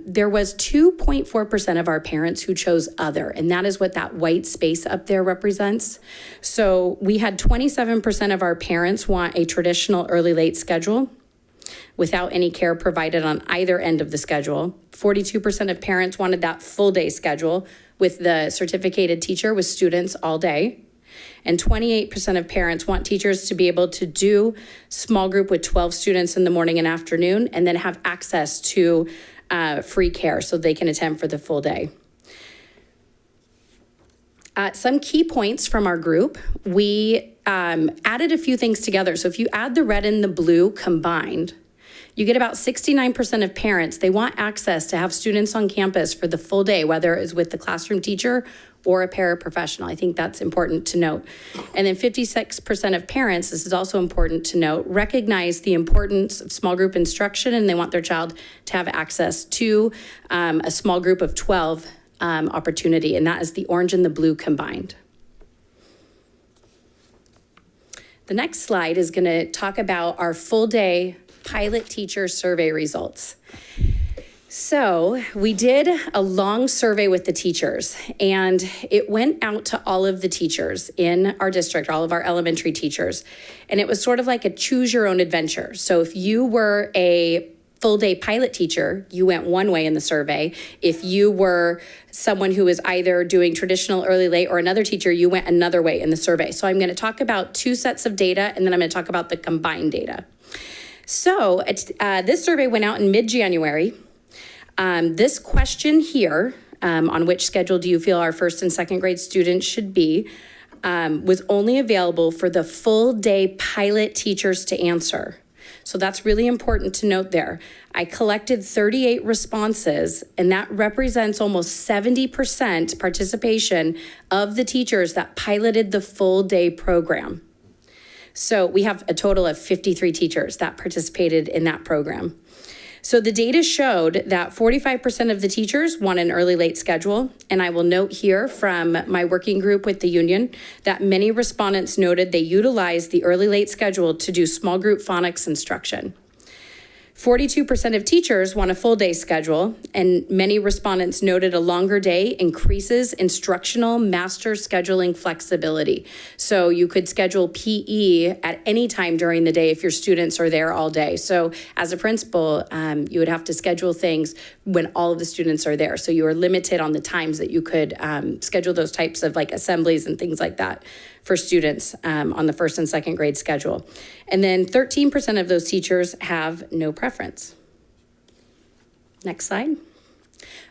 there was 2.4% of our parents who chose other, and that is what that white space up there represents. So we had 27% of our parents want a traditional early late schedule without any care provided on either end of the schedule. 42% of parents wanted that full day schedule with the certificated teacher with students all day. And 28% of parents want teachers to be able to do small group with 12 students in the morning and afternoon, and then have access to free care so they can attend for the full day. Some key points from our group, we added a few things together. So if you add the red and the blue combined, you get about 69% of parents, they want access to have students on campus for the full day, whether it's with the classroom teacher or a paraprofessional. I think that's important to note. And then 56% of parents, this is also important to note, recognize the importance of small group instruction, and they want their child to have access to a small group of 12 opportunity, and that is the orange and the blue combined. The next slide is gonna talk about our full day pilot teacher survey results. So we did a long survey with the teachers, and it went out to all of the teachers in our district, all of our elementary teachers. And it was sort of like a choose your own adventure. So if you were a full day pilot teacher, you went one way in the survey. If you were someone who was either doing traditional early late or another teacher, you went another way in the survey. So I'm going to talk about 2 sets of data, and then I'm going to talk about the combined data. So this survey went out in mid-January. This question here, on which schedule do you feel our first and second grade students should be, was only available for the full day pilot teachers to answer. So that's really important to note there. I collected 38 responses, and that represents almost 70% participation of the teachers that piloted the full day program. So we have a total of 53 teachers that participated in that program. So the data showed that 45% of the teachers want an early late schedule. And I will note here from my working group with the union that many respondents noted they utilized the early late schedule to do small group phonics instruction. 42% of teachers want a full day schedule, and many respondents noted a longer day increases instructional master scheduling flexibility. So you could schedule PE at any time during the day if your students are there all day. So as a principal, you would have to schedule things when all of the students are there. So you are limited on the times that you could schedule those types of like assemblies and things like that for students on the first and second grade schedule. And then 13% of those teachers have no preference. Next slide.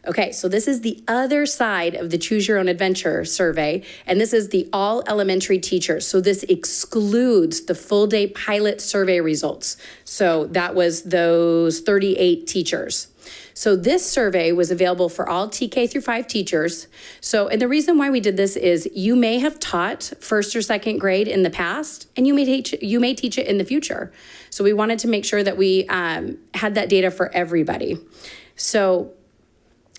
Okay, so this is the other side of the Choose Your Own Adventure survey, and this is the all elementary teachers. So this excludes the full day pilot survey results. So that was those 38 teachers. So this survey was available for all TK through 5 teachers. So, and the reason why we did this is you may have taught first or second grade in the past, and you may teach it in the future. So we wanted to make sure that we had that data for everybody. So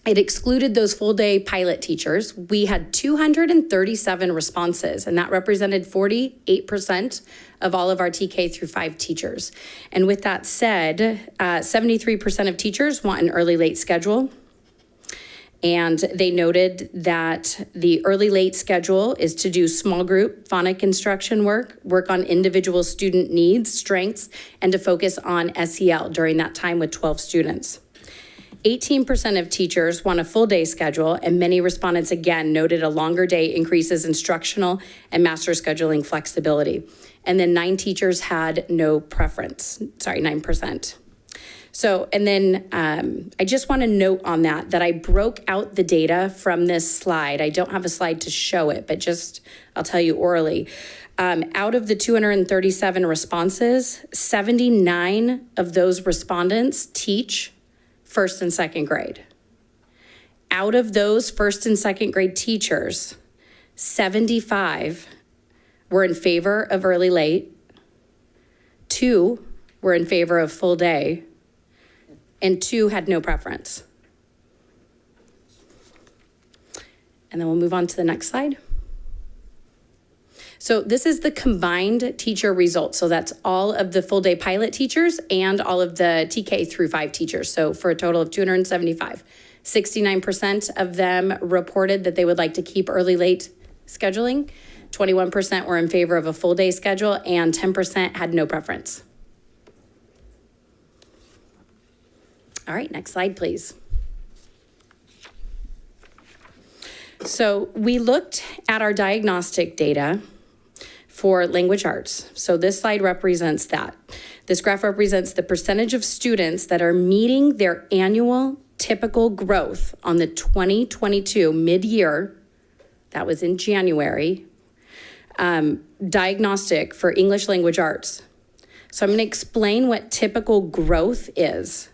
it excluded those full day pilot teachers. We had 237 responses, and that represented 48% of all of our TK through 5 teachers. And with that said, 73% of teachers want an early late schedule. And they noted that the early late schedule is to do small group phonic instruction work on individual student needs, strengths, and to focus on SEL during that time with 12 students. 18% of teachers want a full day schedule, and many respondents again noted a longer day increases instructional and master scheduling flexibility. And then 9 teachers had no preference, 9%. So, and then I just want to note on that I broke out the data from this slide. I don't have a slide to show it, but just, I'll tell you orally. Out of the 237 responses, 79 of those respondents teach first and second grade. Out of those first and second grade teachers, 75 were in favor of early late, 2 were in favor of full day, and 2 had no preference. And then we'll move on to the next slide. So this is the combined teacher results. So that's all of the full day pilot teachers and all of the TK through 5 teachers. So for a total of 275, 69% of them reported that they would like to keep early late scheduling. 21% were in favor of a full day schedule, and 10% had no preference. All right, next slide, please. So we looked at our diagnostic data for language arts. So this slide represents that. This graph represents the percentage of students that are meeting their annual typical growth on the 2022 mid-year, that was in January, diagnostic for English language arts. So I'm going to explain what typical growth is.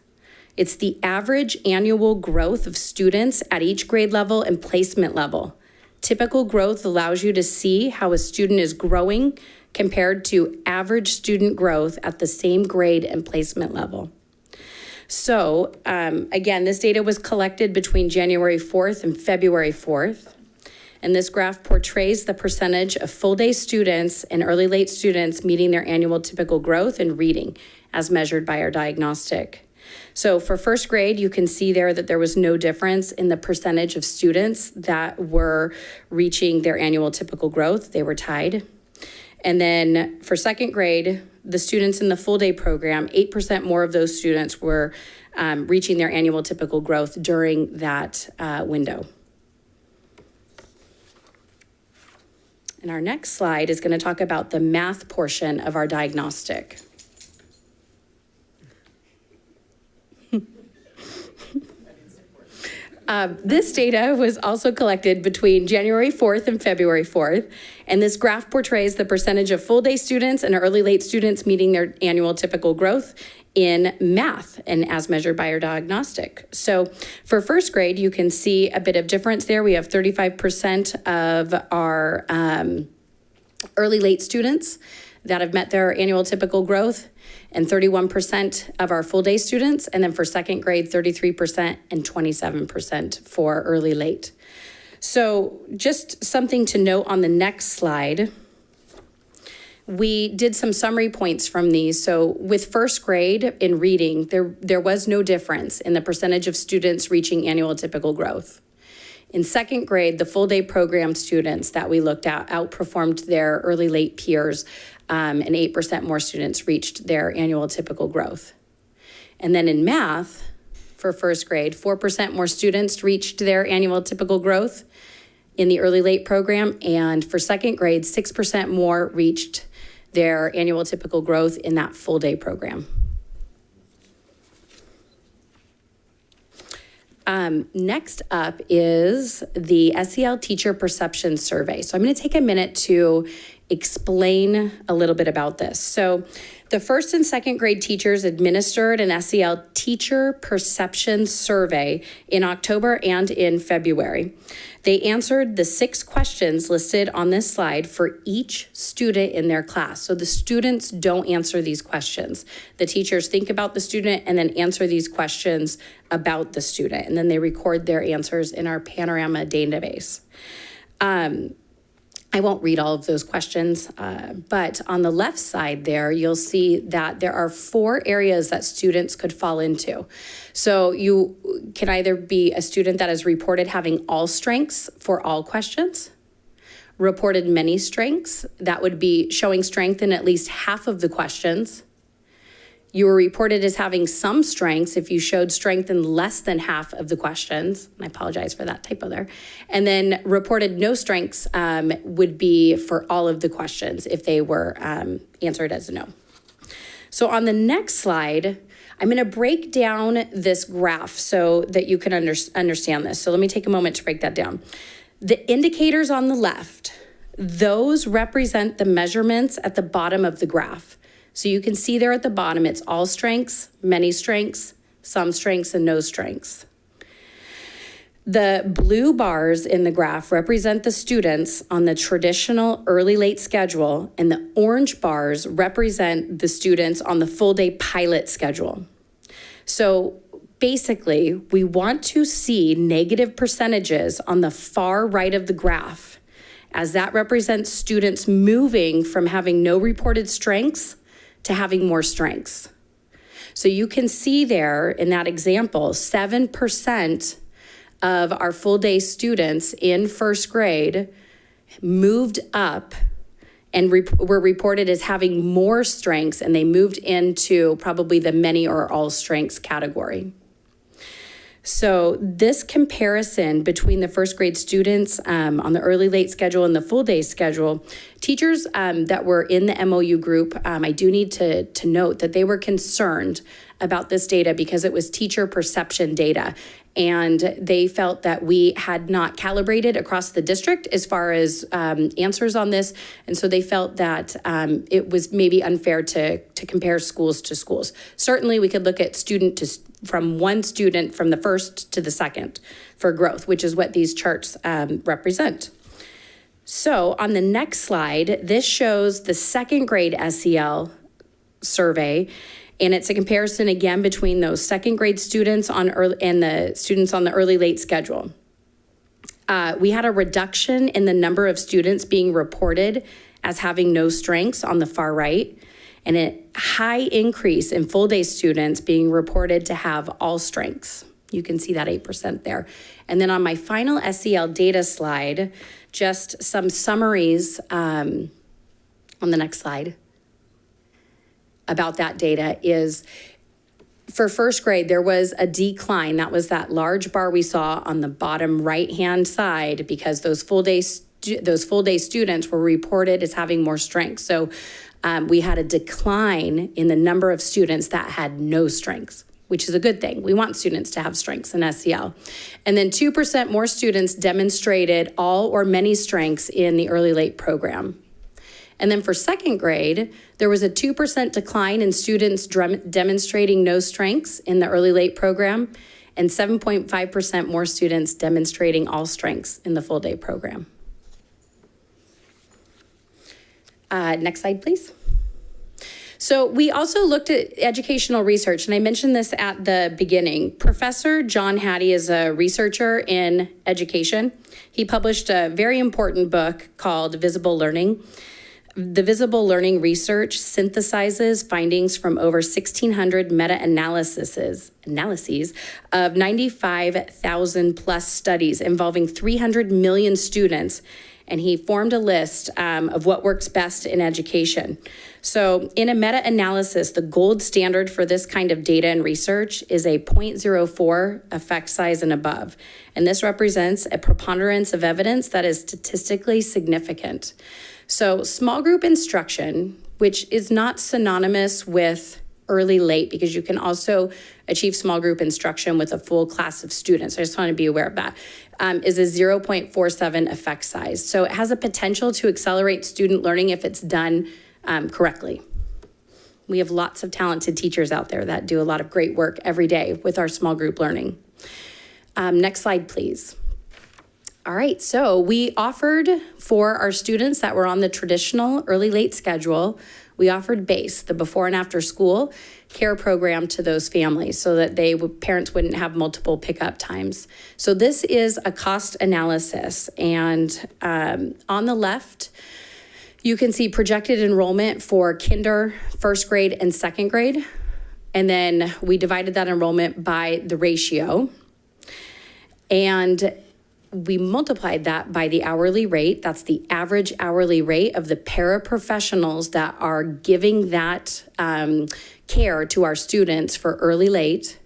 It's the average annual growth of students at each grade level and placement level. Typical growth allows you to see how a student is growing compared to average student growth at the same grade and placement level. So again, this data was collected between January 4th and February 4th. And this graph portrays the percentage of full day students and early late students meeting their annual typical growth in reading as measured by our diagnostic. So for first grade, you can see there that there was no difference in the percentage of students that were reaching their annual typical growth. They were tied. And then for second grade, the students in the full day program, 8% more of those students were reaching their annual typical growth during that window. And our next slide is going to talk about the math portion of our diagnostic. This data was also collected between January 4th and February 4th, and this graph portrays the percentage of full day students and early late students meeting their annual typical growth in math and as measured by our diagnostic. So for first grade, you can see a bit of difference there. We have 35% of our early late students that have met their annual typical growth, and 31% of our full day students. And then for second grade, 33% and 27% for early late. So just something to note on the next slide. We did some summary points from these. So with first grade in reading, there was no difference in the percentage of students reaching annual typical growth. In second grade, the full day program students that we looked at outperformed their early late peers, and 8% more students reached their annual typical growth. And then in math, for first grade, 4% more students reached their annual typical growth in the early late program, and for second grade, 6% more reached their annual typical growth in that full day program. Next up is the SEL Teacher Perception Survey. So I'm going to take a minute to explain a little bit about this. So the first and second grade teachers administered an SEL Teacher Perception Survey in October and in February. They answered the 6 questions listed on this slide for each student in their class. So the students don't answer these questions. The teachers think about the student and then answer these questions about the student. And then they record their answers in our Panorama database. I won't read all of those questions, but on the left side there, you'll see that there are 4 areas that students could fall into. So you can either be a student that is reported having all strengths for all questions, reported many strengths, that would be showing strength in at least half of the questions. You were reported as having some strengths if you showed strength in less than half of the questions. And I apologize for that typo there. And then reported no strengths would be for all of the questions if they were answered as a no. So on the next slide, I'm going to break down this graph so that you can understand this. So let me take a moment to break that down. The indicators on the left, those represent the measurements at the bottom of the graph. So you can see there at the bottom, it's all strengths, many strengths, some strengths, and no strengths. The blue bars in the graph represent the students on the traditional early-late schedule, and the orange bars represent the students on the full-day pilot schedule. So basically, we want to see negative percentages on the far right of the graph, as that represents students moving from having no reported strengths to having more strengths. So you can see there in that example, 7% of our full day students in first grade moved up and were reported as having more strengths, and they moved into probably the many or all strengths category. So this comparison between the first grade students on the early late schedule and the full day schedule, teachers that were in the MOU group, I do need to note that they were concerned about this data because it was teacher perception data. And they felt that we had not calibrated across the district as far as answers on this. And so they felt that it was maybe unfair to compare schools to schools. Certainly we could look at from one student from the first to the second for growth, which is what these charts represent. So on the next slide, this shows the second grade SEL survey. And it's a comparison again between those second grade students and the students on the early late schedule. We had a reduction in the number of students being reported as having no strengths on the far right, and a high increase in full day students being reported to have all strengths. You can see that 8% there. And then on my final SEL data slide, just some summaries on the next slide about that data is for first grade, there was a decline. That was that large bar we saw on the bottom right-hand side because those full day students were reported as having more strength. So we had a decline in the number of students that had no strengths, which is a good thing. We want students to have strengths in SEL. And then 2% more students demonstrated all or many strengths in the early late program. And then for second grade, there was a 2% decline in students demonstrating no strengths in the early late program, and 7.5% more students demonstrating all strengths in the full day program. Next slide, please. So we also looked at educational research, and I mentioned this at the beginning. Professor John Hattie is a researcher in education. He published a very important book called Visible Learning. The Visible Learning research synthesizes findings from over 1,600 meta-analyses of 95,000 plus studies involving 300 million students, and he formed a list of what works best in education. So in a meta-analysis, the gold standard for this kind of data and research is a 0.04 effect size and above, and this represents a preponderance of evidence that is statistically significant. So small group instruction, which is not synonymous with early late, because you can also achieve small group instruction with a full class of students. I just want to be aware of that, is a 0.47 effect size. So it has a potential to accelerate student learning if it's done correctly. We have lots of talented teachers out there that do a lot of great work every day with our small group learning. Next slide, please. All right, so we offered for our students that were on the traditional early late schedule, we offered BASE, the before and after school care program, to those families so that parents wouldn't have multiple pickup times. So this is a cost analysis. And on the left, you can see projected enrollment for kinder, first grade, and second grade. And then we divided that enrollment by the ratio. And we multiplied that by the hourly rate. That's the average hourly rate of the paraprofessionals that are giving that care to our students for early late.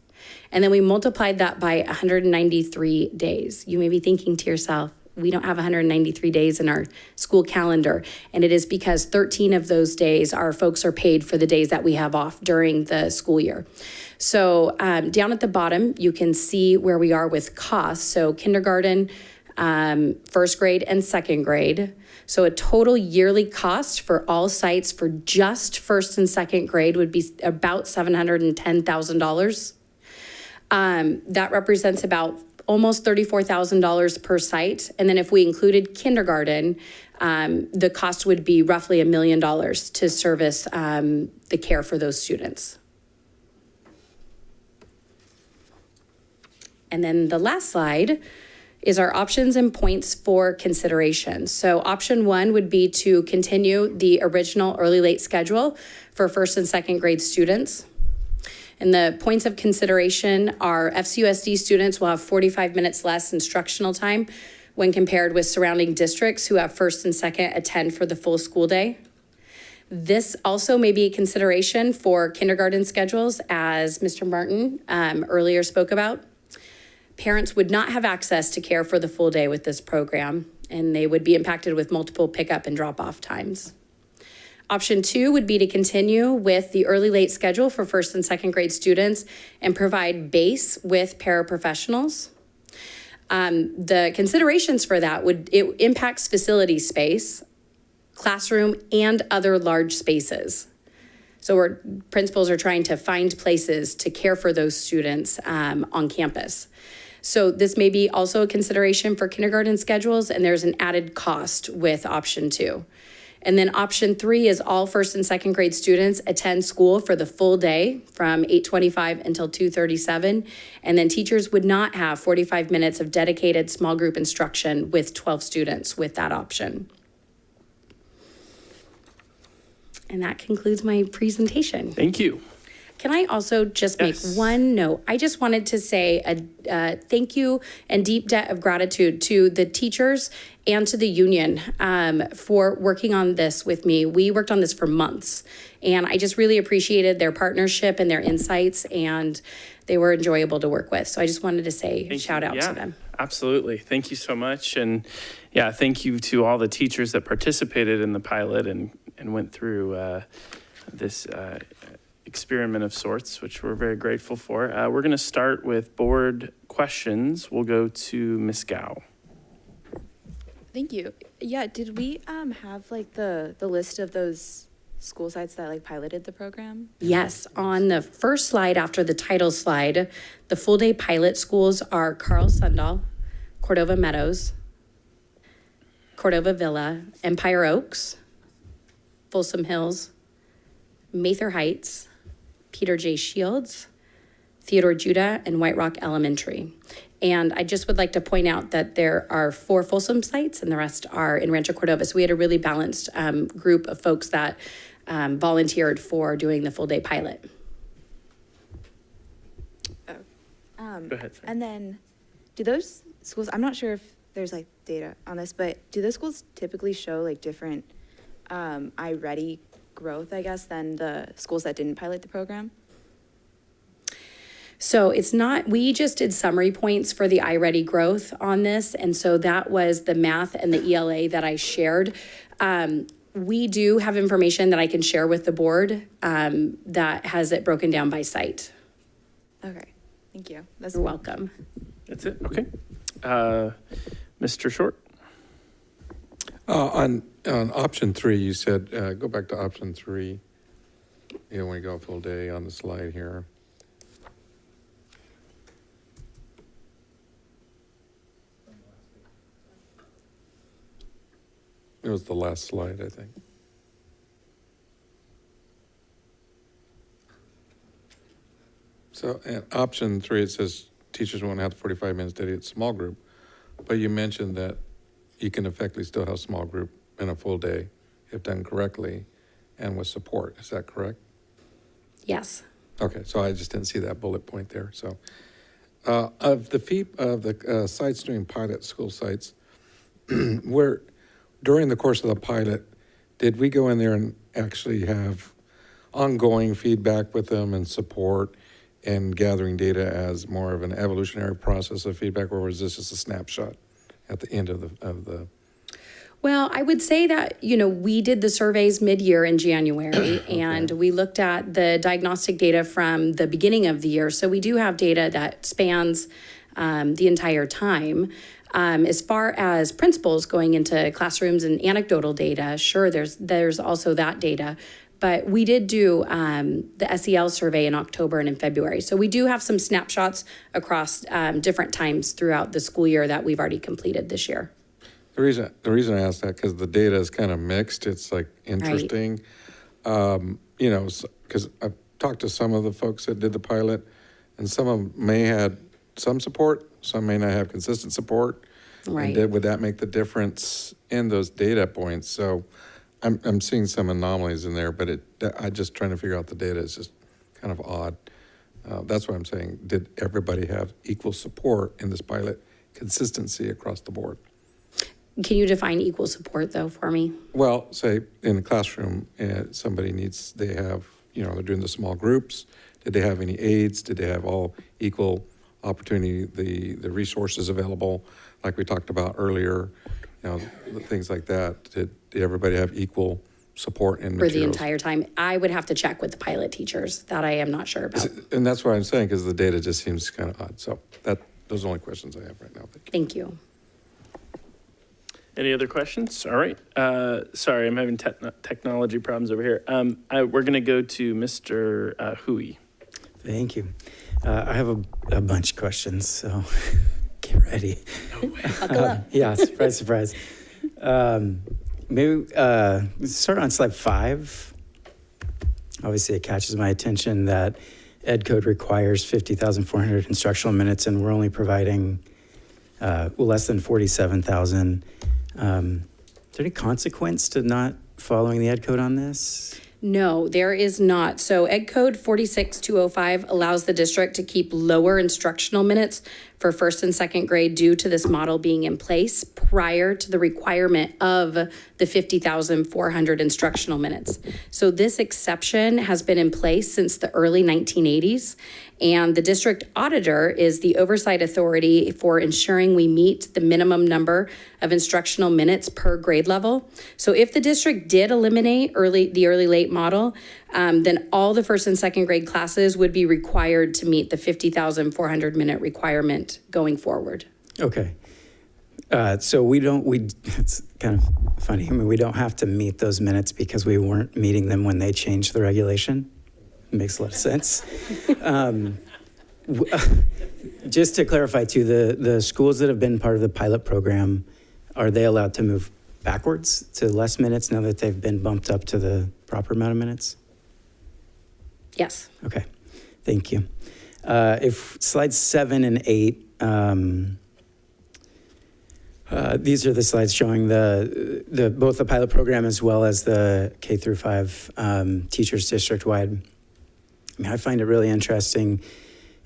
And then we multiplied that by 193 days. You may be thinking to yourself, we don't have 193 days in our school calendar. And it is because 13 of those days our folks are paid for the days that we have off during the school year. So down at the bottom, you can see where we are with costs. So kindergarten, first grade, and second grade. So a total yearly cost for all sites for just first and second grade would be about $710,000. That represents about almost $34,000 per site. And then if we included kindergarten, the cost would be roughly $1 million to service the care for those students. And then the last slide is our options and points for consideration. So option 1 would be to continue the original early late schedule for first and second grade students. And the points of consideration are FCUSD students will have 45 minutes less instructional time when compared with surrounding districts who have first and second attend for the full school day. This also may be a consideration for kindergarten schedules, as Mr. Martin earlier spoke about. Parents would not have access to care for the full day with this program, and they would be impacted with multiple pickup and drop-off times. Option 2 would be to continue with the early late schedule for first and second grade students and provide BASE with paraprofessionals. The considerations for that it impacts facility space, classroom, and other large spaces. So principals are trying to find places to care for those students on campus. So this may be also a consideration for kindergarten schedules, and there's an added cost with option 2. And then option 3 is all first and second grade students attend school for the full day from 8:25 until 2:37. And then teachers would not have 45 minutes of dedicated small group instruction with 12 students with that option. And that concludes my presentation. Thank you. Can I also just make one note? I just wanted to say a thank you and deep debt of gratitude to the teachers and to the union for working on this with me. We worked on this for months, and I just really appreciated their partnership and their insights, and they were enjoyable to work with. So I just wanted to say shout out to them. Absolutely. Thank you so much. And yeah, thank you to all the teachers that participated in the pilot and went through this experiment of sorts, which we're very grateful for. We're going to start with board questions. We'll go to Ms. Gao. Thank you. Yeah, did we have like the list of those school sites that like piloted the program? Yes, on the first slide after the title slide, the full day pilot schools are Carl Sundal, Cordova Meadows, Cordova Villa, Empire Oaks, Folsom Hills, Mather Heights, Peter J. Shields, Theodore Judah, and White Rock Elementary. And I just would like to point out that there are 4 Folsom sites and the rest are in Rancho Cordova. So we had a really balanced group of folks that volunteered for doing the full day pilot. Go ahead. Sorry. And then do those schools, I'm not sure if there's like data on this, but do those schools typically show like different iReady growth, I guess, than the schools that didn't pilot the program? So it's not, we just did summary points for the iReady growth on this. And so that was the math and the ELA that I shared. We do have information that I can share with the board that has it broken down by site. Okay, thank you. You're welcome. That's it? Okay. Mr. Short? On option 3, you said, go back to option 3. You know, when you go full day on the slide here. It was the last slide, I think. So in option 3, it says teachers won't have 45 minutes dedicated to small group, but you mentioned that you can effectively still have small group in a full day if done correctly and with support. Is that correct? Yes. Okay, so I just didn't see that bullet point there. So of the sites doing pilot school sites, where during the course of the pilot, did we go in there and actually have ongoing feedback with them and support and gathering data as more of an evolutionary process of feedback, or was this just a snapshot at the end of the Well, I would say that, we did the surveys mid-year in January, and we looked at the diagnostic data from the beginning of the year. So we do have data that spans the entire time. As far as principals going into classrooms and anecdotal data, sure, there's also that data. But we did do the SEL survey in October and in February. So we do have some snapshots across different times throughout the school year that we've already completed this year. The reason I asked that, because the data is kind of mixed. It's like interesting, because I've talked to some of the folks that did the pilot, and some of them may had some support, some may not have consistent support. Right. And would that make the difference in those data points? So I'm seeing some anomalies in there, but I'm just trying to figure out the data. It's just kind of odd. That's what I'm saying. Did everybody have equal support in this pilot, consistency across the board? Can you define equal support, though, for me? Well, say in a classroom, they have, they're doing the small groups. Did they have any aides? Did they have all equal opportunity, the resources available, like we talked about earlier, things like that? Did everybody have equal support and materials? For the entire time? I would have to check with the pilot teachers. That I am not sure about. And that's what I'm saying, because the data just seems kind of odd. So those are the only questions I have right now. Thank you. Any other questions? All right. Sorry, I'm having technology problems over here. We're going to go to Mr. Hui. Thank you. I have a bunch of questions, so get ready. Buckle up. Yeah, surprise, surprise. Maybe start on slide 5. Obviously, it catches my attention that Ed Code requires 50,400 instructional minutes, and we're only providing less than 47,000. Is there any consequence to not following the Ed Code on this? No, there is not. So Ed Code 46205 allows the district to keep lower instructional minutes for first and second grade due to this model being in place prior to the requirement of the 50,400 instructional minutes. So this exception has been in place since the early 1980s, and the district auditor is the oversight authority for ensuring we meet the minimum number of instructional minutes per grade level. So if the district did eliminate the early-late model, then all the first and second grade classes would be required to meet the 50,400 minute requirement going forward. Okay. So it's kind of funny. I mean, we don't have to meet those minutes because we weren't meeting them when they changed the regulation. Makes a lot of sense. Just to clarify too, the schools that have been part of the pilot program, are they allowed to move backwards to less minutes now that they've been bumped up to the proper amount of minutes? Yes. Okay, thank you. If slides 7 and 8, these are the slides showing both the pilot program as well as the K through 5 teachers district-wide. I mean, I find it really interesting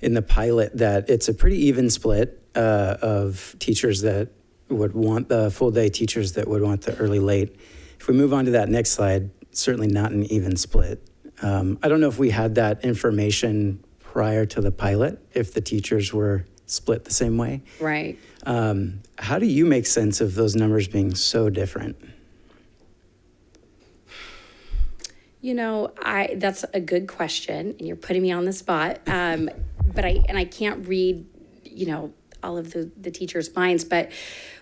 in the pilot that it's a pretty even split of teachers that would want the full day, teachers that would want the early late. If we move on to that next slide, certainly not an even split. I don't know if we had that information prior to the pilot, if the teachers were split the same way. Right. How do you make sense of those numbers being so different? That's a good question, and you're putting me on the spot. But I can't read, all of the teachers' minds. But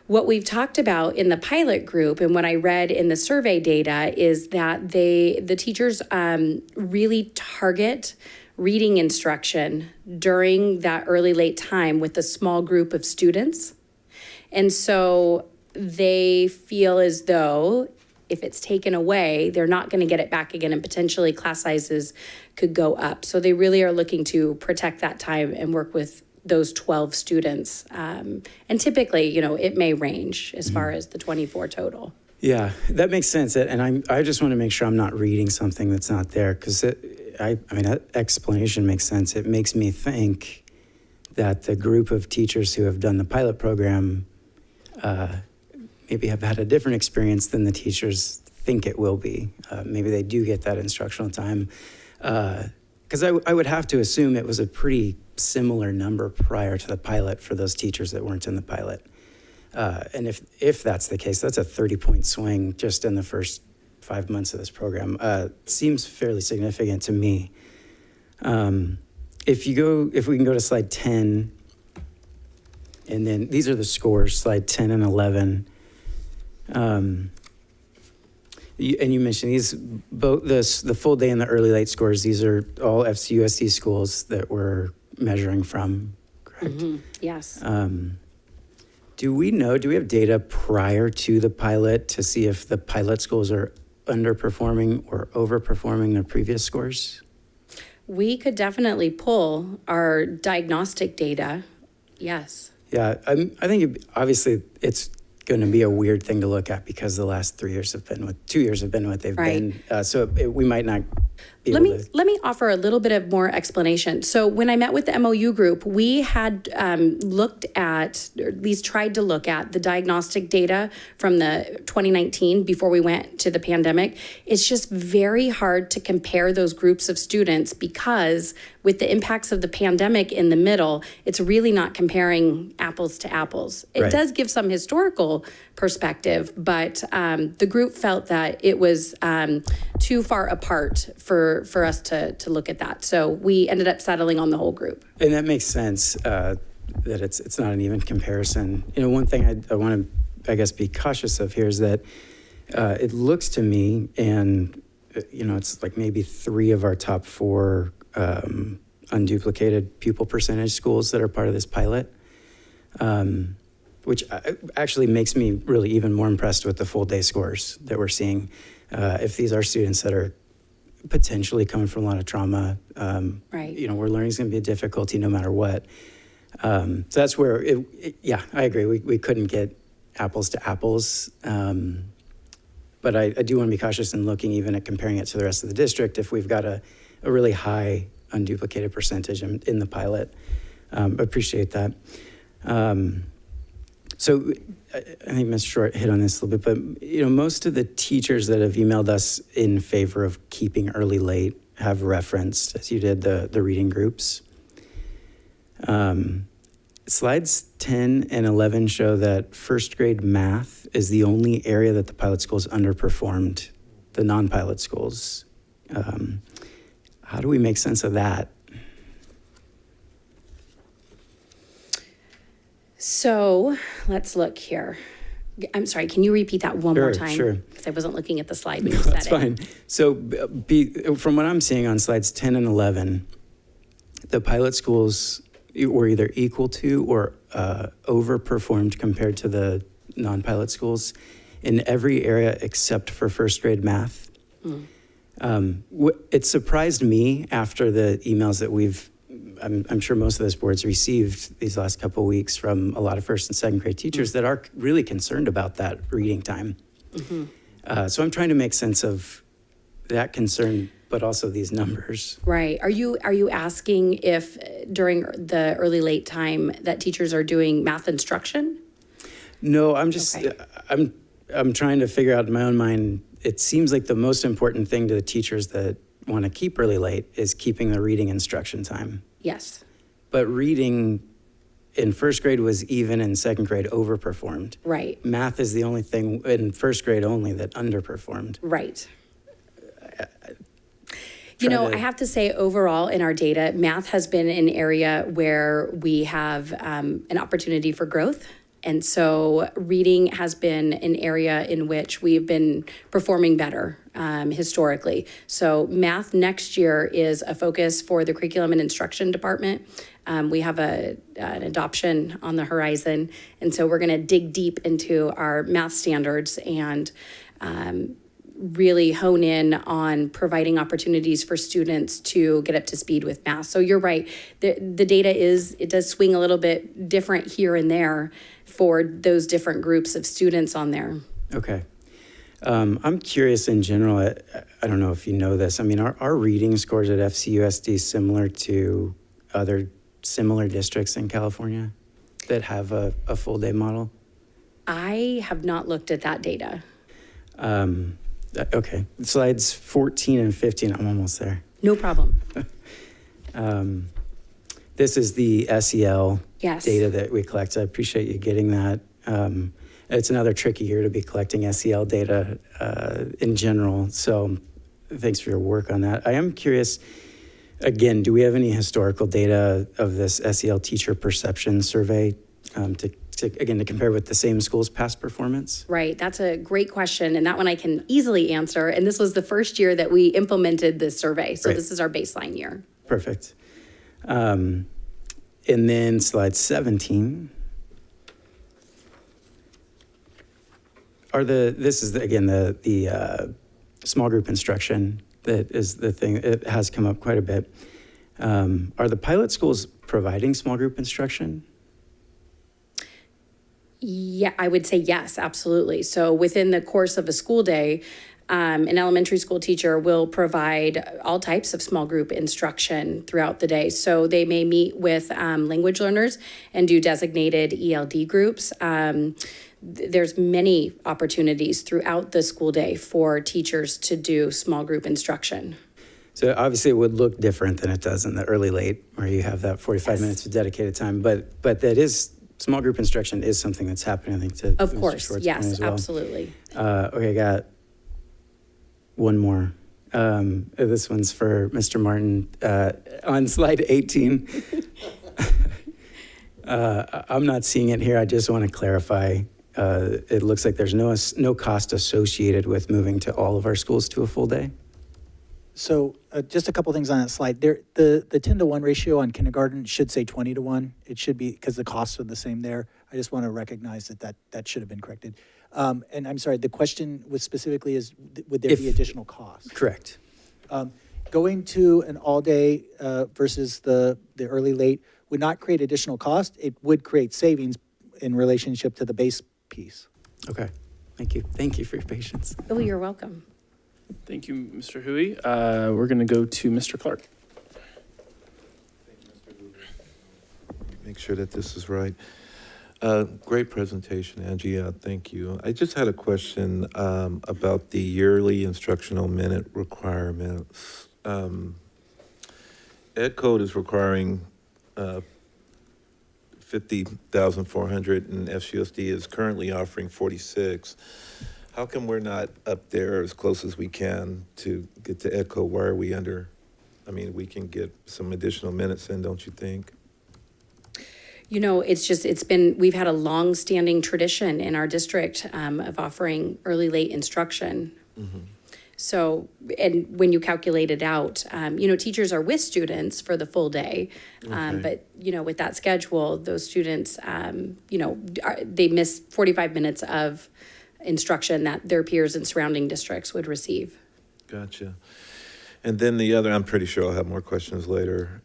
what we've talked about in the pilot group and what I read in the survey data is that the teachers really target reading instruction during that early late time with a small group of students. And so they feel as though if it's taken away, they're not going to get it back again, and potentially class sizes could go up. So they really are looking to protect that time and work with those 12 students. And typically, you know, it may range as far as the 24 total. Yeah, that makes sense. And I just want to make sure I'm not reading something that's not there, because I mean, that explanation makes sense. It makes me think that the group of teachers who have done the pilot program maybe have had a different experience than the teachers think it will be. Maybe they do get that instructional time. Because I would have to assume it was a pretty similar number prior to the pilot for those teachers that weren't in the pilot. And if that's the case, that's a 30-point swing just in the first 5 months of this program. Seems fairly significant to me. If we can go to slide 10, and then these are the scores, slide 10 and 11. And you mentioned these, both the full day and the early late scores. These are all FCUSD schools that we're measuring from, correct? Yes. Do we have data prior to the pilot to see if the pilot schools are underperforming or overperforming their previous scores? We could definitely pull our diagnostic data. Yes. Yeah, I think obviously it's going to be a weird thing to look at because the last 2 years have been what they've been. So we might not be able to. Let me offer a little bit of more explanation. So when I met with the MOU group, we had looked at, or at least tried to look at, the diagnostic data from the 2019 before we went to the pandemic. It's just very hard to compare those groups of students because with the impacts of the pandemic in the middle, it's really not comparing apples to apples. It does give some historical perspective, but the group felt that it was too far apart for us to look at that. So we ended up settling on the whole group. And that makes sense, that it's not an even comparison. You know, one thing I want to, I guess, be cautious of here is that it looks to me, and, you know, it's like maybe 3 of our top 4 unduplicated pupil percentage schools that are part of this pilot, which actually makes me really even more impressed with the full day scores that we're seeing. If these are students that are potentially coming from a lot of trauma, you know, where learning is going to be a difficulty no matter what. So that's where, I agree. We couldn't get apples to apples. But I do want to be cautious in looking even at comparing it to the rest of the district if we've got a really high unduplicated percentage in the pilot. Appreciate that. So I think Ms. Short hit on this a little bit, but you know, most of the teachers that have emailed us in favor of keeping early late have referenced, as you did, the reading groups. Slides 10 and 11 show that first grade math is the only area that the pilot schools underperformed the non-pilot schools. How do we make sense of that? So let's look here. I'm sorry, can you repeat that one more time? Sure. Because I wasn't looking at the slide when you said That's fine. So from what I'm seeing on slides 10 and 11, the pilot schools were either equal to or overperformed compared to the non-pilot schools in every area except for first grade math. It surprised me after the emails that I'm sure most of this board's received these last couple of weeks from a lot of first and second grade teachers that are really concerned about that reading time. So I'm trying to make sense of that concern, but also these numbers. Right. Are you asking if during the early late time that teachers are doing math instruction? No, I'm just, I'm trying to figure out in my own mind, it seems like the most important thing to the teachers that want to keep really late is keeping the reading instruction time. Yes. But reading in first grade was even, in second grade overperformed. Right. Math is the only thing in first grade only that underperformed. Right. You know, I have to say overall in our data, math has been an area where we have an opportunity for growth. And so reading has been an area in which we've been performing better historically. So math next year is a focus for the curriculum and instruction department. We have an adoption on the horizon. And so we're going to dig deep into our math standards and really hone in on providing opportunities for students to get up to speed with math. So you're right. The data it does swing a little bit different here and there for those different groups of students on there. Okay. I'm curious in general, I don't know if you know this. I mean, are reading scores at FCUSD similar to other similar districts in California that have a full day model? I have not looked at that data. Okay, slides 14 and 15, I'm almost there. No problem. This is the SEL Yes. data that we collect. I appreciate you getting that. It's another tricky year to be collecting SEL data in general, so thanks for your work on that. I am curious, again, do we have any historical data of this SEL teacher perception survey to compare with the same school's past performance? Right, that's a great question, and that one I can easily answer. And this was the first year that we implemented this survey, so Right. this is our baseline year. Perfect. And then slide 17. This is, again, the small group instruction that is the thing. It has come up quite a bit. Are the pilot schools providing small group instruction? Yeah, I would say yes, absolutely. So within the course of a school day, an elementary school teacher will provide all types of small group instruction throughout the day. So they may meet with language learners and do designated ELD groups. There's many opportunities throughout the school day for teachers to do small group instruction. So obviously it would look different than it does in the early late, where you have that 45 minutes of dedicated time. But that is, small group instruction is something that's happening, I think, to Of Mr. course, Schwartz's yes, point as well. absolutely. Okay, I got one more. This one's for Mr. Martin. On slide 18, I'm not seeing it here. I just want to clarify. It looks like there's no cost associated with moving to all of our schools to a full day. So just a couple things on that slide. The 10-to-1 ratio on kindergarten should say 20-to-1. It should be, because the costs are the same there. I just want to recognize that should have been corrected. And I'm sorry, the question was specifically is, would there be additional costs? Correct. Going to an all-day versus the early late would not create additional cost. It would create savings in relationship to the base piece. Okay, thank you. Thank you for your patience. Oh, you're welcome. Thank you, Mr. Hui. We're going to go to Mr. Clark. Make sure that this is right. Great presentation, Angie. Thank you. I just had a question about the yearly instructional minute requirements. Ed Code is requiring 50,400 and FCUSD is currently offering 46. How come we're not up there as close as we can to get to Ed Code? Why are we under? I mean, we can get some additional minutes in, don't you think? You know, we've had a long-standing tradition in our district of offering early, late instruction. Mm-hmm. So, and when you calculate it out, teachers are with students for the full day. Okay. But, with that schedule, those students, they miss 45 minutes of instruction that their peers in surrounding districts would receive. Gotcha. And then the other, I'm pretty sure I'll have more questions later.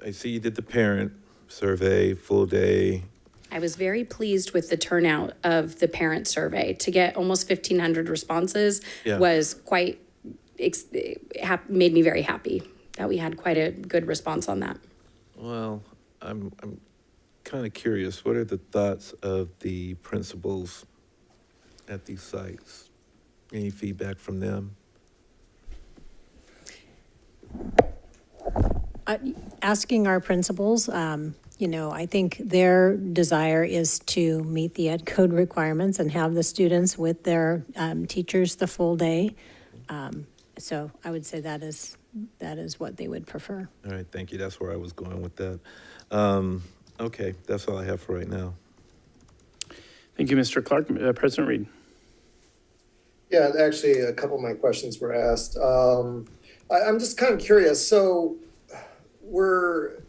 I see you did the parent survey, full day. I was very pleased with the turnout of the parent survey. To get almost 1,500 responses was quite, made me very happy that we had quite a good response on that. Well, I'm kind of curious. What are the thoughts of the principals at these sites? Any feedback from them? Asking our principals, I think their desire is to meet the Ed Code requirements and have the students with their teachers the full day. So I would say that is what they would prefer. All right, thank you. That's where I was going with that. Okay, that's all I have for right now. Thank you, Mr. Clark. President Reed. Yeah, actually, a couple of my questions were asked. I'm just kind of curious. So we're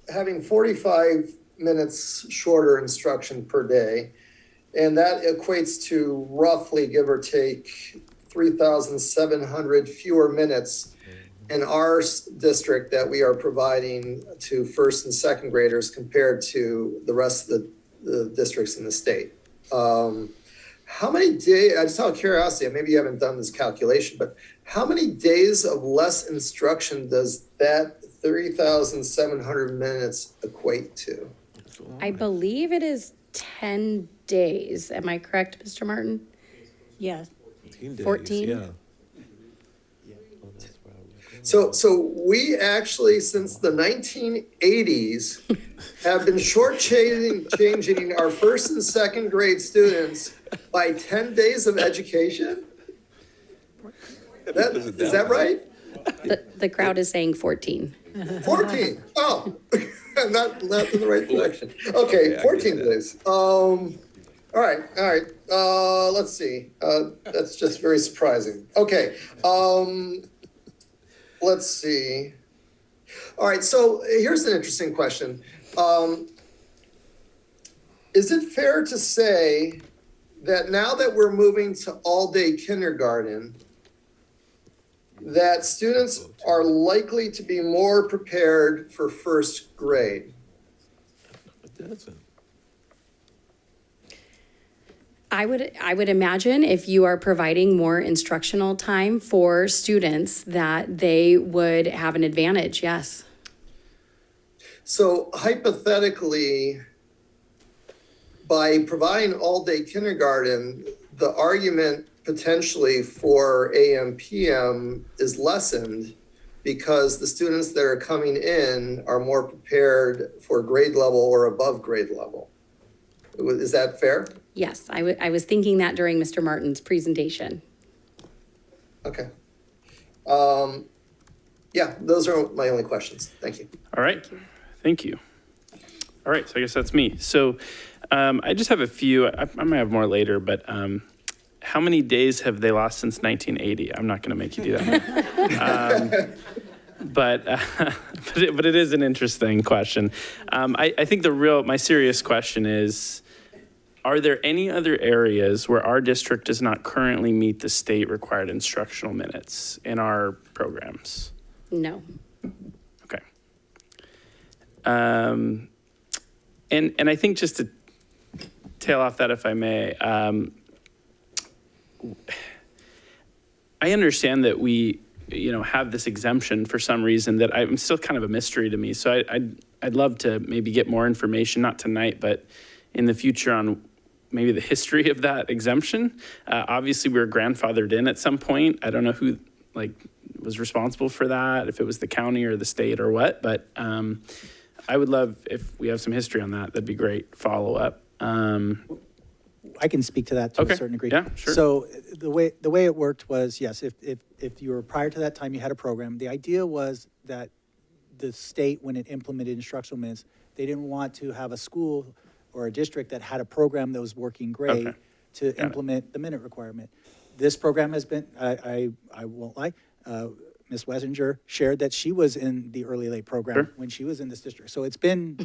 having 45 minutes shorter instruction per day. And that equates to roughly, give or take, 3,700 fewer minutes in our district that we are providing to first and second graders compared to the rest of the districts in the state. How many days, just out of curiosity, maybe you haven't done this calculation, but how many days of less instruction does that 3,700 minutes equate to? I believe it is 10 days. Am I correct, Mr. Martin? Yes. 14? Yeah. So we actually, since the 1980s, have been shortchanging our first and second grade students by 10 days of education? Is that right? The crowd is saying 14. 14. Oh, not in the right direction. Okay, 14 days. All right. Let's see. That's just very surprising. Okay. Let's see. All right. So here's an interesting question. Is it fair to say that now that we're moving to all-day kindergarten, that students are likely to be more prepared for first grade? I would imagine if you are providing more instructional time for students that they would have an advantage, yes. So hypothetically, by providing all-day kindergarten, the argument potentially for AM, PM is lessened because the students that are coming in are more prepared for grade level or above grade level. Is that fair? Yes, I was thinking that during Mr. Martin's presentation. Okay. Yeah, those are my only questions. Thank you. All right. Thank you. All right. So I guess that's me. So I just have a few. I might have more later, but how many days have they lost since 1980? I'm not going to make you do that. But it is an interesting question. I think my serious question is, are there any other areas where our district does not currently meet the state required instructional minutes in our programs? No. Okay. And I think just to tail off that, if I may, I understand that we, have this exemption for some reason that I'm still kind of a mystery to me. So I'd love to maybe get more information, not tonight, but in the future on maybe the history of that exemption. Obviously, we were grandfathered in at some point. I don't know who was responsible for that, if it was the county or the state or what, but I would love if we have some history on that. That'd be great follow-up. I can speak to that to a certain degree. Yeah, sure. So the way it worked was, yes, if you were prior to that time, you had a program. The idea was that the state, when it implemented instructional minutes, they didn't want to have a school or a district that had a program that was working great to implement the minute requirement. This program has been, I won't lie, Ms. Wessinger shared that she was in the early late program when she was in this district. So it's been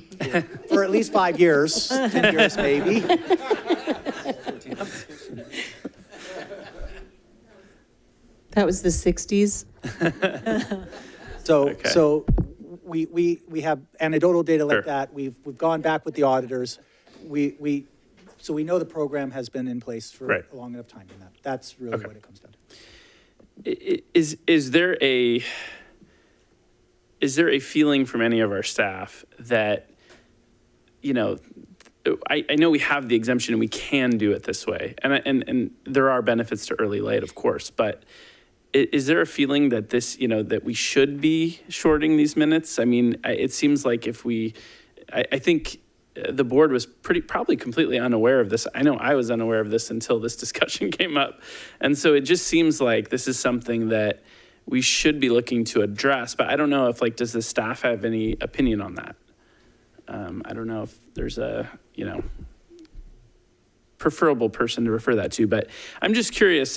for at least 5 years, 10 years maybe. That was the 60s. So we have anecdotal data like that. We've gone back with the auditors. So we know the program has been in place for a long enough time, and that's really what it comes down to. Is there a feeling from any of our staff that, I know we have the exemption and we can do it this way, and there are benefits to early late, of course, but is there a feeling that this, that we should be shorting these minutes? I mean, it seems like I think the board was probably completely unaware of this. I know I was unaware of this until this discussion came up. And so it just seems like this is something that we should be looking to address, but I don't know if does the staff have any opinion on that? I don't know if there's a, preferable person to refer that to, but I'm just curious,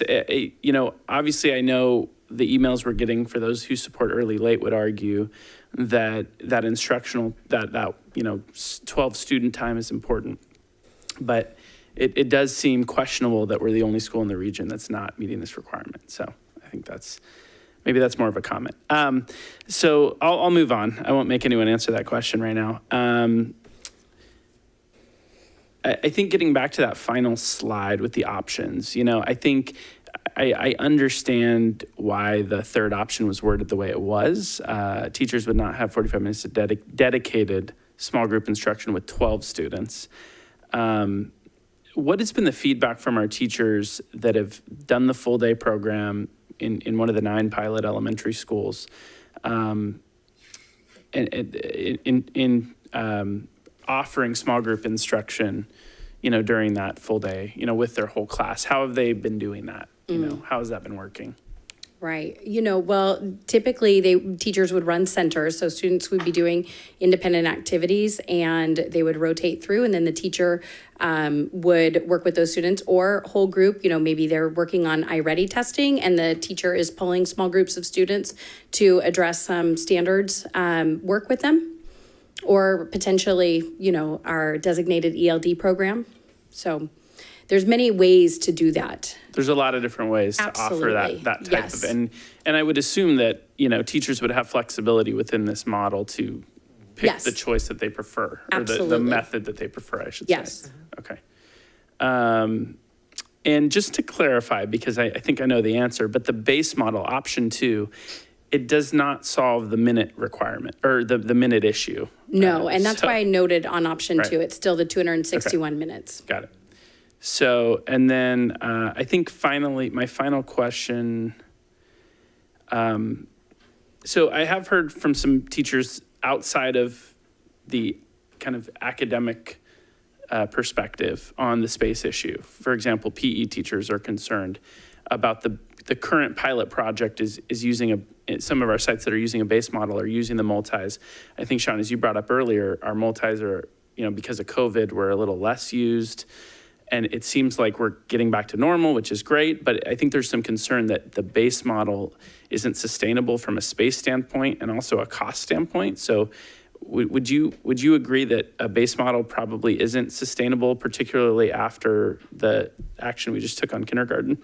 obviously I know the emails we're getting for those who support early late would argue that instructional, that 12 student time is important. But it does seem questionable that we're the only school in the region that's not meeting this requirement. So I think maybe that's more of a comment. So I'll move on. I won't make anyone answer that question right now. I think getting back to that final slide with the options, I think I understand why the third option was worded the way it was. Teachers would not have 45 minutes of dedicated small group instruction with 12 students. What has been the feedback from our teachers that have done the full day program in one of the 9 pilot elementary schools, in offering small group instruction, during that full day, with their whole class? How have they been doing that? How has that been working? Right. Well, typically teachers would run centers, so students would be doing independent activities and they would rotate through, and then the teacher would work with those students, or whole group, maybe they're working on iReady testing and the teacher is pulling small groups of students to address some standards work with them, or potentially, our designated ELD program. So there's many ways to do that. There's a lot of different ways to offer that type of, and I would assume that, teachers would have flexibility within this model to pick the choice that they prefer, or the method that they prefer, I should say. Okay. And just to clarify, because I think I know the answer, but the base model, option 2, it does not solve the minute requirement or the minute issue. No, and that's why I noted on option 2, it's still the 261 minutes. Got it. So, and then I think finally, my final question. So I have heard from some teachers outside of the kind of academic perspective on the space issue. For example, PE teachers are concerned about the current pilot project is using some of our sites that are using a base model are using the multis. I think, Sean, as you brought up earlier, our multis are, because of COVID, were a little less used. And it seems like we're getting back to normal, which is great, but I think there's some concern that the base model isn't sustainable from a space standpoint and also a cost standpoint. So would you agree that a base model probably isn't sustainable, particularly after the action we just took on kindergarten?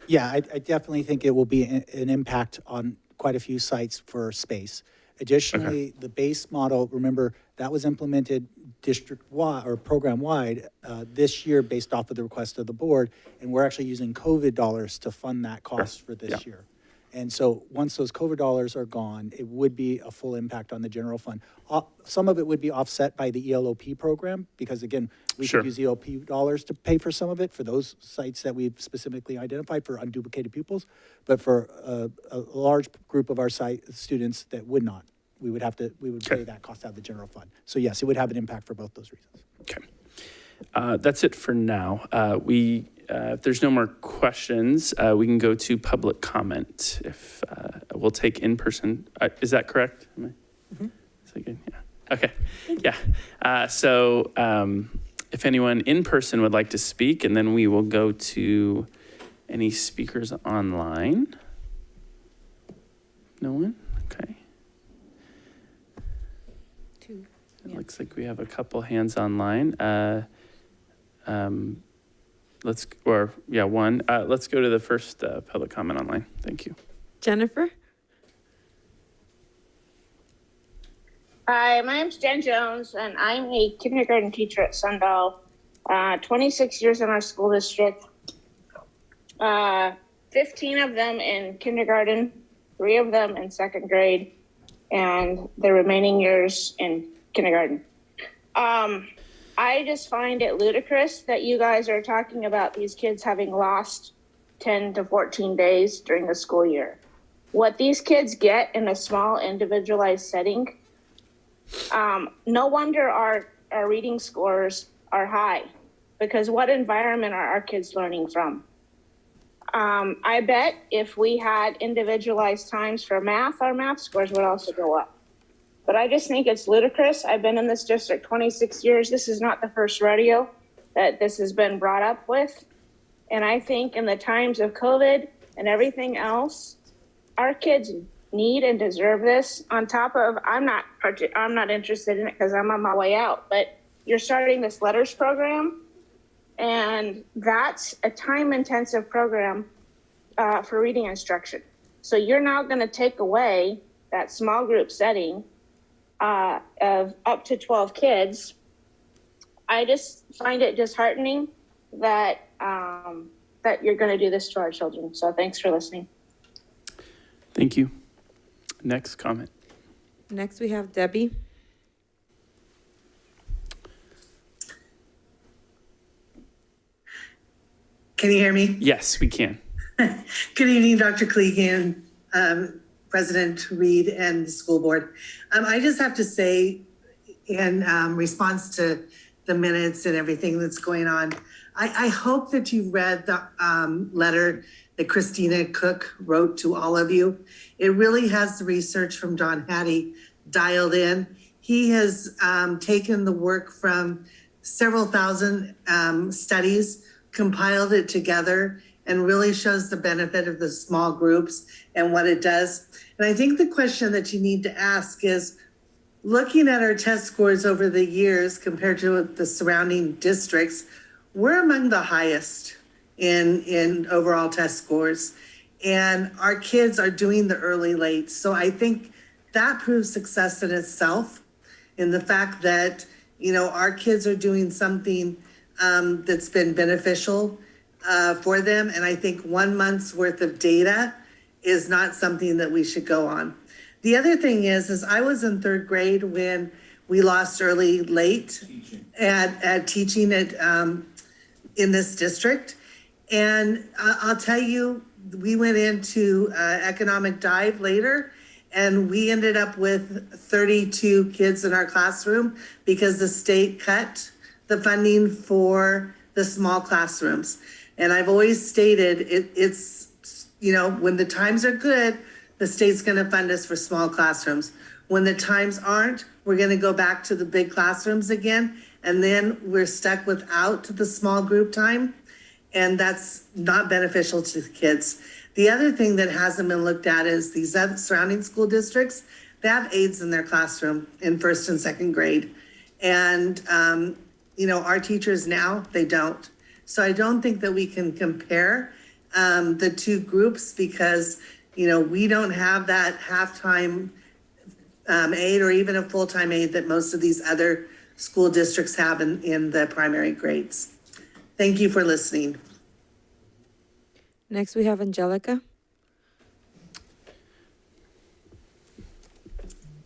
Yeah, I definitely think it will be an impact on quite a few sites for space. Additionally, the base model, remember, that was implemented district-wide or program-wide this year based off of the request of the board, and we're actually using COVID dollars to fund that cost for this year. And so once those COVID dollars are gone, it would be a full impact on the general fund. Some of it would be offset by the ELOP program because, again, we could use ELOP dollars to pay for some of it for those sites that we've specifically identified for unduplicated pupils. But for a large group of our students that would not, we would pay that cost out of the general fund. So yes, it would have an impact for both those reasons. Okay. That's it for now. If there's no more questions, we can go to public comment. If we'll take in person. Is that correct? Is that good? Yeah. Okay. Yeah. So if anyone in person would like to speak, and then we will go to any speakers online. No one? Okay. It looks like we have a couple hands online. One. Let's go to the first public comment online. Thank you. Jennifer? Hi, my name's Jen Jones, and I'm a kindergarten teacher at Sundial. 26 years in our school district. 15 of them in kindergarten, 3 of them in 2nd grade, and the remaining years in kindergarten. I just find it ludicrous that you guys are talking about these kids having lost 10 to 14 days during the school year. What these kids get in a small individualized setting, no wonder our reading scores are high, because what environment are our kids learning from? I bet if we had individualized times for math, our math scores would also go up. But I just think it's ludicrous. I've been in this district 26 years. This is not the first rodeo that this has been brought up with. And I think in the times of COVID and everything else, our kids need and deserve this. On top of, I'm not interested in it because I'm on my way out, but you're starting this letters program. And that's a time-intensive program for reading instruction. So you're now going to take away that small group setting of up to 12 kids. I just find it disheartening that that you're going to do this to our children. So thanks for listening. Thank you. Next comment. Next, we have Debbie. Can you hear me? Yes, we can. Good evening, Dr. Clegan, President Reed, and the school board. I just have to say, in response to the minutes and everything that's going on, I hope that you read the letter that Christina Cook wrote to all of you. It really has the research from John Hattie dialed in. He has taken the work from several thousand studies, compiled it together, and really shows the benefit of the small groups and what it does. And I think the question that you need to ask is, looking at our test scores over the years compared to the surrounding districts, we're among the highest in overall test scores. And our kids are doing the early late. So I think that proves success in itself, in the fact that, you know, our kids are doing something that's been beneficial for them. And I think 1 month's worth of data is not something that we should go on. The other thing is I was in third grade when we lost early late at teaching it in this district. And I'll tell you, we went into economic dive later, and we ended up with 32 kids in our classroom because the state cut the funding for the small classrooms. And I've always stated it's, you know, when the times are good, the state's going to fund us for small classrooms. When the times aren't, we're going to go back to the big classrooms again, and then we're stuck without the small group time, and that's not beneficial to the kids. The other thing that hasn't been looked at is these other surrounding school districts, they have aides in their classroom in first and second grade. And, you know, our teachers now, they don't. So I don't think that we can compare the two groups because, you know, we don't have that halftime aide or even a full-time aide that most of these other school districts have in the primary grades. Thank you for listening. Next, we have Angelica.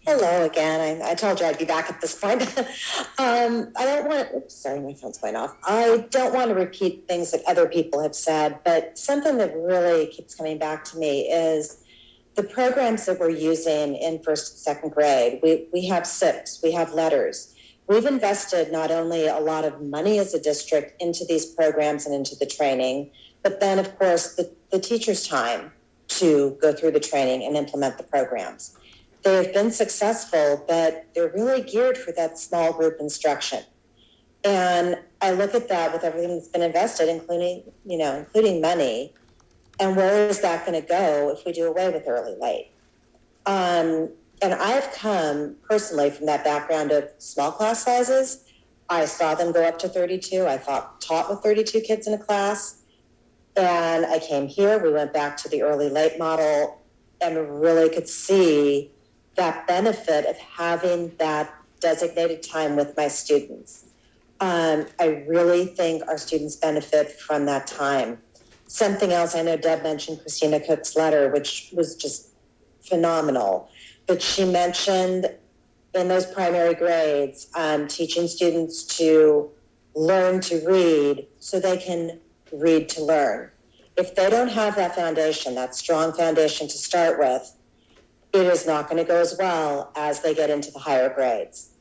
Hello again. I told you I'd be back at this point. I don't want, oops, sorry, my phone's going off. I don't want to repeat things that other people have said, but something that really keeps coming back to me is the programs that we're using in first and second grade. We have SIPs, we have letters. We've invested not only a lot of money as a district into these programs and into the training, but then of course the teacher's time to go through the training and implement the programs. They have been successful, but they're really geared for that small group instruction. And I look at that with everything that's been invested, including money. And where is that going to go if we do away with early late? And I've come personally from that background of small class sizes. I saw them go up to 32. I taught with 32 kids in a class. And I came here, we went back to the early late model and really could see that benefit of having that designated time with my students. I really think our students benefit from that time. Something else, I know Deb mentioned Christina Cook's letter, which was just phenomenal. But she mentioned in those primary grades, teaching students to learn to read so they can read to learn. If they don't have that foundation, that strong foundation to start with, it is not going to go as well as they get into the higher grades.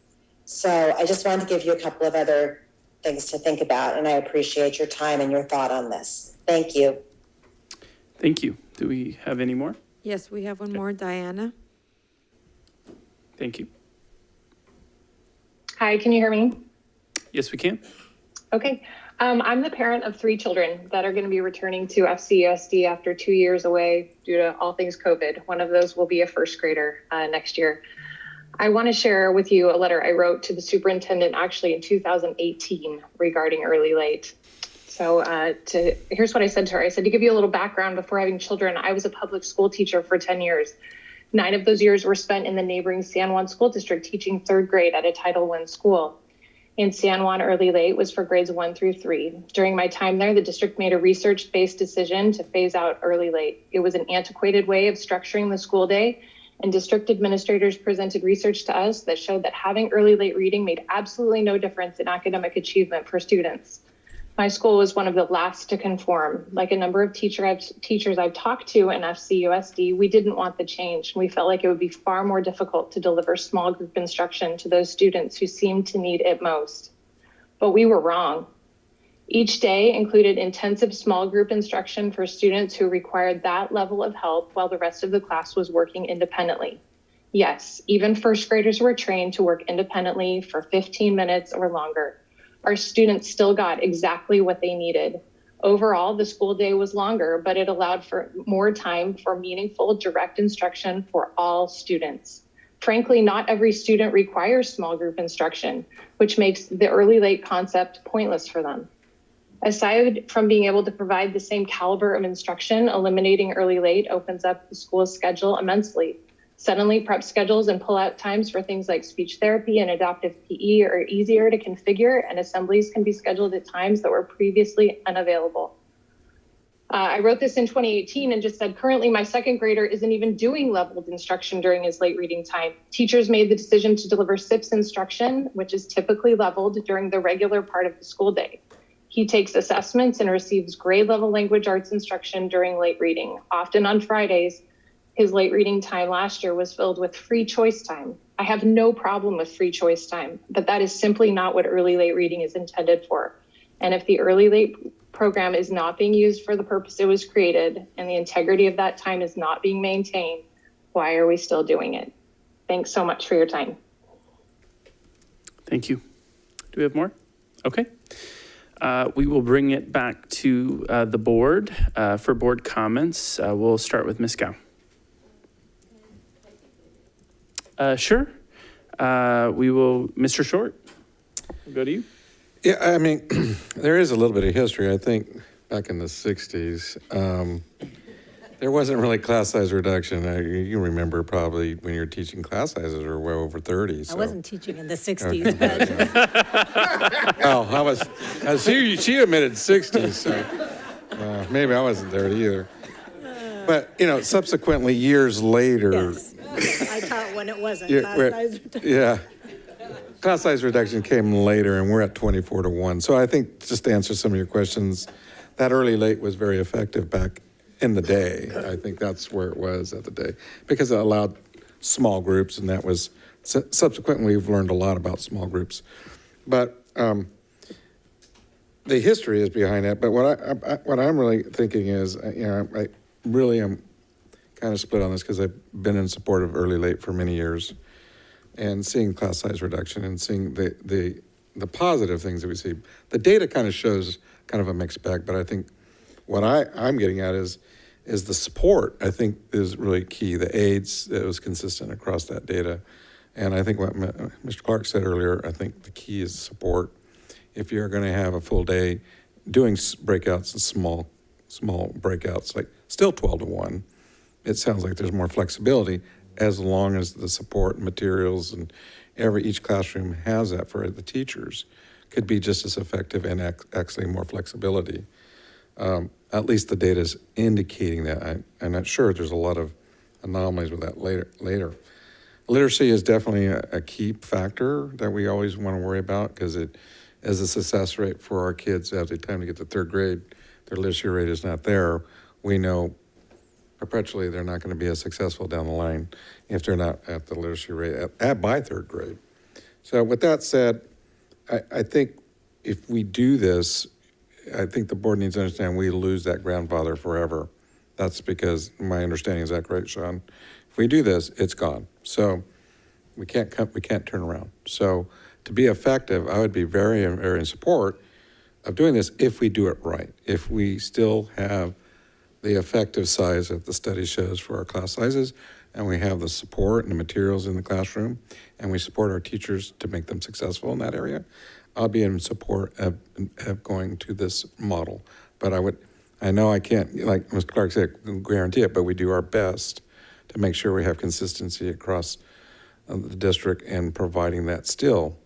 So I just wanted to give you a couple of other things to think about, and I appreciate your time and your thought on this. Thank you. Thank you. Do we have any more? Yes, we have one more, Diana. Thank you. Hi, can you hear me? Yes, we can. Okay. I'm the parent of 3 children that are going to be returning to FCUSD after 2 years away due to all things COVID. One of those will be a first grader next year. I want to share with you a letter I wrote to the superintendent actually in 2018 regarding early late. So here's what I said to her. I said, to give you a little background, before having children, I was a public school teacher for 10 years. 9 of those years were spent in the neighboring San Juan School District teaching 3rd grade at a Title I school. In San Juan, early late was for grades 1 through 3. During my time there, the district made a research-based decision to phase out early late. It was an antiquated way of structuring the school day, and district administrators presented research to us that showed that having early late reading made absolutely no difference in academic achievement for students. My school was one of the last to conform. Like a number of teachers I've talked to in FCUSD, we didn't want the change. We felt like it would be far more difficult to deliver small group instruction to those students who seemed to need it most. But we were wrong. Each day included intensive small group instruction for students who required that level of help while the rest of the class was working independently. Yes, even first graders were trained to work independently for 15 minutes or longer. Our students still got exactly what they needed. Overall, the school day was longer, but it allowed for more time for meaningful, direct instruction for all students. Frankly, not every student requires small group instruction, which makes the early late concept pointless for them. Aside from being able to provide the same caliber of instruction, eliminating early late opens up the school's schedule immensely. Suddenly, prep schedules and pull-out times for things like speech therapy and adaptive PE are easier to configure, and assemblies can be scheduled at times that were previously unavailable. I wrote this in 2018 and just said, currently my 2nd grader isn't even doing leveled instruction during his late reading time. Teachers made the decision to deliver SIPS instruction, which is typically leveled during the regular part of the school day. He takes assessments and receives grade level language arts instruction during late reading, often on Fridays. His late reading time last year was filled with free choice time. I have no problem with free choice time, but that is simply not what early late reading is intended for. And if the early late program is not being used for the purpose it was created and the integrity of that time is not being maintained, why are we still doing it? Thanks so much for your time. Thank you. Do we have more? Okay. We will bring it back to the board for board comments. We'll start with Ms. Gao. Sure. We will, Mr. Short, we'll go to you. Yeah, I mean, there is a little bit of history. I think back in the 60s, there wasn't really class size reduction. You remember probably when you're teaching class sizes were well over 30. So. I wasn't teaching in the 60s, but. Oh, she admitted 60s, so maybe I wasn't there either. But, subsequently, years later. Yes. I taught when it wasn't class size reduction. Yeah. Class size reduction came later, and we're at 24-1. So I think, just to answer some of your questions, that early late was very effective back in the day. I think that's where it was at the day, because it allowed small groups, and that was, subsequently, we've learned a lot about small groups. But the history is behind that. But what I'm really thinking is, I really am kind of split on this because I've been in support of early late for many years, and seeing class size reduction and seeing the positive things that we see. The data kind of shows kind of a mixed bag, but I think what I'm getting at is the support, I think, is really key. The aids, that was consistent across that data. And I think what Mr. Clark said earlier, I think the key is support. If you're going to have a full day doing breakouts and small breakouts, like still 12-1, it sounds like there's more flexibility as long as the support and materials and each classroom has that for the teachers could be just as effective and actually more flexibility. At least the data is indicating that. I'm not sure. There's a lot of anomalies with that later. Literacy is definitely a key factor that we always want to worry about because as a success rate for our kids at the time to get to 3rd grade, their literacy rate is not there. We know perpetually they're not going to be as successful down the line if they're not at the literacy rate by 3rd grade. So with that said, I think if we do this, I think the board needs to understand we lose that grandfather forever. That's because my understanding, is that correct, Sean? If we do this, it's gone. So we can't turn around. So to be effective, I would be very, very in support of doing this if we do it right. If we still have the effective size that the study shows for our class sizes, and we have the support and the materials in the classroom, and we support our teachers to make them successful in that area, I'll be in support of going to this model. But I know I can't, like Mr. Clark said, guarantee it, but we do our best to make sure we have consistency across the district and providing that still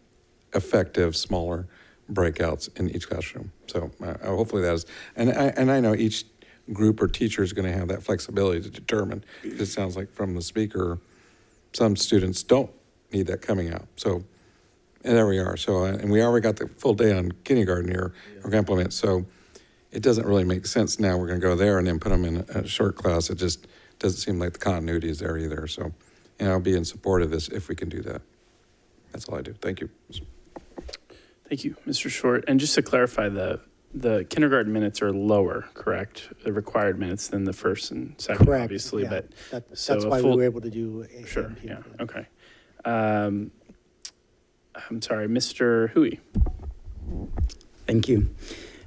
effective, smaller breakouts in each classroom. So hopefully that is, and I know each group or teacher is going to have that flexibility to determine. It sounds like from the speaker, some students don't need that coming out. So, and there we are. So, and we already got the full day on kindergarten here, we're going to implement. So it doesn't really make sense now. We're going to go there and then put them in a short class. It just doesn't seem like the continuity is there either. So, and I'll be in support of this if we can do that. That's all I do. Thank you. Thank you, Mr. Short. And just to clarify, the kindergarten minutes are lower, correct? The required minutes than the first and second, Correct, obviously. yeah. But That's why we were able to do a Sure, MP yeah, for that. okay. I'm sorry, Mr. Hui. Thank you.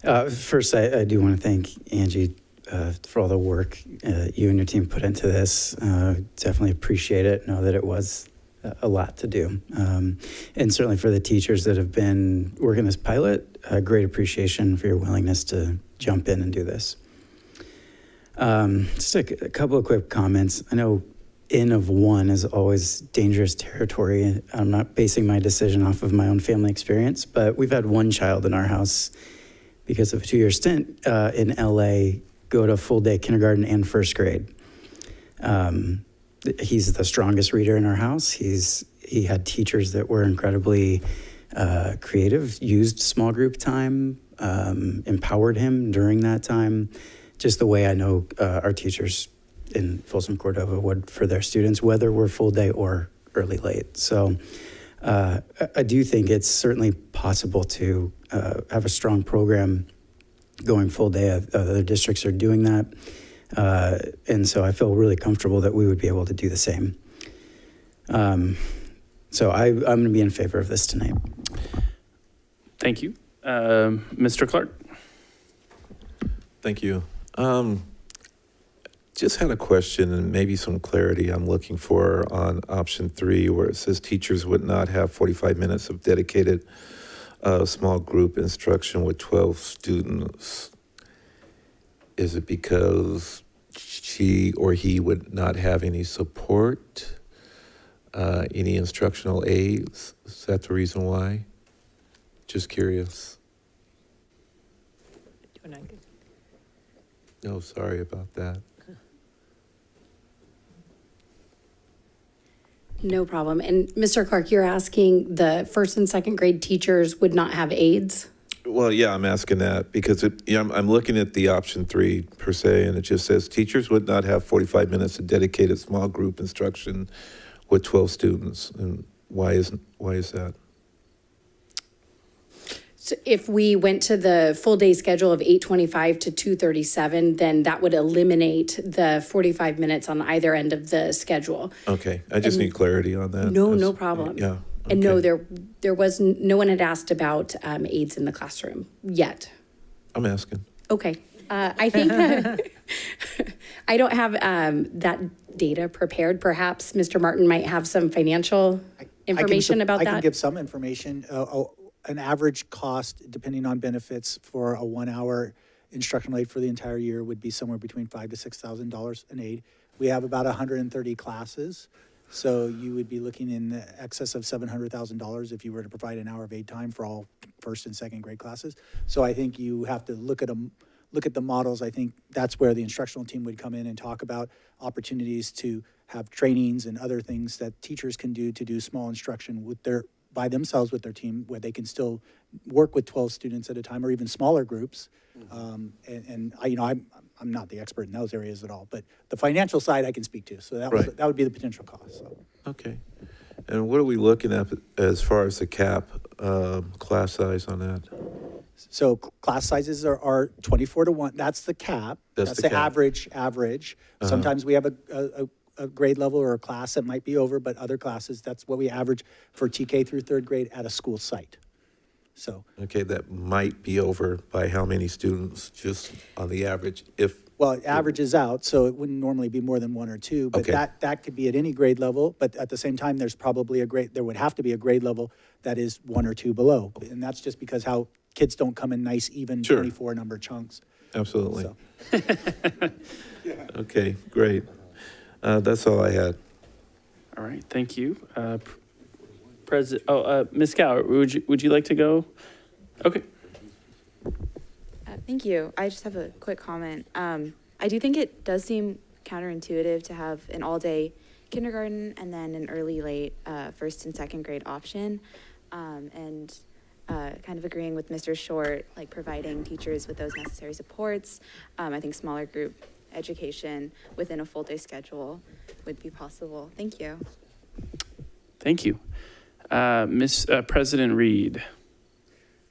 First, I do want to thank Angie for all the work you and your team put into this. Definitely appreciate it. Know that it was a lot to do. And certainly for the teachers that have been working this pilot, great appreciation for your willingness to jump in and do this. Just a couple of quick comments. I know N of 1 is always dangerous territory. I'm not basing my decision off of my own family experience, but we've had one child in our house because of a 2-year stint in LA go to full day kindergarten and first grade. He's the strongest reader in our house. He had teachers that were incredibly creative, used small group time, empowered him during that time, just the way I know our teachers in Folsom, Cordova would for their students, whether we're full day or early late. So I do think it's certainly possible to have a strong program going full day. Other districts are doing that. And so I feel really comfortable that we would be able to do the same. So I'm going to be in favor of this tonight. Thank you. Mr. Clark. Thank you. Just had a question and maybe some clarity I'm looking for on option 3, where it says teachers would not have 45 minutes of dedicated small group instruction with 12 students. Is it because she or he would not have any support, any instructional aids? Is that the reason why? Just curious. No, sorry about that. No problem. And Mr. Clark, you're asking the first and second grade teachers would not have aides? Well, yeah, I'm asking that because I'm looking at the option 3 per se, and it just says teachers would not have 45 minutes of dedicated small group instruction with 12 students. And why is that? So if we went to the full day schedule of 8:25 to 2:37, then that would eliminate the 45 minutes on either end of the schedule. Okay, I just need clarity on that. No problem. Yeah. And no, there was no one had asked about aides in the classroom yet. I'm asking. Okay. I think that I don't have that data prepared. Perhaps Mr. Martin might have some financial information about that. I can give some information. An average cost, depending on benefits, for a 1-hour instructional aid for the entire year would be somewhere between $5,000 to $6,000 an aid. We have about 130 classes, so you would be looking in excess of $700,000 if you were to provide an hour of aid time for all first and second grade classes. So I think you have to look at the models. I think that's where the instructional team would come in and talk about opportunities to have trainings and other things that teachers can do to do small instruction by themselves with their team, where they can still work with 12 students at a time or even smaller groups. I'm not the expert in those areas at all, but the financial side I can speak to. So that would be the potential cost. So. Okay. And what are we looking at as far as the cap class size on that? So class sizes are 24 to 1. That's the cap. That's the cap. average. Sometimes we have a grade level or a class that might be over, but other classes, that's what we average for TK through third grade at a school site. So. Okay, that might be over by how many students, just on the average, if Well, it averages out, so it wouldn't normally be more than 1 or 2, but Okay. that could be at any grade level, but at the same time, there would have to be a grade level that is 1 or 2 below. And that's just because how kids don't come in nice, even Sure. 24 number chunks. Absolutely. So. Okay, great. That's all I had. All right, thank you. Ms. Gower, would you like to go? Okay. Thank you. I just have a quick comment. I do think it does seem counterintuitive to have an all-day kindergarten and then an early, late, first and second grade option. And kind of agreeing with Mr. Short, like providing teachers with those necessary supports. I think smaller group education within a full day schedule would be possible. Thank you. Thank you. President Reed.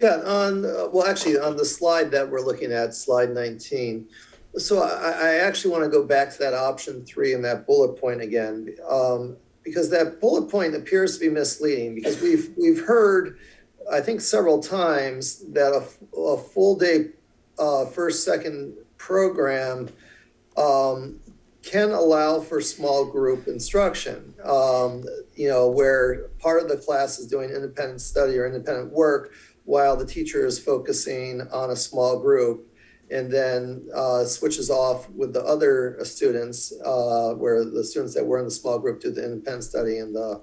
Yeah, on the slide that we're looking at, slide 19. So I actually want to go back to that option 3 and that bullet point again, because that bullet point appears to be misleading, because we've heard, I think several times, that a full day first, second program can allow for small group instruction, where part of the class is doing independent study or independent work while the teacher is focusing on a small group, and then switches off with the other students, where the students that were in the small group do the independent study, and the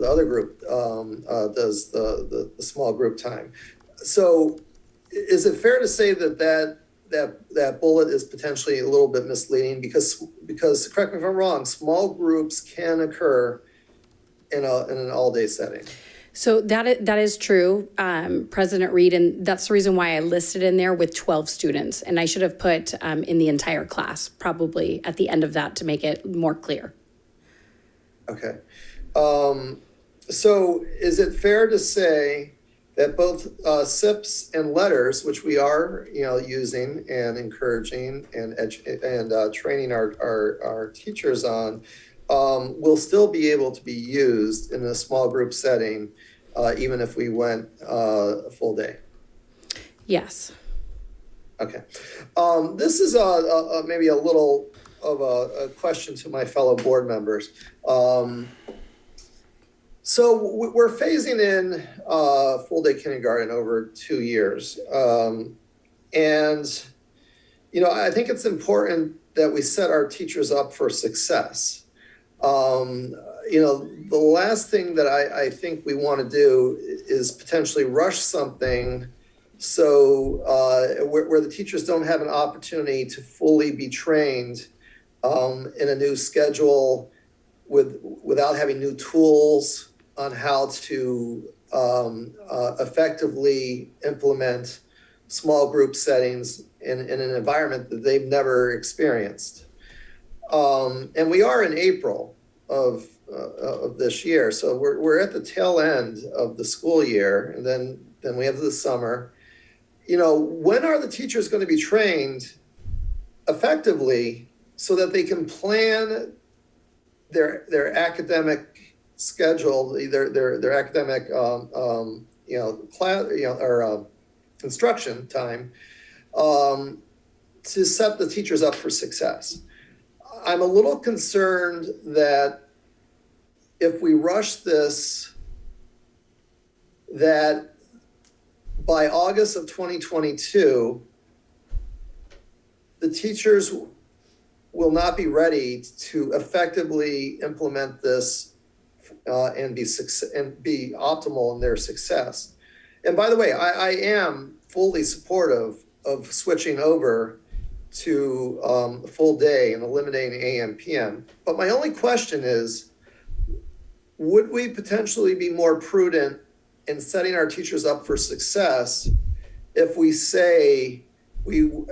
other group does the small group time. So is it fair to say that bullet is potentially a little bit misleading, because correct me if I'm wrong, small groups can occur in an all-day setting? So that is true, President Reed, and that's the reason why I listed in there with 12 students. And I should have put in the entire class, probably at the end of that, to make it more clear. Okay. So is it fair to say that both SIPs and letters, which we are using and encouraging and training our teachers on, will still be able to be used in a small group setting, even if we went a full day? Yes. Okay. This is maybe a little of a question to my fellow board members. So we're phasing in full day kindergarten over 2 years. And, I think it's important that we set our teachers up for success. The last thing that I think we want to do is potentially rush something so where the teachers don't have an opportunity to fully be trained in a new schedule without having new tools on how to effectively implement small group settings in an environment that they've never experienced. And we are in April of this year, so we're at the tail end of the school year, and then we have the summer. When are the teachers going to be trained effectively so that they can plan their academic schedule, their academic class or instruction time, to set the teachers up for success? I'm a little concerned that if we rush this, that by August of 2022, the teachers will not be ready to effectively implement this and be optimal in their success. And by the way, I am fully supportive of switching over to a full day and eliminating AM, PM. But my only question is, would we potentially be more prudent in setting our teachers up for success if we say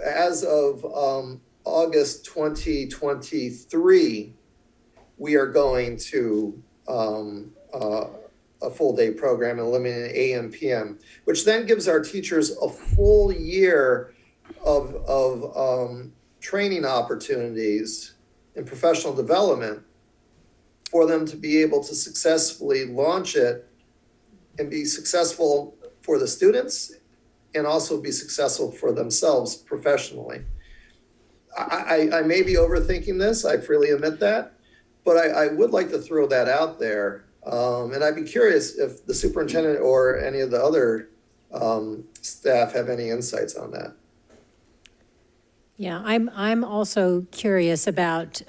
as of August 2023, we are going to a full day program and eliminating AM, PM, which then gives our teachers a full year of training opportunities and professional development for them to be able to successfully launch it and be successful for the students and also be successful for themselves professionally. I may be overthinking this, I freely admit that, but I would like to throw that out there. And I'd be curious if the superintendent or any of the other staff have any insights on that. Yeah, I'm also curious about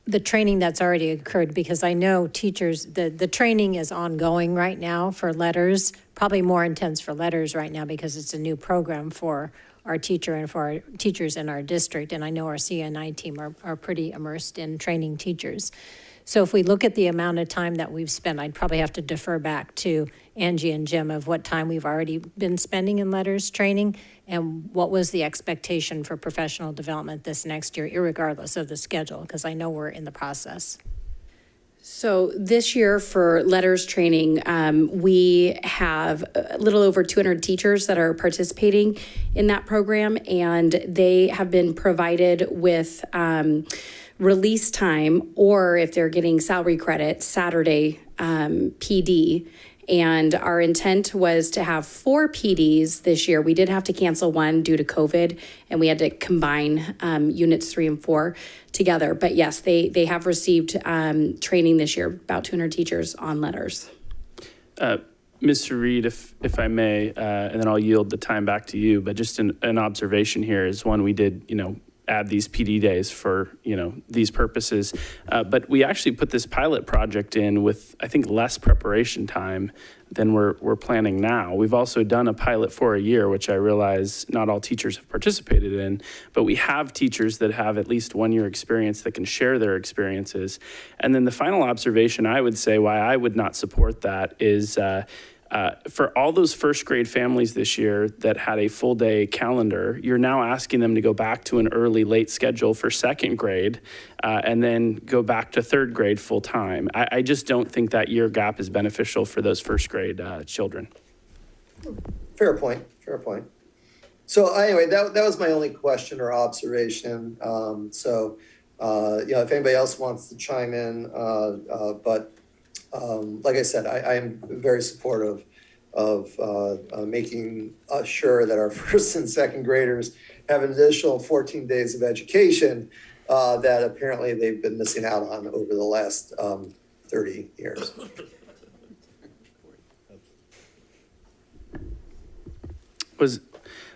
the training that's already occurred, because I know teachers, the training is ongoing right now for letters, probably more intense for letters right now because it's a new program for our teacher and for our teachers in our district. And I know our CNI team are pretty immersed in training teachers. So if we look at the amount of time that we've spent, I'd probably have to defer back to Angie and Jim of what time we've already been spending in letters training and what was the expectation for professional development this next year, irregardless of the schedule, because I know we're in the process. So this year for letters training, we have a little over 200 teachers that are participating in that program, and they have been provided with release time, or if they're getting salary credit, Saturday PD. And our intent was to have 4 PDs this year. We did have to cancel one due to COVID, and we had to combine units 3 and 4 together. But yes, they have received training this year, about 200 teachers on letters. Mr. Reed, if I may, and then I'll yield the time back to you, but just an observation here is one, we did, add these PD days for, these purposes. But we actually put this pilot project in with, I think, less preparation time than we're planning now. We've also done a pilot for a year, which I realize not all teachers have participated in, but we have teachers that have at least 1 year experience that can share their experiences. And then the final observation I would say why I would not support that is for all those first grade families this year that had a full day calendar, you're now asking them to go back to an early, late schedule for second grade and then go back to third grade full time. I just don't think that year gap is beneficial for those first grade children. Fair point. So anyway, that was my only question or observation. If anybody else wants to chime in, but like I said, I am very supportive of making sure that our first and second graders have an additional 14 days of education that apparently they've been missing out on over the last 30 years. Was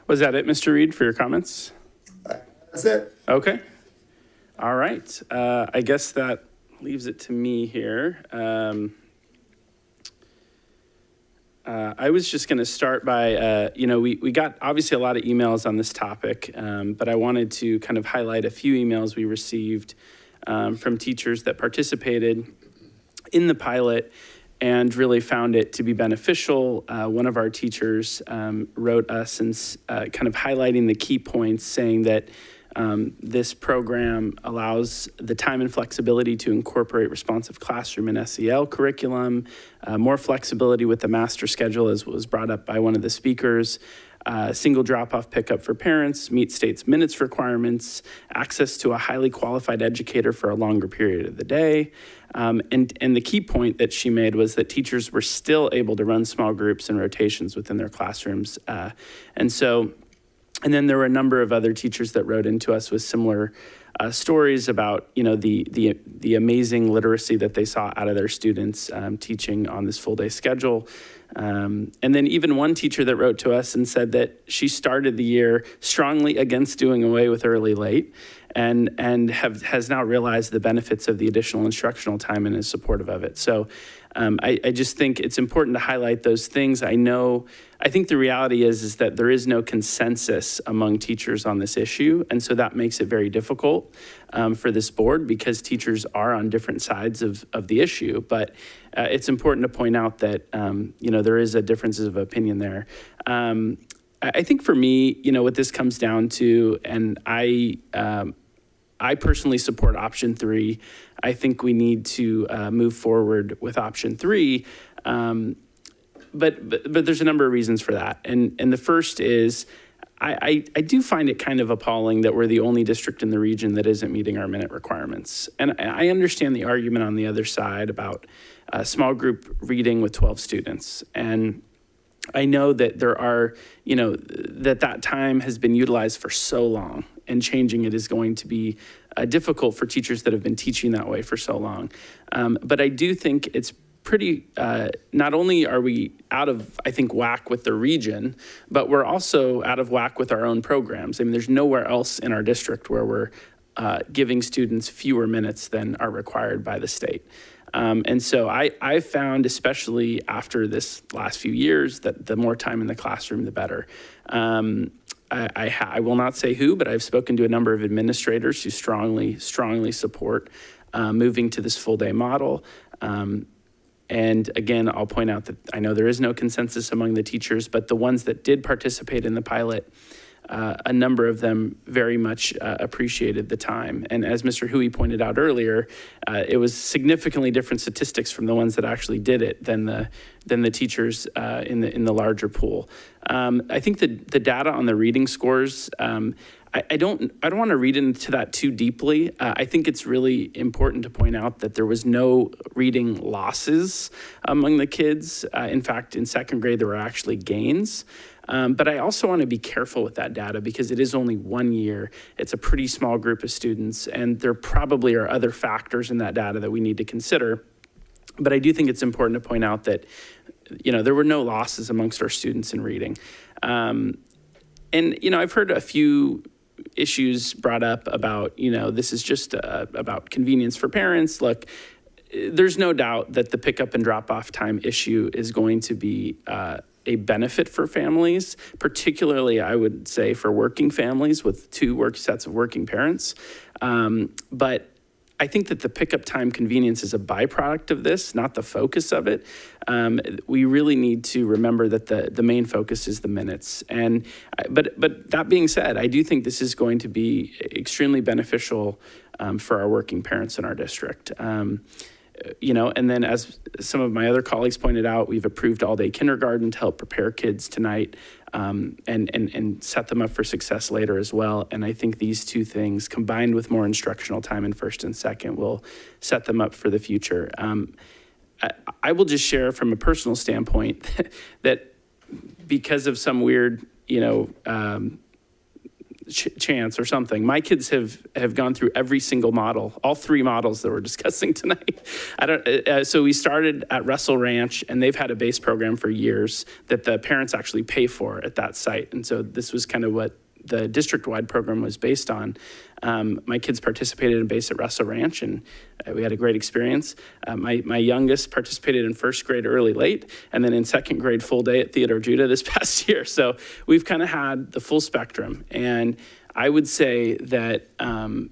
that it, Mr. Reed, for your comments? That's it. Okay. All right. I guess that leaves it to me here. I was just going to start by, we got obviously a lot of emails on this topic, but I wanted to kind of highlight a few emails we received from teachers that participated in the pilot and really found it to be beneficial. One of our teachers wrote us and kind of highlighting the key points, saying that this program allows the time and flexibility to incorporate responsive classroom and SEL curriculum, more flexibility with the master schedule, as was brought up by one of the speakers, single drop-off pickup for parents, meet state's minutes requirements, access to a highly qualified educator for a longer period of the day. And the key point that she made was that teachers were still able to run small groups and rotations within their classrooms. And then there were a number of other teachers that wrote into us with similar stories about, the amazing literacy that they saw out of their students teaching on this full day schedule. And then even one teacher that wrote to us and said that she started the year strongly against doing away with early late and has now realized the benefits of the additional instructional time and is supportive of it. So I just think it's important to highlight those things. I think the reality is that there is no consensus among teachers on this issue. And so that makes it very difficult for this board because teachers are on different sides of the issue. But it's important to point out that, there is a differences of opinion there. I think for me, what this comes down to, and I personally support option 3. I think we need to move forward with option 3. But there's a number of reasons for that. And the first is I do find it kind of appalling that we're the only district in the region that isn't meeting our minute requirements. And I understand the argument on the other side about small group reading with 12 students. And I know that there are, that time has been utilized for so long, and changing it is going to be difficult for teachers that have been teaching that way for so long. But I do think it's pretty, not only are we out of, I think, whack with the region, but we're also out of whack with our own programs. I mean, there's nowhere else in our district where we're giving students fewer minutes than are required by the state. And so I found, especially after this last few years, that the more time in the classroom, the better. I will not say who, but I've spoken to a number of administrators who strongly support moving to this full day model. And again, I'll point out that I know there is no consensus among the teachers, but the ones that did participate in the pilot, a number of them very much appreciated the time. And as Mr. Hui pointed out earlier, it was significantly different statistics from the ones that actually did it than the teachers in the larger pool. I think the data on the reading scores, I don't want to read into that too deeply. I think it's really important to point out that there was no reading losses among the kids. In fact, in second grade, there were actually gains. But I also want to be careful with that data because it is only 1 year. It's a pretty small group of students, and there probably are other factors in that data that we need to consider. But I do think it's important to point out that, there were no losses amongst our students in reading. And, I've heard a few issues brought up about, this is just about convenience for parents. Look, there's no doubt that the pickup and drop off time issue is going to be a benefit for families, particularly I would say for working families with two sets of working parents. But I think that the pickup time convenience is a byproduct of this, not the focus of it. We really need to remember that the main focus is the minutes. But that being said, I do think this is going to be extremely beneficial for our working parents in our district. And then as some of my other colleagues pointed out, we've approved all-day kindergarten to help prepare kids tonight and set them up for success later as well. And I think these two things, combined with more instructional time in first and second, will set them up for the future. I will just share from a personal standpoint that because of some weird, chance or something, my kids have gone through every single model, all three models that we're discussing tonight. So we started at Russell Ranch, and they've had a base program for years that the parents actually pay for at that site. And so this was kind of what the district-wide program was based on. My kids participated in base at Russell Ranch, and we had a great experience. My youngest participated in first grade early from and then in second grade full day at Theodore Judah this past year. So we've kind of had the full spectrum. And I would say that, from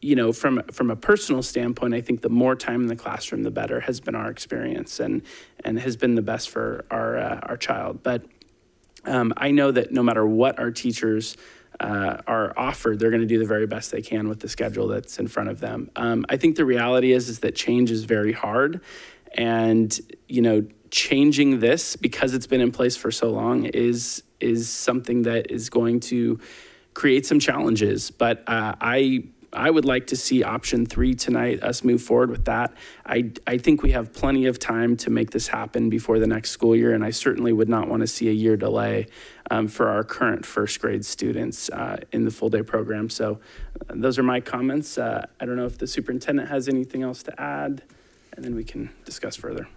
a personal standpoint, I think the more time in the classroom, the better has been our experience and has been the best for our child. But I know that no matter what our teachers are offered, they're going to do the very best they can with the schedule that's in front of them. I think the reality is that change is very hard, and changing this because it's been in place for so long is something that is going to create some challenges. But I would like to see option 3 tonight, us move forward with that. I think we have plenty of time to make this happen before the next school year, and I certainly would not want to see a year delay for our current first grade students in the full day program. So those are my comments. I don't know if the superintendent has anything else to add, and then we can discuss further.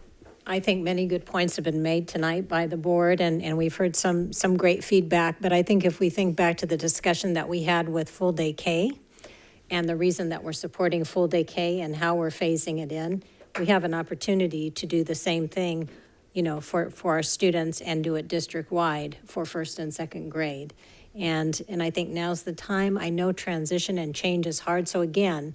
I think many good points have been made tonight by the board, and we've heard some great feedback. But I think if we think back to the discussion that we had with full day K, and the reason that we're supporting full day K and how we're phasing it in, we have an opportunity to do the same thing, for our students and do it district-wide for first and second grade. And I think now's the time. I know transition and change is hard. So again,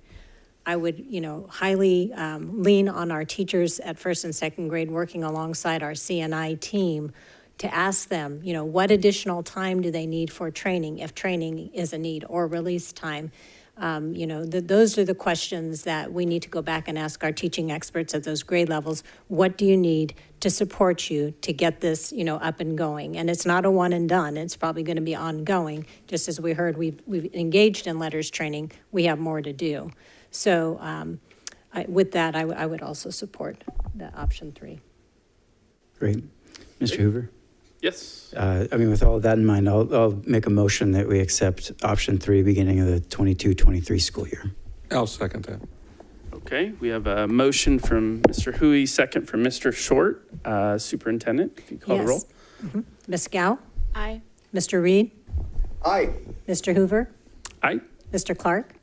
I would, highly lean on our teachers at first and second grade working alongside our CNI team to ask them, what additional time do they need for training, if training is a need, or release time. Those are the questions that we need to go back and ask our teaching experts at those grade levels. What do you need to support you to get this, up and going? And it's not a one and done. It's probably going to be ongoing. Just as we heard, we've engaged in letters training. We have more to do. So with that, I would also support the option 3. Great. Mr. Hoover? Yes. With all of that in mind, I'll make a motion that we accept option 3, beginning of the 22-23 school year. I'll second that. Okay, we have a motion from Mr. Hui, second from Mr. Short. Superintendent, if you call the roll. Ms. Gow? Aye. Mr. Reed? Aye. Mr. Hoover? Aye. Mr. Clark?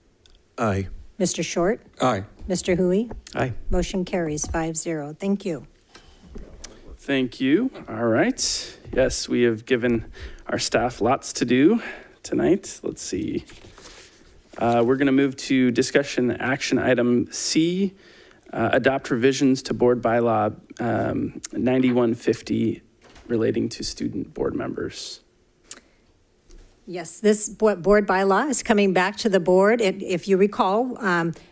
Aye. Mr. Short? Aye. Mr. Hui? Aye. Motion carries 5-0. Thank you. Thank you. All right. Yes, we have given our staff lots to do tonight. Let's see. We're going to move to discussion action item C, adopt revisions to board bylaw 9150 relating to student board members. Yes, this board bylaw is coming back to the board. If you recall,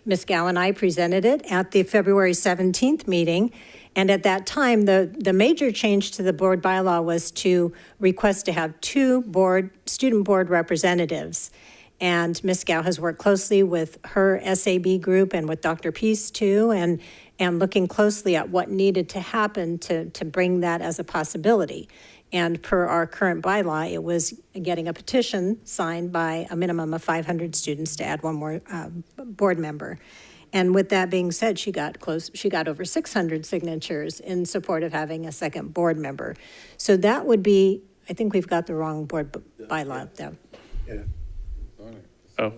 Ms. Gow and I presented it at the February 17th meeting. And at that time, the major change to the board bylaw was to request to have 2 student board representatives. And Ms. Gow has worked closely with her SAB group and with Dr. Peace too, and looking closely at what needed to happen to bring that as a possibility. And per our current bylaw, it was getting a petition signed by a minimum of 500 students to add 1 more board member. And with that being said, she got over 600 signatures in support of having a second board member. So that would be, I think we've got the wrong board bylaw though. Yeah. Oh.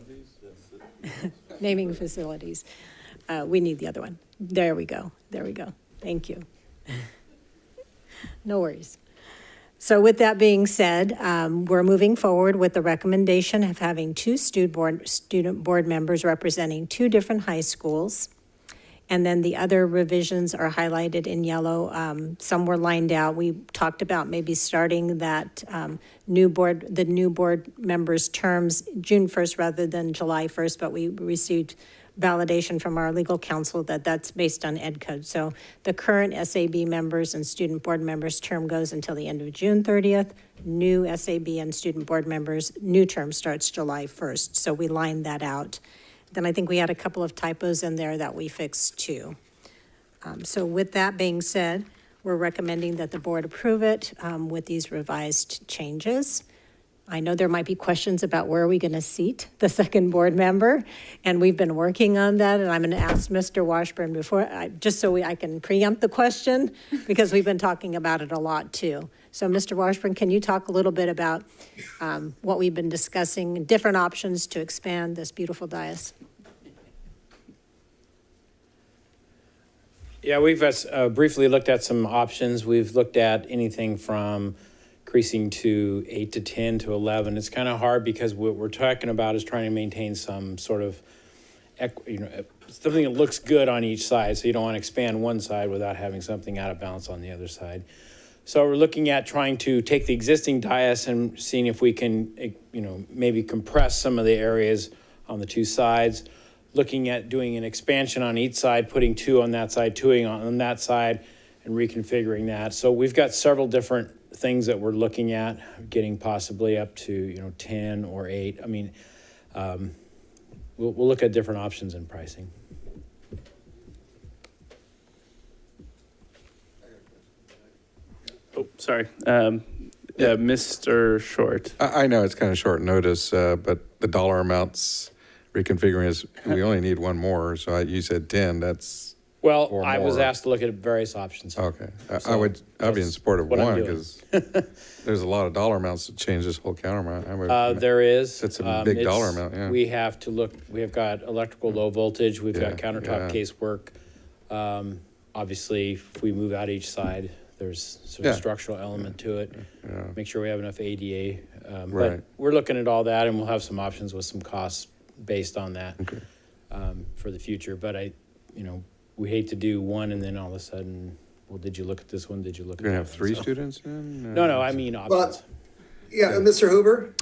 Naming facilities. We need the other one. There we go. Thank you. No worries. So with that being said, we're moving forward with the recommendation of having 2 student board members representing 2 different high schools. And then the other revisions are highlighted in yellow. Some were lined out. We talked about maybe starting that the new board members' terms June 1st rather than July 1st, but we received validation from our legal counsel that that's based on ed code. So the current SAB members and student board members' term goes until the end of June 30th. New SAB and student board members' new term starts July 1st. So we lined that out. Then I think we had a couple of typos in there that we fixed too. So with that being said, we're recommending that the board approve it with these revised changes. I know there might be questions about where are we going to seat the second board member, and we've been working on that, and I'm going to ask Mr. Washburn just so I can preempt the question, because we've been talking about it a lot too. So Mr. Washburn, can you talk a little bit about what we've been discussing, different options to expand this beautiful dais? Yeah, we've briefly looked at some options. We've looked at anything from increasing to 8 to 10 to 11. It's kind of hard because what we're talking about is trying to maintain some sort of, something that looks good on each side. So you don't want to expand one side without having something out of balance on the other side. So we're looking at trying to take the existing dais and seeing if we can, maybe compress some of the areas on the 2 sides. Looking at doing an expansion on each side, putting 2 on that side, 2 on that side, and reconfiguring that. So we've got several different things that we're looking at, getting possibly up to 10 or 8. I mean, we'll look at different options in pricing. Oh, sorry. Mr. Short. I know it's kind of short notice, but the dollar amounts reconfiguring is, we only need 1 more. So you said 10, that's Well, I was asked to look at various options. Okay. I'd be in support of 1 because there's a lot of dollar amounts to change this whole counter amount. There is. It's a big dollar amount, yeah. We have to look, we have got electrical low voltage, we've got countertop casework. Obviously, if we move out each side, there's sort of structural element to it. Make sure we have enough ADA. But we're looking at all that, and we'll have some options with some costs based on that for the future. But we hate to do 1 and then all of a sudden, well, did you look at this one? Did you look at that? You're going to have 3 students in? No, I mean options. Yeah, Mr. Hoover?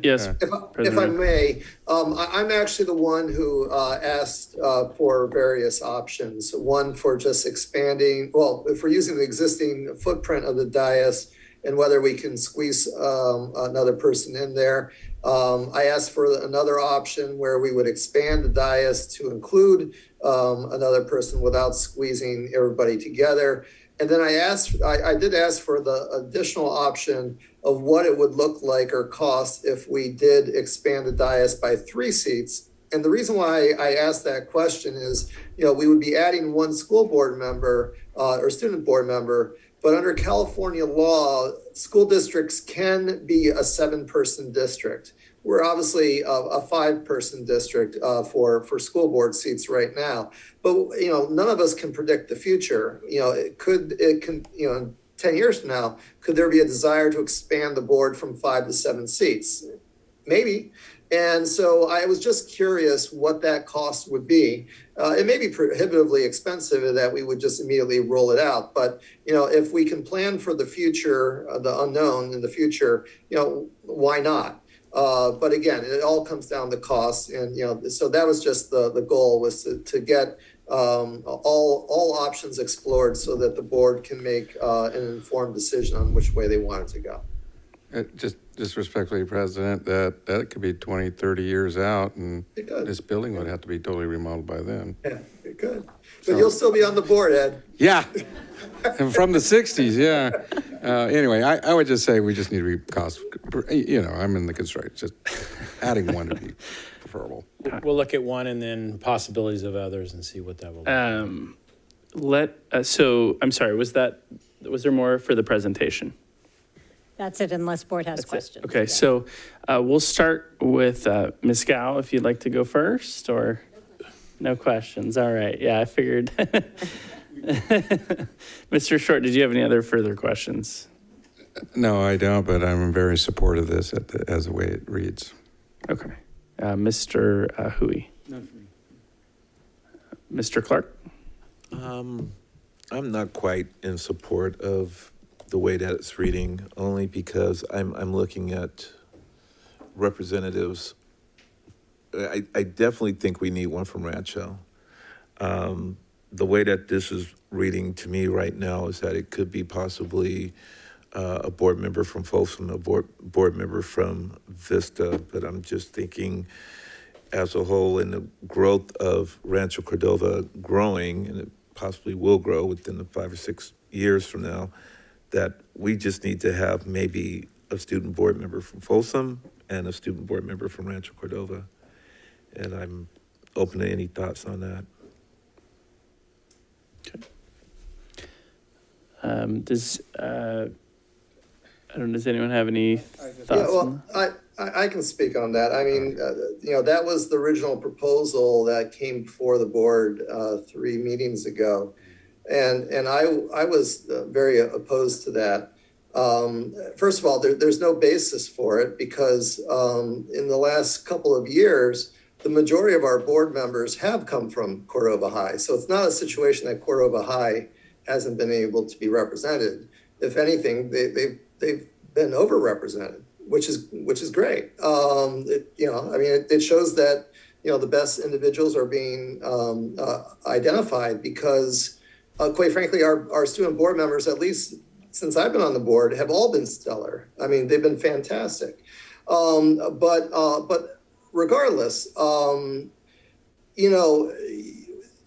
Yes. If I may, I'm actually the one who asked for various options. One for just expanding, well, if we're using the existing footprint of the dais and whether we can squeeze another person in there. I asked for another option where we would expand the dais to include another person without squeezing everybody together. And then I did ask for the additional option of what it would look like or cost if we did expand the dais by 3 seats. And the reason why I asked that question is, we would be adding 1 school board member or student board member, but under California law, school districts can be a 7-person district. We're obviously a 5-person district for school board seats right now, but none of us can predict the future. It can 10 years from now, could there be a desire to expand the board from 5 to 7 seats? Maybe. And so I was just curious what that cost would be. It may be prohibitively expensive that we would just immediately roll it out. But, if we can plan for the future, the unknown in the future, why not? But again, it all comes down to cost. And, so that was just the goal, was to get all options explored so that the board can make an informed decision on which way they want it to go. Just respectfully, President, that could be 20, 30 years out, and this building would have to be totally remodeled by then. Yeah, it could. But you'll still be on the board, Ed. Yeah, from the 60s, yeah. Anyway, I would just say we just need to be cost, I'm in the constraint, just adding 1 to be preferable. We'll look at 1 and then possibilities of others and see what that will be. So, I'm sorry, was there more for the presentation? That's it, unless board has questions. Okay, so we'll start with Ms. Gao, if you'd like to go first, or no questions. All right, yeah, I figured. Mr. Short, did you have any other further questions? No, I don't, but I'm very supportive of this as the way it reads. Okay. Mr. Hui. None for me. Mr. Clark? I'm not quite in support of the way that it's reading, only because I'm looking at representatives. I definitely think we need one from Rancho. The way that this is reading to me right now is that it could be possibly a board member from Folsom, a board member from Vista, but I'm just thinking as a whole, in the growth of Rancho Cordova growing, and it possibly will grow within the 5 or 6 years from now, that we just need to have maybe a student board member from Folsom and a student board member from Rancho Cordova. And I'm open to any thoughts on that. Okay. Does anyone have any thoughts? Yeah, well, I can speak on that. I mean, that was the original proposal that came before the board 3 meetings ago. And I was very opposed to that. First of all, there's no basis for it because in the last couple of years, the majority of our board members have come from Cordova High. So it's not a situation that Cordova High hasn't been able to be represented. If anything, they've been overrepresented, which is great. It shows that, the best individuals are being identified because quite frankly, our student board members, at least since I've been on the board, have all been stellar. I mean, they've been fantastic. But regardless,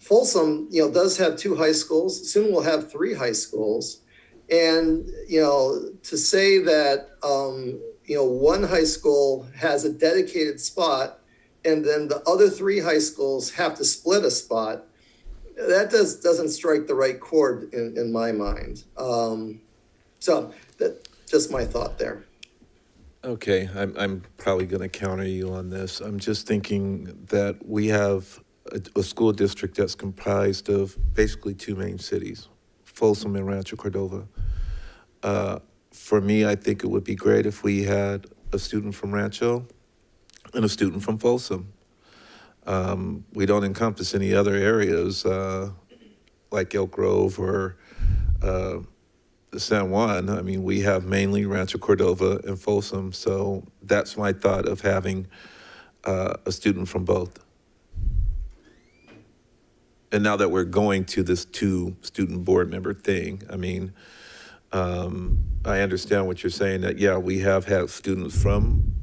Folsom, does have 2 high schools. Soon we'll have 3 high schools. And, to say that, 1 high school has a dedicated spot and then the other 3 high schools have to split a spot, that doesn't strike the right chord in my mind. So that's just my thought there. Okay, I'm probably going to counter you on this. I'm just thinking that we have a school district that's comprised of basically 2 main cities, Folsom and Rancho Cordova. For me, I think it would be great if we had a student from Rancho and a student from Folsom. We don't encompass any other areas like Elk Grove or San Juan. I mean, we have mainly Rancho Cordova and Folsom, so that's my thought of having a student from both. And now that we're going to this 2 student board member thing, I mean, I understand what you're saying, that, yeah, we have had students from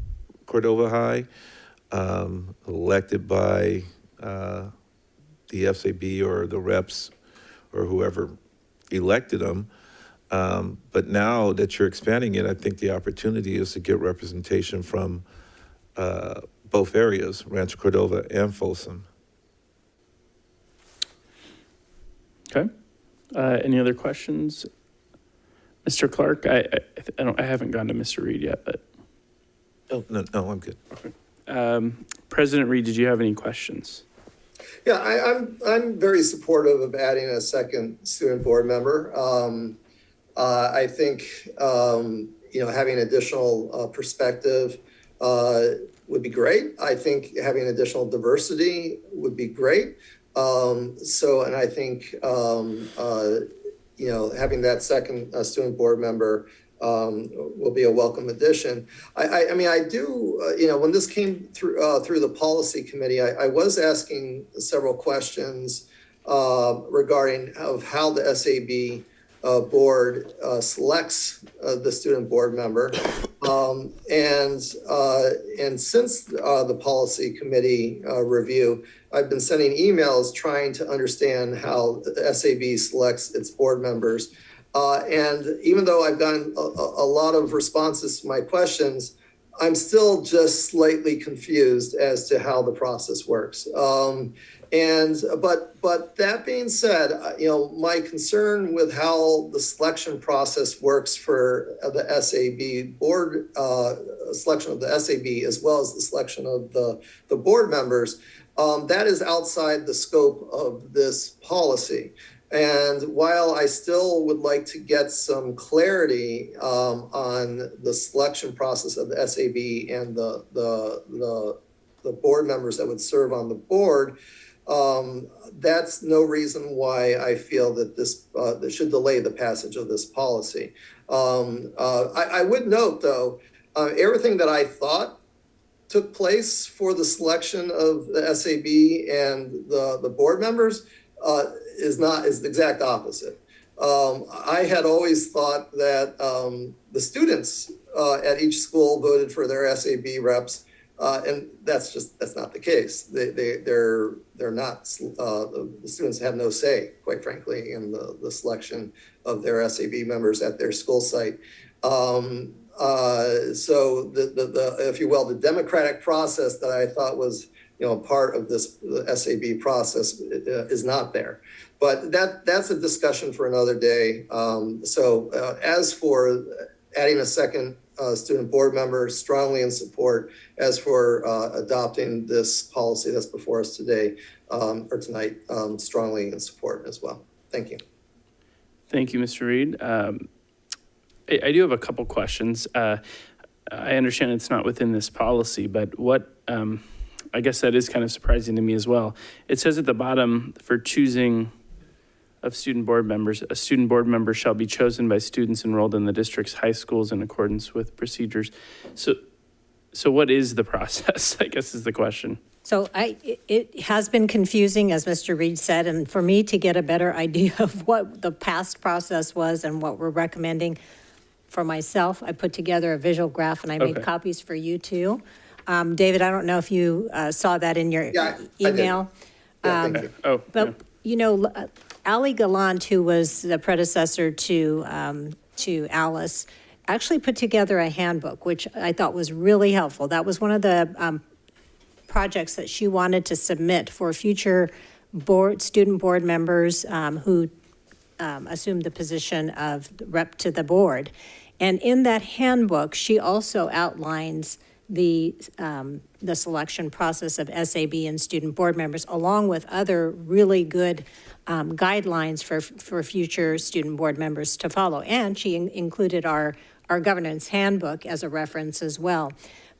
Cordova High elected by the FCB or the reps or whoever, elected them. But now that you're expanding it, I think the opportunity is to get representation from both areas, Rancho Cordova and Folsom. Okay. Any other questions? Mr. Clark, I haven't gone to Mr. Reed yet, but. Oh, no, I'm good. Okay. President Reed, did you have any questions? Yeah, I'm very supportive of adding a second student board member. I think having additional perspective would be great. I think having additional diversity would be great. And I think having that second student board member will be a welcome addition. I mean, I do, when this came through the policy committee, I was asking several questions regarding how the SAB board selects the student board member. And since the policy committee review, I've been sending emails trying to understand how the SAB selects its board members. And even though I've gotten a lot of responses to my questions, I'm still just slightly confused as to how the process works. But that being said, my concern with how the selection process works for the SAB board, selection of the SAB, as well as the selection of the board members, that is outside the scope of this policy. And while I still would like to get some clarity on the selection process of the SAB and the board members that would serve on the board, that's no reason why I feel that this should delay the passage of this policy. I would note, though, everything that I thought took place for the selection of the SAB and the board members is the exact opposite. I had always thought that the students at each school voted for their SAB reps, and that's not the case. They're not. The students have no say, quite frankly, in the selection of their SAB members at their school site. So the if you will, the democratic process that I thought was part of this SAB process is not there. But that's a discussion for another day. As for adding a second student board member, strongly in support. As for adopting this policy that's before us today or tonight, strongly in support as well. Thank you. Thank you, Mr. Reed. I do have a couple questions. I understand it's not within this policy, but what, I guess that is kind of surprising to me as well. It says at the bottom, for choosing of student board members, a student board member shall be chosen by students enrolled in the district's high schools in accordance with procedures. So what is the process, I guess is the question. So it has been confusing, as Mr. Reed said, and for me to get a better idea of what the past process was and what we're recommending for myself, I put together a visual graph and I made copies for you too. David, I don't know if you saw that in your email. I did. Yeah, thank you. Ali Gallant, who was the predecessor to Alice, actually put together a handbook, which I thought was really helpful. That was one of the projects that she wanted to submit for future student board members who assumed the position of rep to the board. And in that handbook, she also outlines the selection process of SAB and student board members, along with other really good guidelines for future student board members to follow. And she included our governance handbook as a reference as well.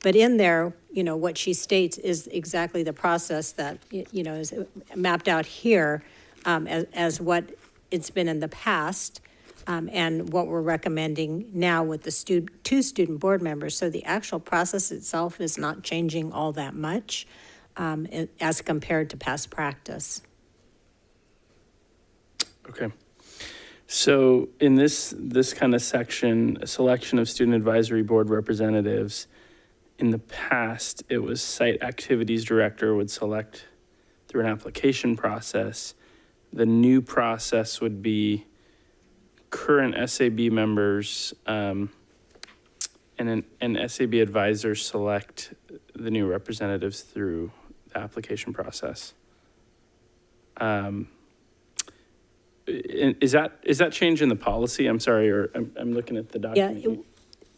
But in there, what she states is exactly the process that, is mapped out here as what it's been in the past and what we're recommending now with the two student board members. So the actual process itself is not changing all that much as compared to past practice. Okay. So in this kind of section, a selection of student advisory board representatives, in the past, it was site activities director would select through an application process. The new process would be current SAB members and an SAB advisor select the new representatives through the application process. Is that change in the policy? I'm sorry, or I'm looking at the document.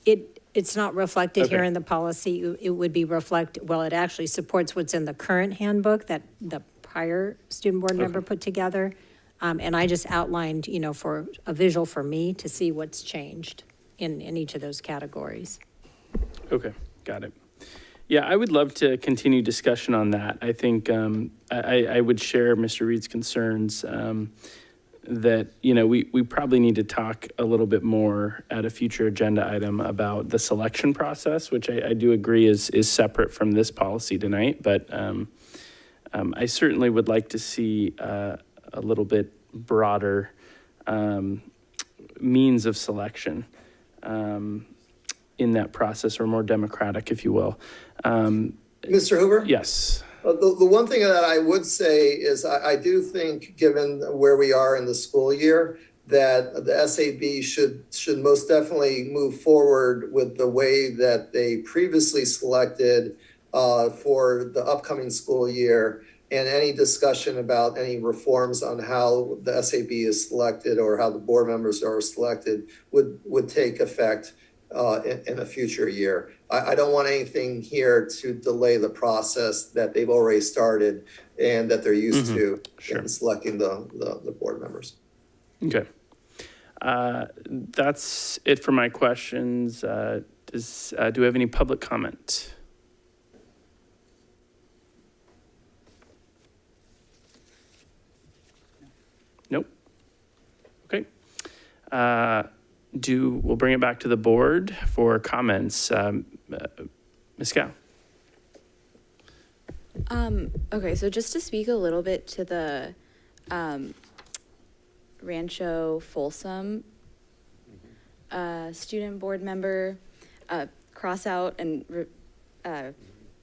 Yeah, it's not reflected here Okay. in the policy. It would be well, it actually supports what's in the current handbook that the prior student board member put together. And I just outlined, for a visual for me to see what's changed in each of those categories. Okay, got it. Yeah, I would love to continue discussion on that. I think I would share Mr. Reed's concerns that, we probably need to talk a little bit more at a future agenda item about the selection process, which I do agree is separate from this policy tonight. But I certainly would like to see a little bit broader means of selection in that process, or more democratic, if you will. Mr. Hoover? Yes. The one thing that I would say is I do think, given where we are in the school year, that the SAB should most definitely move forward with the way that they previously selected for the upcoming school year, and any discussion about any reforms on how the SAB is selected or how the board members are selected would take effect in a future year. I don't want anything here to delay the process that they've already started and that they're used to in selecting the board members. Okay. That's it for my questions. Do we have any public comment? Nope. Okay. We'll bring it back to the board for comments. Ms. Gow. Okay, so just to speak a little bit to the Rancho Folsom student board member, cross out and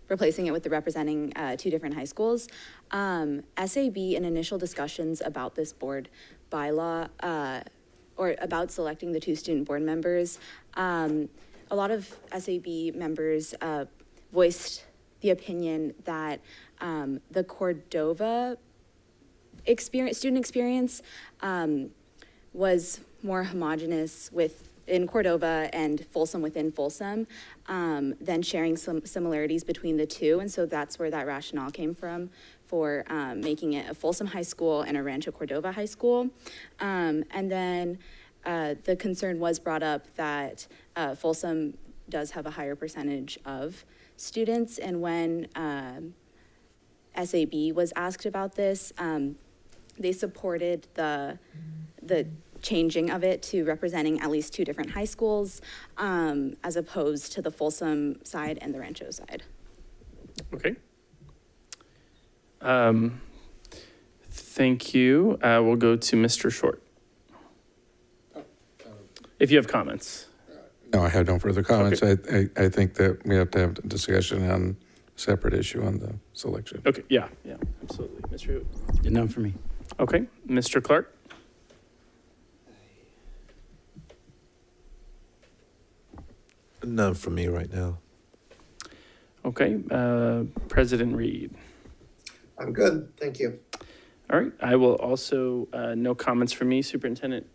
replacing it with the representing two different high schools. SAB in initial discussions about this board bylaw, or about selecting the two student board members, a lot of SAB members voiced the opinion that the Cordova student experience was more homogenous in Cordova and Folsom within Folsom, than sharing some similarities between the two. And so that's where that rationale came from for making it a Folsom high school and a Rancho Cordova high school. And then the concern was brought up that Folsom does have a higher percentage of students. And when SAB was asked about this, they supported the changing of it to representing at least two different high schools, as opposed to the Folsom side and the Rancho side. Okay. Thank you. We'll go to Mr. Short. If you have comments. No, I have no further comments. Okay. I think that we have to have a discussion on a separate issue on the selection. Okay, yeah, absolutely. Mr. Hoot. None for me. Okay, Mr. Clark. None for me right now. Okay, President Reed. I'm good, thank you. All right, I will also, no comments from me. Superintendent,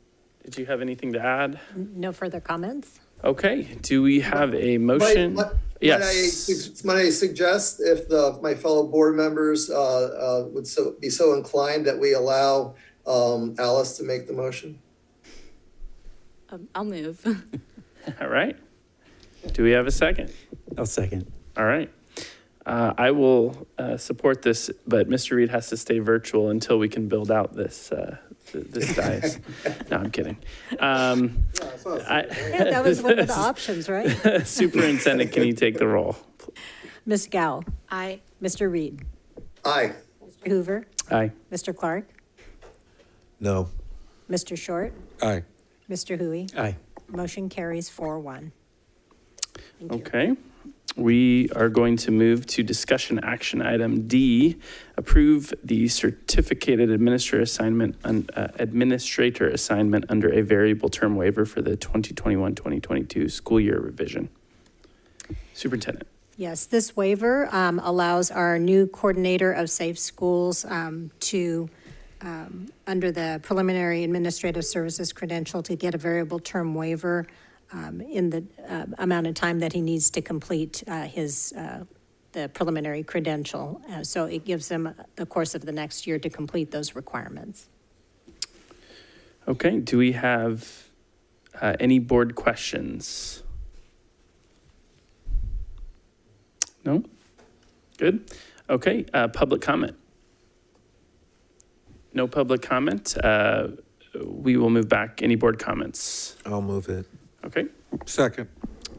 did you have anything to add? No further comments? Okay, do we have a motion? Yes. Might I suggest, if my fellow board members would be so inclined, that we allow Alice to make the motion? I'll move. All right. Do we have a second? I'll second. All right. I will support this, but Mr. Reed has to stay virtual until we can build out this dais. No, I'm kidding. Yeah, that was one of the options, right? Superintendent, can you take the roll? Ms. Gow. Aye. Mr. Reed. Aye. Mr. Hoover. Aye. Mr. Clark. No. Mr. Short. Aye. Mr. Hui. Aye. Motion carries 4-1. Okay. We are going to move to discussion action item D, approve the certificated administrator assignment under a variable term waiver for the 2021-2022 school year revision. Superintendent. Yes, this waiver allows our new coordinator of safe schools to, under the preliminary administrative services credential, to get a variable term waiver in the amount of time that he needs to complete the preliminary credential. So it gives him the course of the next year to complete those requirements. Okay, do we have any board questions? No? Good. Okay, public comment. No public comment. We will move back. Any board comments? I'll move it. Okay. Second.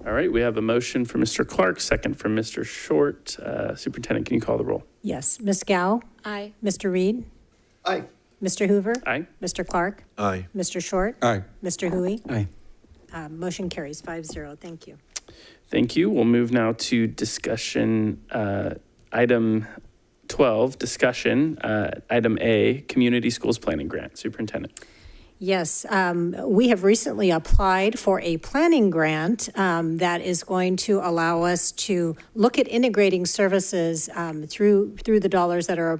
All right, we have a motion from Mr. Clark, second from Mr. Short. Superintendent, can you call the roll? Yes, Ms. Gow? Aye. Mr. Reed? Aye. Mr. Hoover? Aye. Mr. Clark? Aye. Mr. Short? Aye. Mr. Hui? Aye. Motion carries 5-0. Thank you. Thank you. We'll move now to discussion, item 12, discussion, item A, Community Schools Planning Grant. Superintendent. Yes, we have recently applied for a planning grant that is going to allow us to look at integrating services through the dollars that are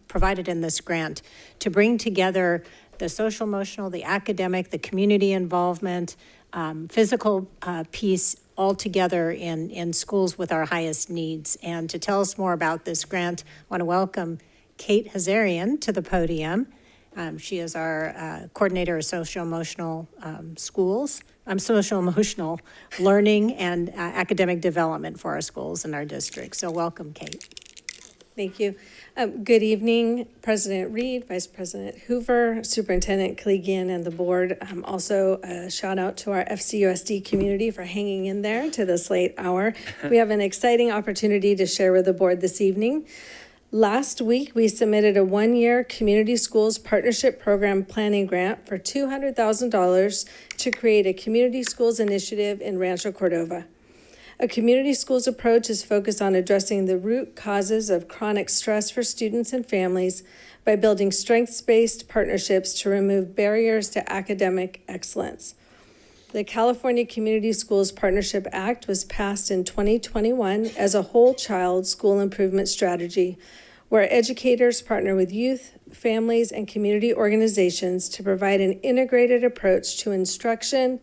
provided in this grant to bring together the social, emotional, the academic, the community involvement, physical piece all together in schools with our highest needs. And to tell us more about this grant, I want to welcome Kate Hazarian to the podium. She is our coordinator of social-emotional social-emotional learning and academic development for our schools in our district. So welcome, Kate. Thank you. Good evening, President Reed, Vice President Hoover, Superintendent Kaligian, and the board. Also, a shout out to our FCUSD community for hanging in there to this late hour. We have an exciting opportunity to share with the board this evening. Last week, we submitted a one-year Community Schools Partnership Program Planning Grant for $200,000 to create a community schools initiative in Rancho Cordova. A community schools approach is focused on addressing the root causes of chronic stress for students and families by building strengths-based partnerships to remove barriers to academic excellence. The California Community Schools Partnership Act was passed in 2021 as a whole child school improvement strategy, where educators partner with youth, families, and community organizations to provide an integrated approach to instruction,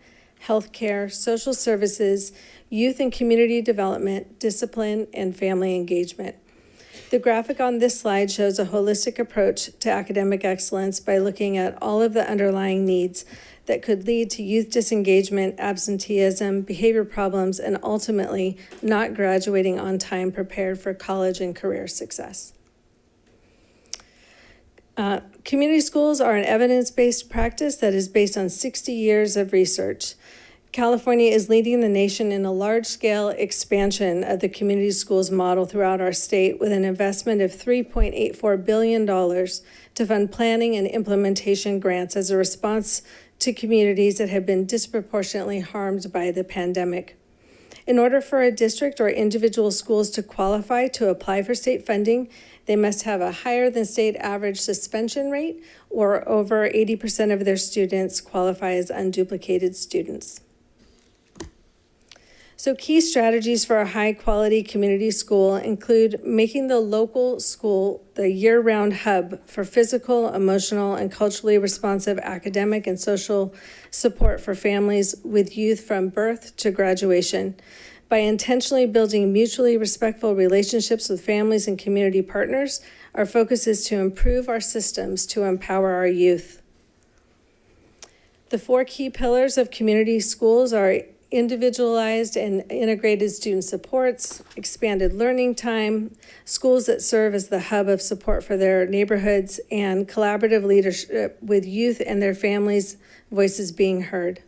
healthcare, social services, youth and community development, discipline, and family engagement. The graphic on this slide shows a holistic approach to academic excellence by looking at all of the underlying needs that could lead to youth disengagement, absenteeism, behavior problems, and ultimately not graduating on time prepared for college and career success. Community schools are an evidence-based practice that is based on 60 years of research. California is leading the nation in a large-scale expansion of the community schools model throughout our state with an investment of $3.84 billion to fund planning and implementation grants as a response to communities that have been disproportionately harmed by the pandemic. In order for a district or individual schools to qualify to apply for state funding, they must have a higher than state average suspension rate, or over 80% of their students qualify as unduplicated students. So key strategies for a high-quality community school include making the local school the year-round hub for physical, emotional, and culturally responsive academic and social support for families with youth from birth to graduation. By intentionally building mutually respectful relationships with families and community partners, our focus is to improve our systems to empower our youth. The 4 key pillars of community schools are individualized and integrated student supports, expanded learning time, schools that serve as the hub of support for their neighborhoods, and collaborative leadership with youth and their families' voices being heard.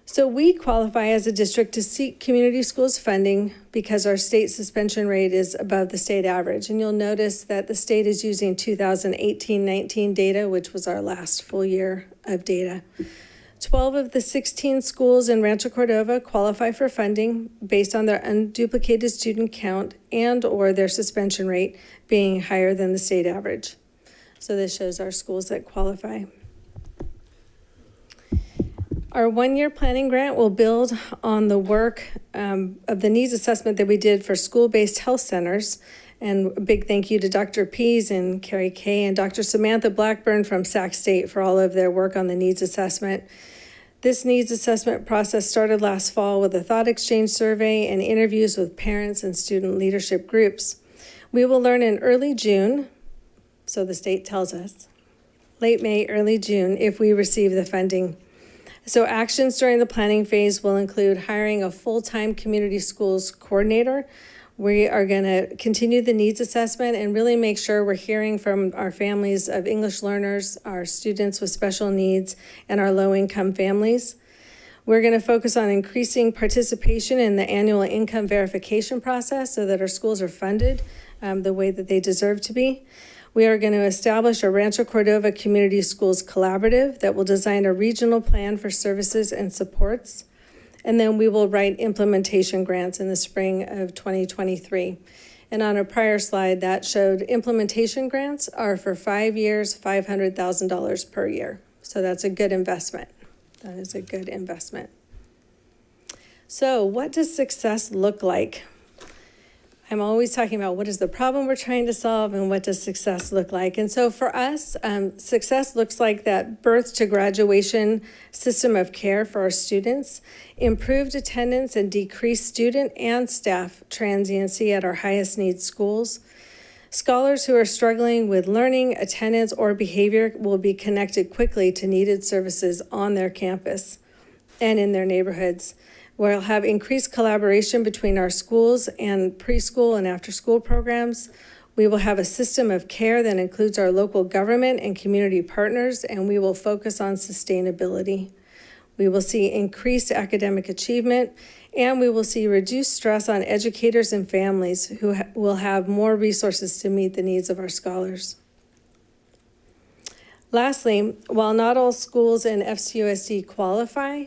So we qualify as a district to seek community schools funding because our state suspension rate is above the state average. And you'll notice that the state is using 2018-19 data, which was our last full year of data. 12 of the 16 schools in Rancho Cordova qualify for funding based on their unduplicated student count and/or their suspension rate being higher than the state average. So this shows our schools that qualify. Our one-year planning grant will build on the work of the needs assessment that we did for school-based health centers. And a big thank you to Dr. Pease and Carrie Kay and Dr. Samantha Blackburn from Sac State for all of their work on the needs assessment. This needs assessment process started last fall with a thought exchange survey and interviews with parents and student leadership groups. We will learn in early June, so the state tells us, late May, early June, if we receive the funding. So actions during the planning phase will include hiring a full-time community schools coordinator. We are going to continue the needs assessment and really make sure we're hearing from our families of English learners, our students with special needs, and our low-income families. We're going to focus on increasing participation in the annual income verification process so that our schools are funded the way that they deserve to be. We are going to establish a Rancho Cordova Community Schools Collaborative that will design a regional plan for services and supports. And then we will write implementation grants in the spring of 2023. And on a prior slide, that showed implementation grants are for 5 years, $500,000 per year. So that's a good investment. That is a good investment. So what does success look like? I'm always talking about what is the problem we're trying to solve and what does success look like. And so for us, success looks like that birth to graduation system of care for our students, improved attendance and decreased student and staff transiency at our highest need schools. Scholars who are struggling with learning, attendance, or behavior will be connected quickly to needed services on their campus and in their neighborhoods. We'll have increased collaboration between our schools and preschool and after-school programs. We will have a system of care that includes our local government and community partners, and we will focus on sustainability. We will see increased academic achievement, and we will see reduced stress on educators and families who will have more resources to meet the needs of our scholars. Lastly, while not all schools in FCUSD qualify,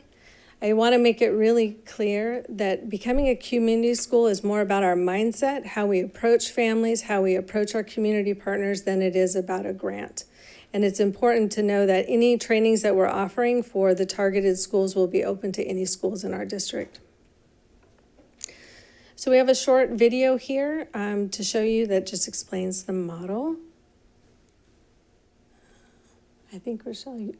I want to make it really clear that becoming a community school is more about our mindset, how we approach families, how we approach our community partners, than it is about a grant. And it's important to know that any trainings that we're offering for the targeted schools will be open to any schools in our district. So we have a short video here to show you that just explains the model. I think Rochelle, you...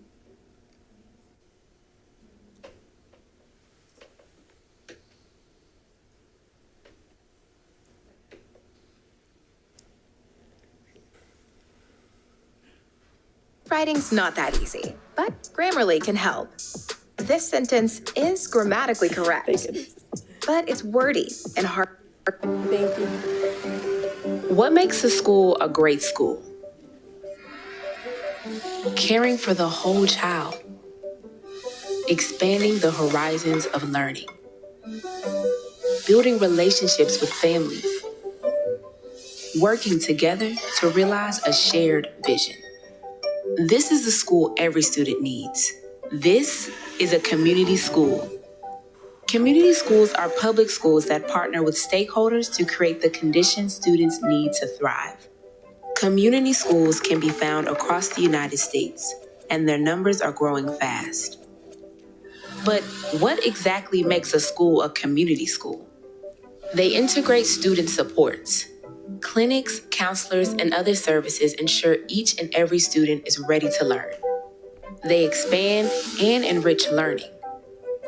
Writing's not that easy, but Grammarly can help. This sentence is grammatically correct, but it's wordy and hard. Thank you. What makes a school a great school? Caring for the whole child. Expanding the horizons of learning. Building relationships with families. Working together to realize a shared vision. This is the school every student needs. This is a community school. Community schools are public schools that partner with stakeholders to create the conditions students need to thrive. Community schools can be found across the United States, and their numbers are growing fast. But what exactly makes a school a community school? They integrate student supports. Clinics, counselors, and other services ensure each and every student is ready to learn. They expand and enrich learning.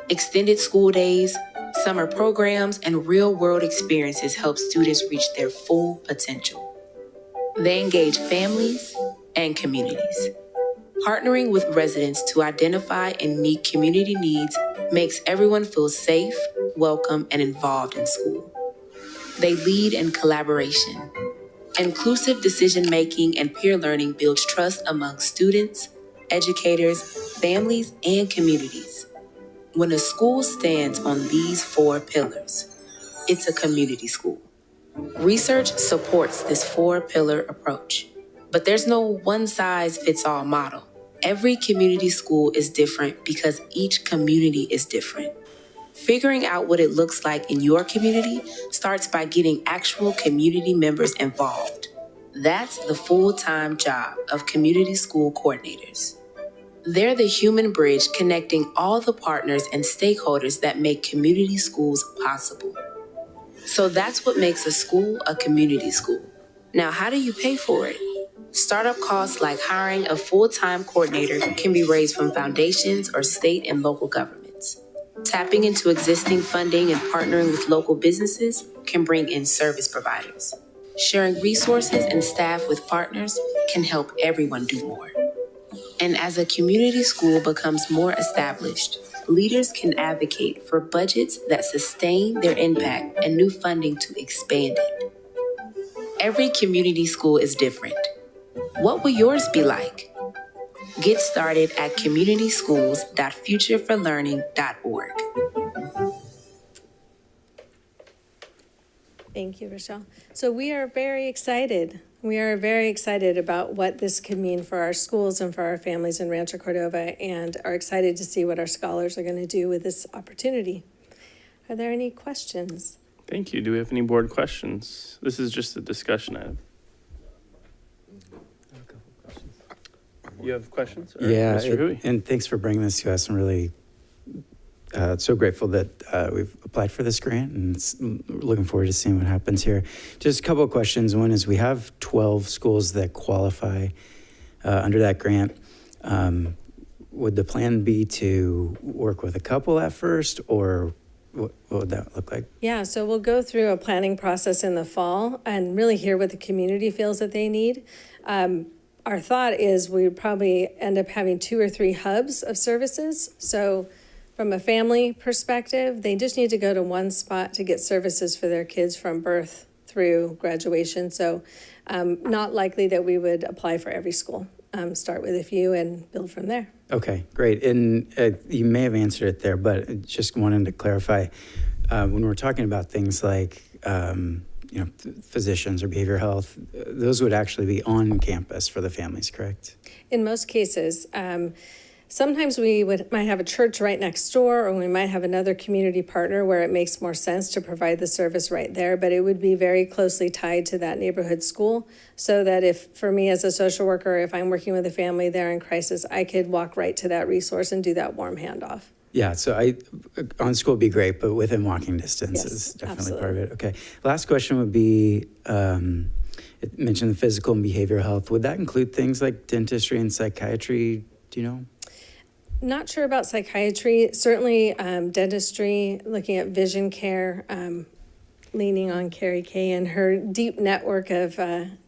Extended school days, summer programs, and real-world experiences help students reach their full potential. They engage families and communities. Partnering with residents to identify and meet community needs makes everyone feel safe, welcome, and involved in school. They lead in collaboration. Inclusive decision-making and peer learning builds trust among students, educators, families, and communities. When a school stands on these 4 pillars, it's a community school. Research supports this 4-pillar approach, but there's no one-size-fits-all model, Every community school is different because each community is different. Figuring out what it looks like in your community starts by getting actual community members involved. That's the full-time job of community school coordinators. They're the human bridge connecting all the partners and stakeholders that make community schools possible. So that's what makes a school a community school. Now, how do you pay for it? Startup costs like hiring a full-time coordinator can be raised from foundations or state and local governments. Tapping into existing funding and partnering with local businesses can bring in service providers. Sharing resources and staff with partners can help everyone do more. And as a community school becomes more established, leaders can advocate for budgets that sustain their impact and new funding to expand it. Every community school is different. What will yours be like? Get started at communityschools.futureforlearning.org. Thank you, Rochelle. So we are very excited. We are very excited about what this could mean for our schools and for our families in Rancho Cordova, and are excited to see what our scholars are going to do with this opportunity. Are there any questions? Thank you. Do we have any board questions? This is just a discussion item. You have questions? Or Yeah, Mr. Hui? and thanks for bringing this to us. I'm really so grateful that we've applied for this grant, and looking forward to seeing what happens here. Just a couple of questions. One is we have 12 schools that qualify under that grant. Would the plan be to work with a couple at first, or what would that look like? Yeah, so we'll go through a planning process in the fall and really hear what the community feels that they need. Our thought is we would probably end up having 2 or 3 hubs of services. So from a family perspective, they just need to go to one spot to get services for their kids from birth through graduation. So not likely that we would apply for every school. Start with a few and build from there. Okay, great. And you may have answered it there, but just wanted to clarify, when we're talking about things like physicians or behavioral health, those would actually be on campus for the families, correct? In most cases, sometimes we might have a church right next door, or we might have another community partner where it makes more sense to provide the service right there, but it would be very closely tied to that neighborhood school, so that if, for me as a social worker, if I'm working with a family there in crisis, I could walk right to that resource and do that warm handoff. Yeah, so on school would be great, but within walking distance is definitely part of it. Okay, last question would be, it mentioned the physical and behavioral health. Would that include things like dentistry and psychiatry? Do you know? Not sure about psychiatry. Certainly dentistry, looking at vision care, leaning on Carrie Kay and her deep network of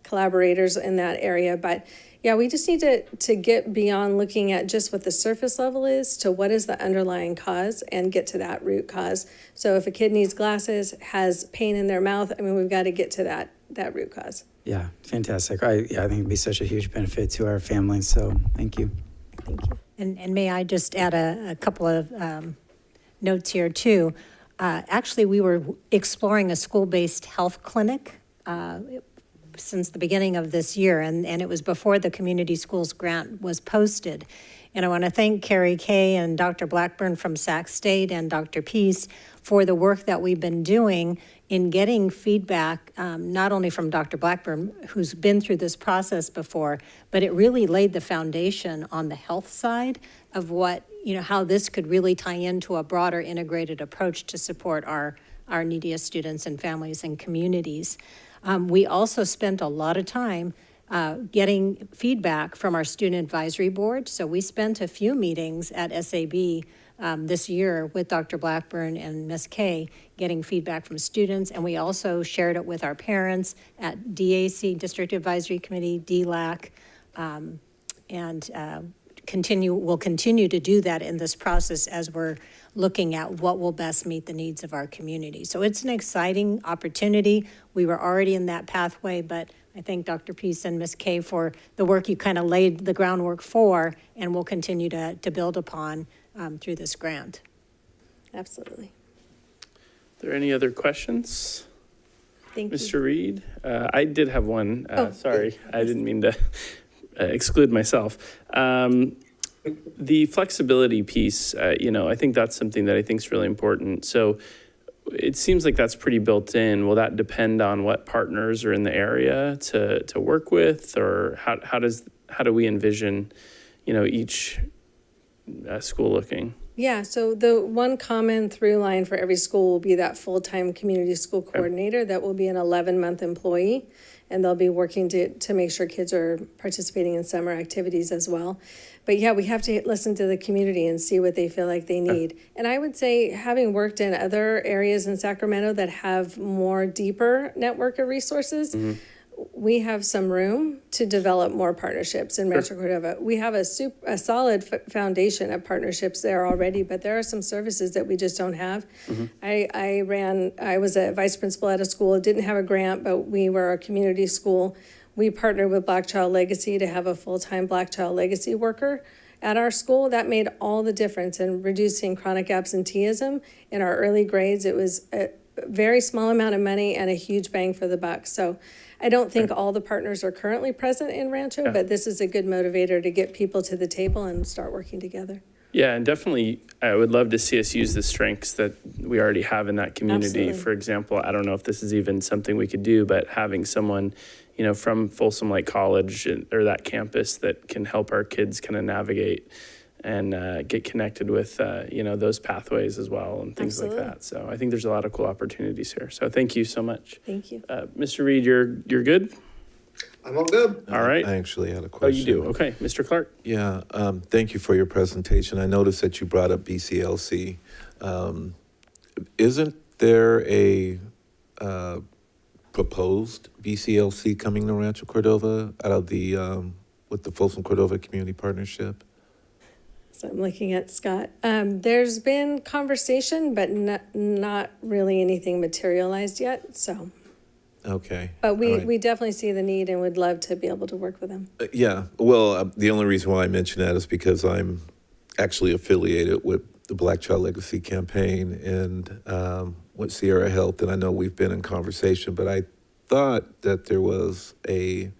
collaborators in that area. But yeah, we just need to get beyond looking at just what the surface level is to what is the underlying cause and get to that root cause. So if a kid needs glasses, has pain in their mouth, I mean, we've got to get to that root cause. Yeah, fantastic. I think it'd be such a huge benefit to our families. So thank you. Thank you. And may I just add a couple of notes here too. Actually, we were exploring a school-based health clinic since the beginning of this year, and it was before the community schools grant was posted. And I want to thank Carrie Kay and Dr. Blackburn from Sac State and Dr. Peace for the work that we've been doing in getting feedback, not only from Dr. Blackburn, who's been through this process before, but it really laid the foundation on the health side of what, how this could really tie into a broader integrated approach to support our neediest students and families and communities. We also spent a lot of time getting feedback from our student advisory board. So we spent a few meetings at SAB this year with Dr. Blackburn and Ms. Kay, getting feedback from students. And we also shared it with our parents at DAC, District Advisory Committee, DLAC, and we'll continue to do that in this process as we're looking at what will best meet the needs of our community. So it's an exciting opportunity. We were already in that pathway, but I thank Dr. Peace and Ms. Kay for the work you kind of laid the groundwork for, and we'll continue to build upon through this grant. Absolutely. Are there any other questions? Thank you. Mr. Reed? I did have one. Sorry, I didn't mean to exclude myself. The flexibility piece, I think that's something that I think is really important. So it seems like that's pretty built in. Will that depend on what partners are in the area to work with, or how do we envision, each school looking? Yeah, so the one common through line for every school will be that full-time community school coordinator that will be an 11-month employee, and they'll be working to make sure kids are participating in summer activities as well. But yeah, we have to listen to the community and see what they feel like they need. And I would say, having worked in other areas in Sacramento that have more deeper network of resources, we have some room to develop more partnerships in Rancho Cordova. We have a solid foundation of partnerships there already, but there are some services that we just don't have. I was a vice principal at a school. It didn't have a grant, but we were a community school. We partnered with Black Child Legacy to have a full-time Black Child Legacy worker at our school. That made all the difference in reducing chronic absenteeism in our early grades. It was a very small amount of money and a huge bang for the buck. So I don't think all the partners are currently present in Rancho, but this is a good motivator to get people to the table and start working together. Yeah, and definitely, I would love to see us use the strengths that we already have in that community. Absolutely. For example, I don't know if this is even something we could do, but having someone, from Folsom Lake College or that campus that can help our kids kind of navigate and get connected with, those pathways as well and things like that. So I think there's a lot of cool opportunities here. So thank you so much. Thank you. Mr. Reed, you're good? I'm all good. All right. I actually had a question. Oh, you do? Okay. Mr. Clark? Yeah, thank you for your presentation. I noticed that you brought up BCLC. Isn't there a proposed BCLC coming to Rancho Cordova out of the, with the Folsom Cordova Community Partnership? So I'm looking at Scott. There's been conversation, but not really anything materialized yet. So, Okay. but all right. we definitely see the need and would love to be able to work with them. Yeah, well, the only reason why I mention that is because I'm actually affiliated with the Black Child Legacy Campaign and with Sierra Health, and I know we've been in conversation, but I thought that there was a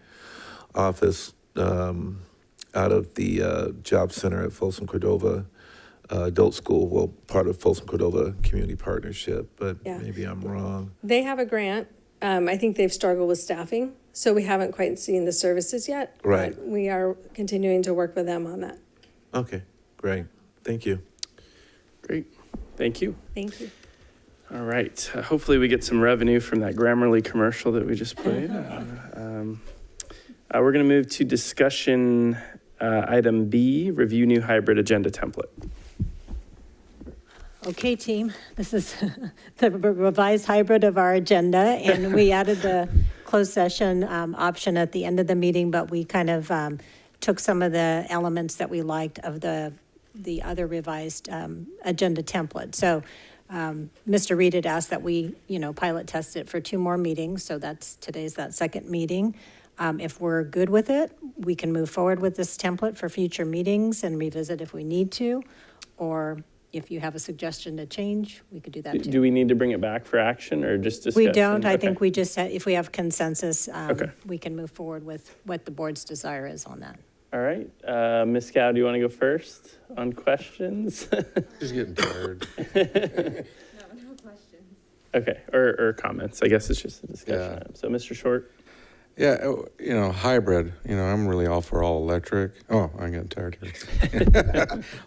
office out of the Job Center at Folsom Cordova Adult School, well, part of Folsom Cordova Community Partnership, but maybe I'm wrong. They have a grant. I think they've struggled with staffing, so we haven't quite seen the services yet. Right. But we are continuing to work with them on that. Okay, great. Thank you. Great. Thank you. Thank you. All right. Hopefully we get some revenue from that Grammarly commercial that we just played. We're going to move to discussion item B, review new hybrid agenda template. Okay, team, this is the revised hybrid of our agenda, and we added the closed session option at the end of the meeting, but we kind of took some of the elements that we liked of the other revised agenda template. So Mr. Reed had asked that we, pilot test it for 2 more meetings, so today's that second meeting. If we're good with it, we can move forward with this template for future meetings and revisit if we need to, or if you have a suggestion to change, we could do that too. Do we need to bring it back for action or just discussion? We don't. I Okay. think we just, if we have consensus, Okay. we can move forward with what the board's desire is on that. All right. Ms. Cow, do you want to go first on questions? She's getting tired. No questions. Okay. Or comments. I guess it's just a discussion Yeah. item. So, Mr. Short? Yeah, hybrid, I'm really all for all electric. Oh, I'm getting tired here.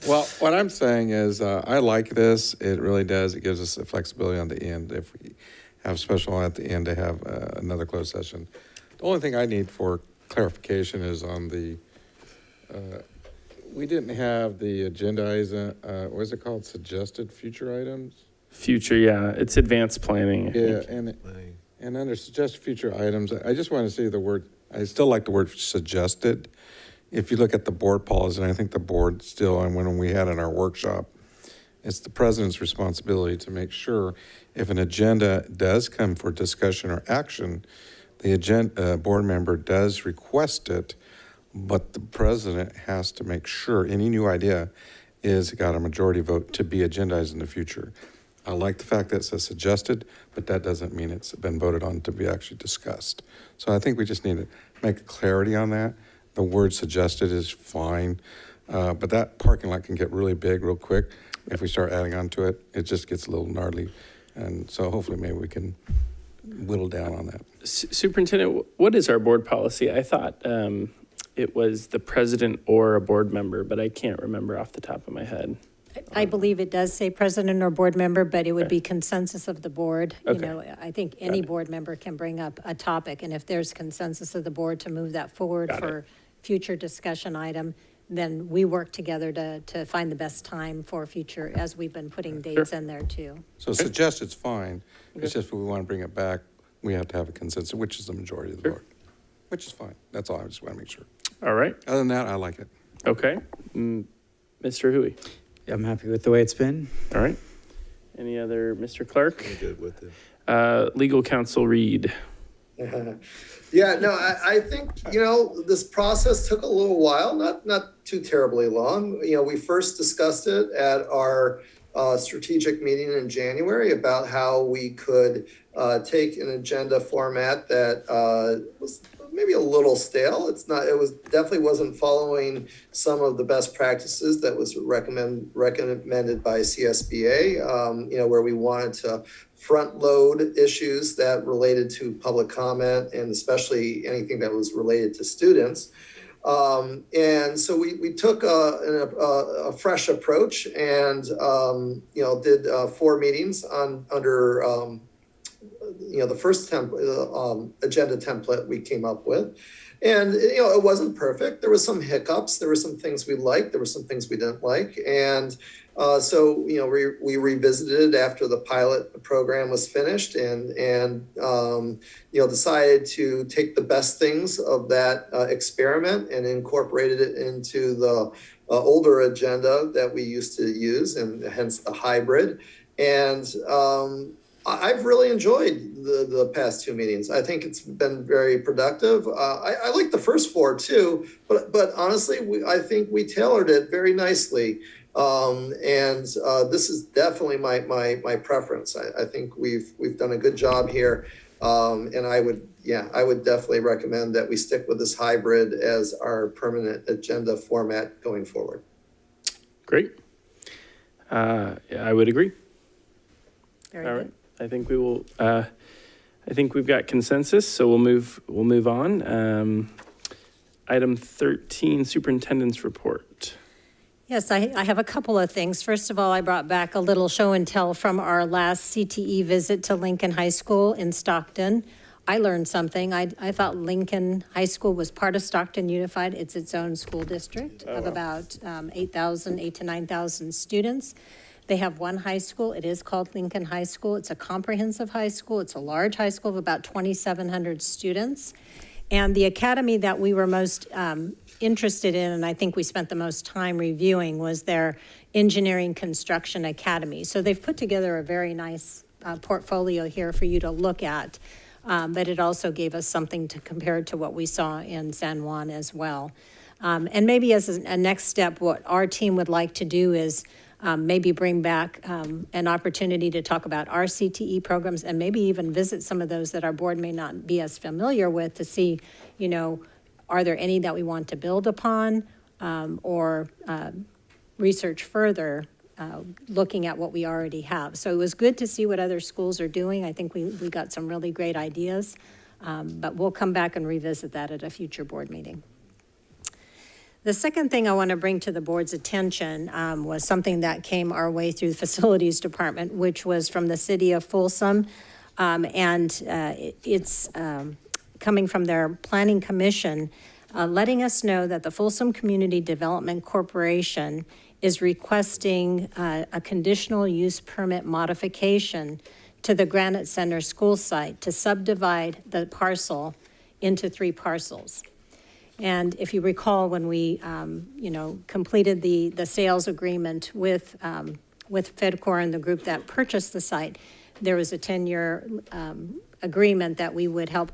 Well, what I'm saying is I like this. It really does. It gives us the flexibility on the end. If we have special at the end to have another closed session. The only thing I need for clarification is on the, we didn't have the agenda, what is it called? Suggested future items? Future, yeah. It's advanced planning. I Yeah, think. and under suggested future items, I just want to see the word, I still like the word suggested. If you look at the board policy, and I think the board still, and when we had in our workshop, it's the president's responsibility to make sure if an agenda does come for discussion or action, the agenda board member does request it, but the president has to make sure any new idea is got a majority vote to be agendized in the future. I like the fact that it says suggested, but that doesn't mean it's been voted on to be actually discussed. So I think we just need to make clarity on that. The word suggested is fine. But that parking lot can get really big real quick. If we start adding on to it, it just gets a little gnarly. And so hopefully maybe we can whittle down on that. Superintendent, what is our board policy? I thought it was the president or a board member, but I can't remember off the top of my head. I believe it does say president or board member, but it would be consensus of the board. You Okay. know, I think any board member can bring up a topic, and if there's consensus of the board to move that forward for future discussion item, then we work together to find the best time for future, as we've been putting dates in there too. So suggest it's fine. It's just if we want to bring it back, we have to have a consensus, which is the majority of the board, which is fine. That's all. I just want to make sure. All right. Other than that, I like it. Okay. Mr. Hui. Yeah, I'm happy with the way it's been. All right. Any other, Mr. Clark? I'm good with it. Legal counsel Reed. Yeah, no, I think, you know, this process took a little while, not too terribly long. You know, we first discussed it at our strategic meeting in January about how we could take an agenda format that was maybe a little stale. It was definitely wasn't following some of the best practices that was recommended by CSBA, you know, where we wanted to front load issues that related to public comment and especially anything that was related to students. And so we took a fresh approach and, you know, did 4 meetings under, you know, the first agenda template we came up with. And, you know, it wasn't perfect. There was some hiccups. There were some things we liked. There were some things we didn't like. And so, you know, we revisited after the pilot program was finished and you know, decided to take the best things of that experiment and incorporated it into the older agenda that we used to use, and hence the hybrid. And I've really enjoyed the past 2 meetings. I think it's been very productive. I like the first 4 too, but honestly, I think we tailored it very nicely. And this is definitely my preference. I think we've done a good job here. And I would definitely recommend that we stick with this hybrid as our permanent agenda format going forward. Great. Yeah, I would agree. Very All good. right. I think we will. I think we've got consensus, so we'll move on. Item 13, superintendent's report. Yes, I have a couple of things. First of all, I brought back a little show and tell from our last CTE visit to Lincoln High School in Stockton. I learned something. I thought Lincoln High School was part of Stockton Unified. It's its own school district of about 8 to 9,000 students. They have one high school. It is called Lincoln High School. It's a comprehensive high school. It's a large high school of about 2,700 students. And the academy that we were most interested in, and I think we spent the most time reviewing, was their engineering construction academy. So they've put together a very nice portfolio here for you to look at. But it also gave us something to compare to what we saw in San Juan as well. And maybe as a next step, what our team would like to do is maybe bring back an opportunity to talk about our CTE programs and maybe even visit some of those that our board may not be as familiar with to see, you know, are there any that we want to build upon or research further, looking at what we already have. So it was good to see what other schools are doing. I think we got some really great ideas, but we'll come back and revisit that at a future board meeting. The second thing I want to bring to the board's attention was something that came our way through the facilities department, which was from the city of Folsom. It's coming from their planning commission, letting us know that the Folsom Community Development Corporation is requesting a conditional use permit modification to the Granite Center school site to subdivide the parcel into 3 parcels. And if you recall, when we, completed the sales agreement with FedCor and the group that purchased the site, there was a 10-year agreement that we would help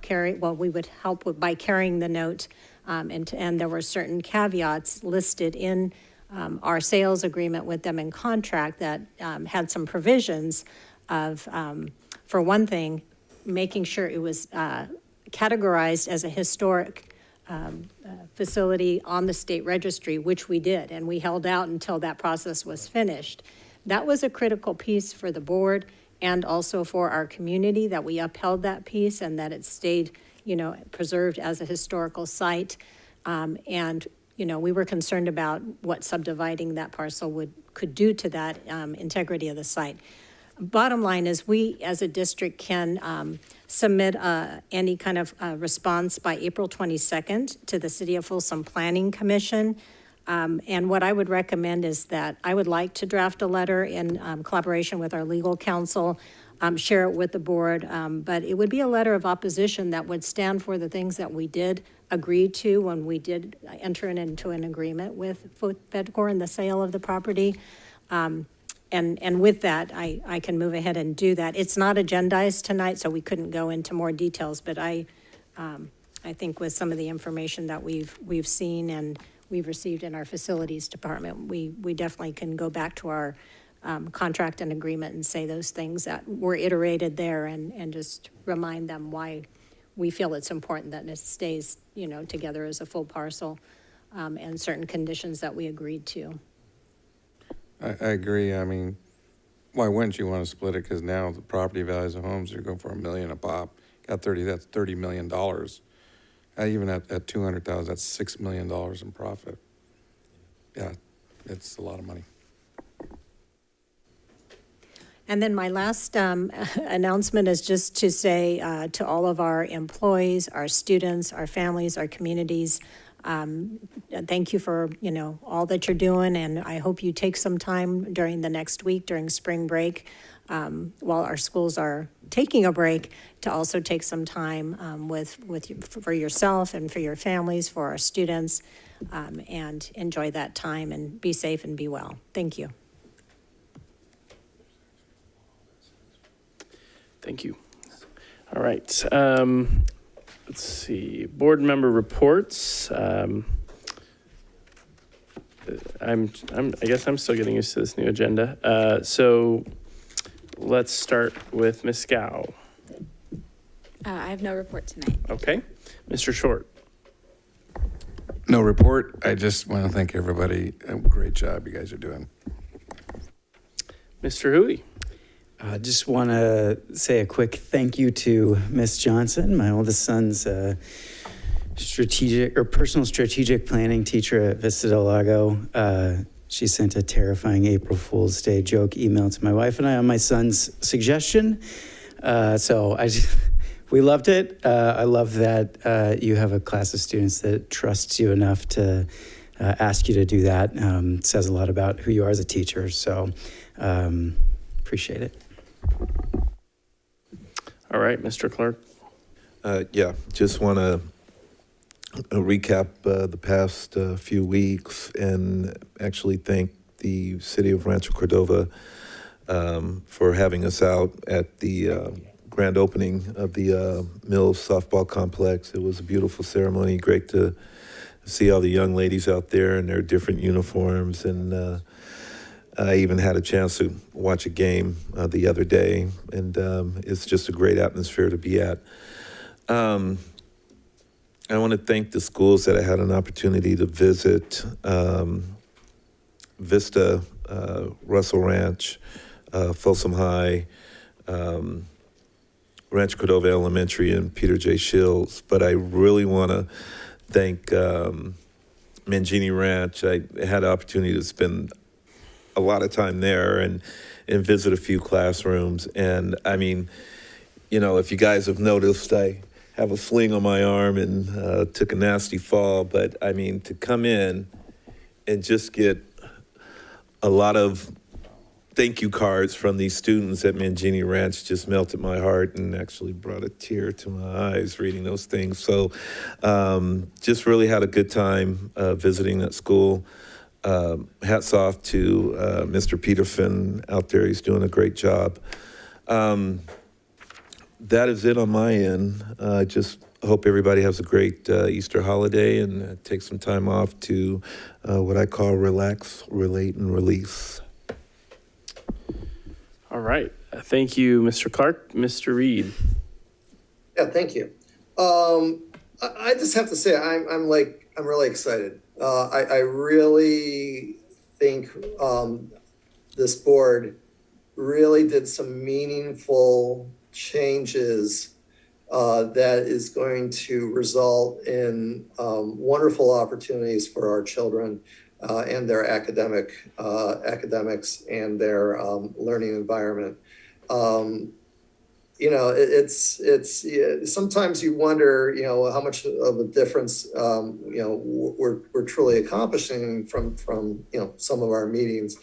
by carrying the note, and there were certain caveats listed in our sales agreement with them in contract that had some provisions of, for one thing, making sure it was categorized as a historic facility on the state registry, which we did, and we held out until that process was finished. That was a critical piece for the board and also for our community, that we upheld that piece and that it stayed, preserved as a historical site. And we were concerned about what subdividing that parcel could do to that integrity of the site. Bottom line is, we as a district can submit any kind of response by April 22nd to the City of Folsom Planning Commission. And what I would recommend is that I would like to draft a letter in collaboration with our legal counsel, share it with the board, but it would be a letter of opposition that would stand for the things that we did agree to when we did enter into an agreement with FedCor in the sale of the property. And with that, I can move ahead and do that. It's not agendized tonight, so we couldn't go into more details, but I think with some of the information that we've seen and we've received in our facilities department, we definitely can go back to our contract and agreement and say those things that were iterated there and just remind them why we feel it's important that it stays, together as a full parcel, and certain conditions that we agreed to. I agree. I mean, why wouldn't you want to split it? Because now the property values of homes are going for $1 million a pop. Got 30, that's $30 million. Even at 200,000, that's $6 million in profit. Yeah, it's a lot of money. And then my last announcement is just to say to all of our employees, our students, our families, our communities, thank you for, all that you're doing. And I hope you take some time during the next week, during spring break, while our schools are taking a break, to also take some time for yourself and for your families, for our students, and enjoy that time and be safe and be well. Thank you. Thank you. All right. Let's see. Board member reports. I guess I'm still getting used to this new agenda. So let's start with Ms. Gow. I have no report tonight. Okay. Mr. Short. No report. I just want to thank everybody. Great job you guys are doing. Mr. Huey. I just want to say a quick thank you to Miss Johnson, my oldest son's personal strategic planning teacher at Vista Del Lago. She sent a terrifying April Fool's Day joke email to my wife and I on my son's suggestion. We loved it. I love that you have a class of students that trusts you enough to ask you to do that. It says a lot about who you are as a teacher. So appreciate it. All right, Mr. Clark. Just want to recap the past few weeks and actually thank the city of Rancho Cordova for having us out at the grand opening of the Mills softball complex. It was a beautiful ceremony. Great to see all the young ladies out there in their different uniforms, and I even had a chance to watch a game the other day, and it's just a great atmosphere to be at. I want to thank the schools that I had an opportunity to visit. Vista, Russell Ranch, Folsom High, Rancho Cordova Elementary, and Peter J. Shields. But I really want to thank Mangini Ranch. I had the opportunity to spend a lot of time there and visit a few classrooms. And I mean, if you guys have noticed, I have a sling on my arm and took a nasty fall. But I mean, to come in and just get a lot of thank you cards from these students at Mangini Ranch just melted my heart and actually brought a tear to my eyes reading those things. So just really had a good time visiting that school. Hats off to Mr. Peterson out there. He's doing a great job. That is it on my end. Just hope everybody has a great Easter holiday and take some time off to what I call relax, relate, and release. All right. Thank you, Mr. Clark. Mr. Reed. Yeah, thank you. I just have to say, I'm really excited. I really think this board really did some meaningful changes that is going to result in wonderful opportunities for our children and their academics and their learning environment. Sometimes you wonder, how much of a difference, we're truly accomplishing from some of our meetings.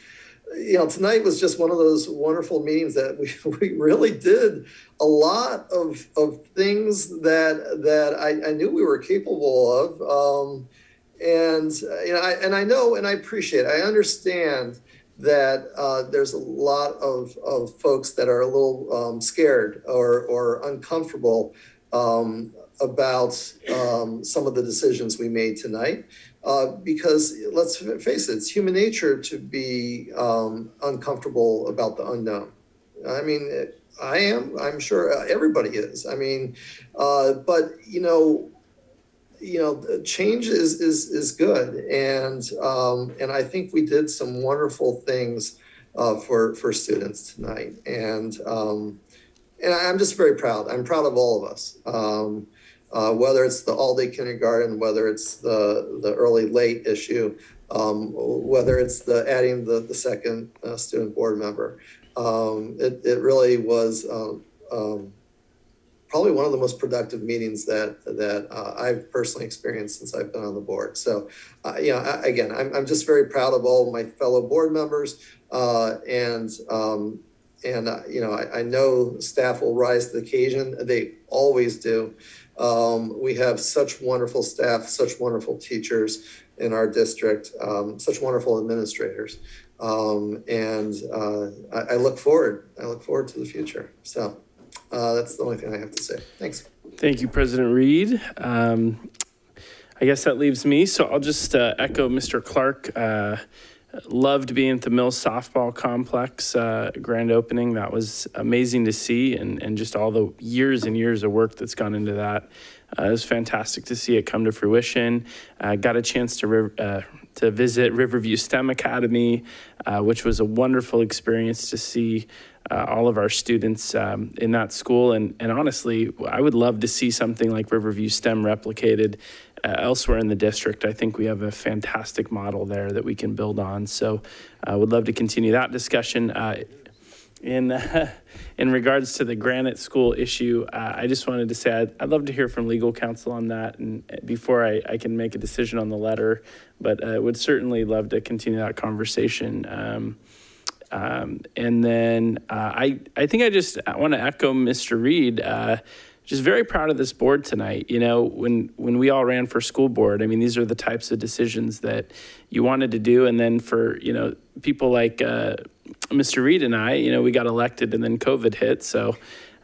Tonight was just one of those wonderful meetings that we really did a lot of things that I knew we were capable of. I know, and I appreciate, I understand that there's a lot of folks that are a little scared or uncomfortable about some of the decisions we made tonight. Because let's face it, it's human nature to be uncomfortable about the unknown. I mean, I am, I'm sure everybody is. I mean, but change is good. And I think we did some wonderful things for students tonight. And I'm just very proud. I'm proud of all of us. Whether it's the all-day kindergarten, whether it's the early-late issue, whether it's the adding the second student board member. It really was probably one of the most productive meetings that I've personally experienced since I've been on the board. So, again, I'm just very proud of all of my fellow board members, I know staff will rise to the occasion. They always do. We have such wonderful staff, such wonderful teachers in our district, such wonderful administrators. I look forward to the future. So that's the only thing I have to say. Thanks. Thank you, President Reed. I guess that leaves me. So I'll just echo Mr. Clark. Loved being at the Mills softball complex grand opening. That was amazing to see, and just all the years and years of work that's gone into that. It was fantastic to see it come to fruition. Got a chance to visit Riverview STEM Academy, which was a wonderful experience to see all of our students in that school. And honestly, I would love to see something like Riverview STEM replicated elsewhere in the district. I think we have a fantastic model there that we can build on. So I would love to continue that discussion. In regards to the Granite School issue, I just wanted to say I'd love to hear from legal counsel on that, and before I can make a decision on the letter, but I would certainly love to continue that conversation. And then I think I just want to echo Mr. Reed. Just very proud of this board tonight. When we all ran for school board, I mean, these are the types of decisions that you wanted to do. And then for, people like Mr. Reed and I, we got elected and then COVID hit. So,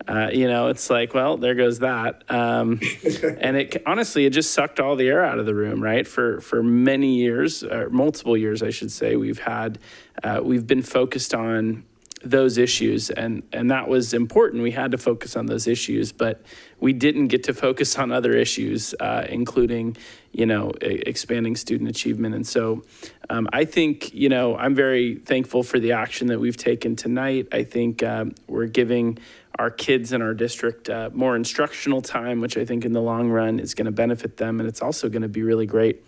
it's like, well, there goes that. And honestly, it just sucked all the air out of the room, right? For many years, or multiple years, I should say, we've been focused on those issues, and that was important. We had to focus on those issues, but we didn't get to focus on other issues, including, expanding student achievement. And so I think, I'm very thankful for the action that we've taken tonight. I think we're giving our kids in our district more instructional time, which I think in the long run is going to benefit them. And it's also going to be really great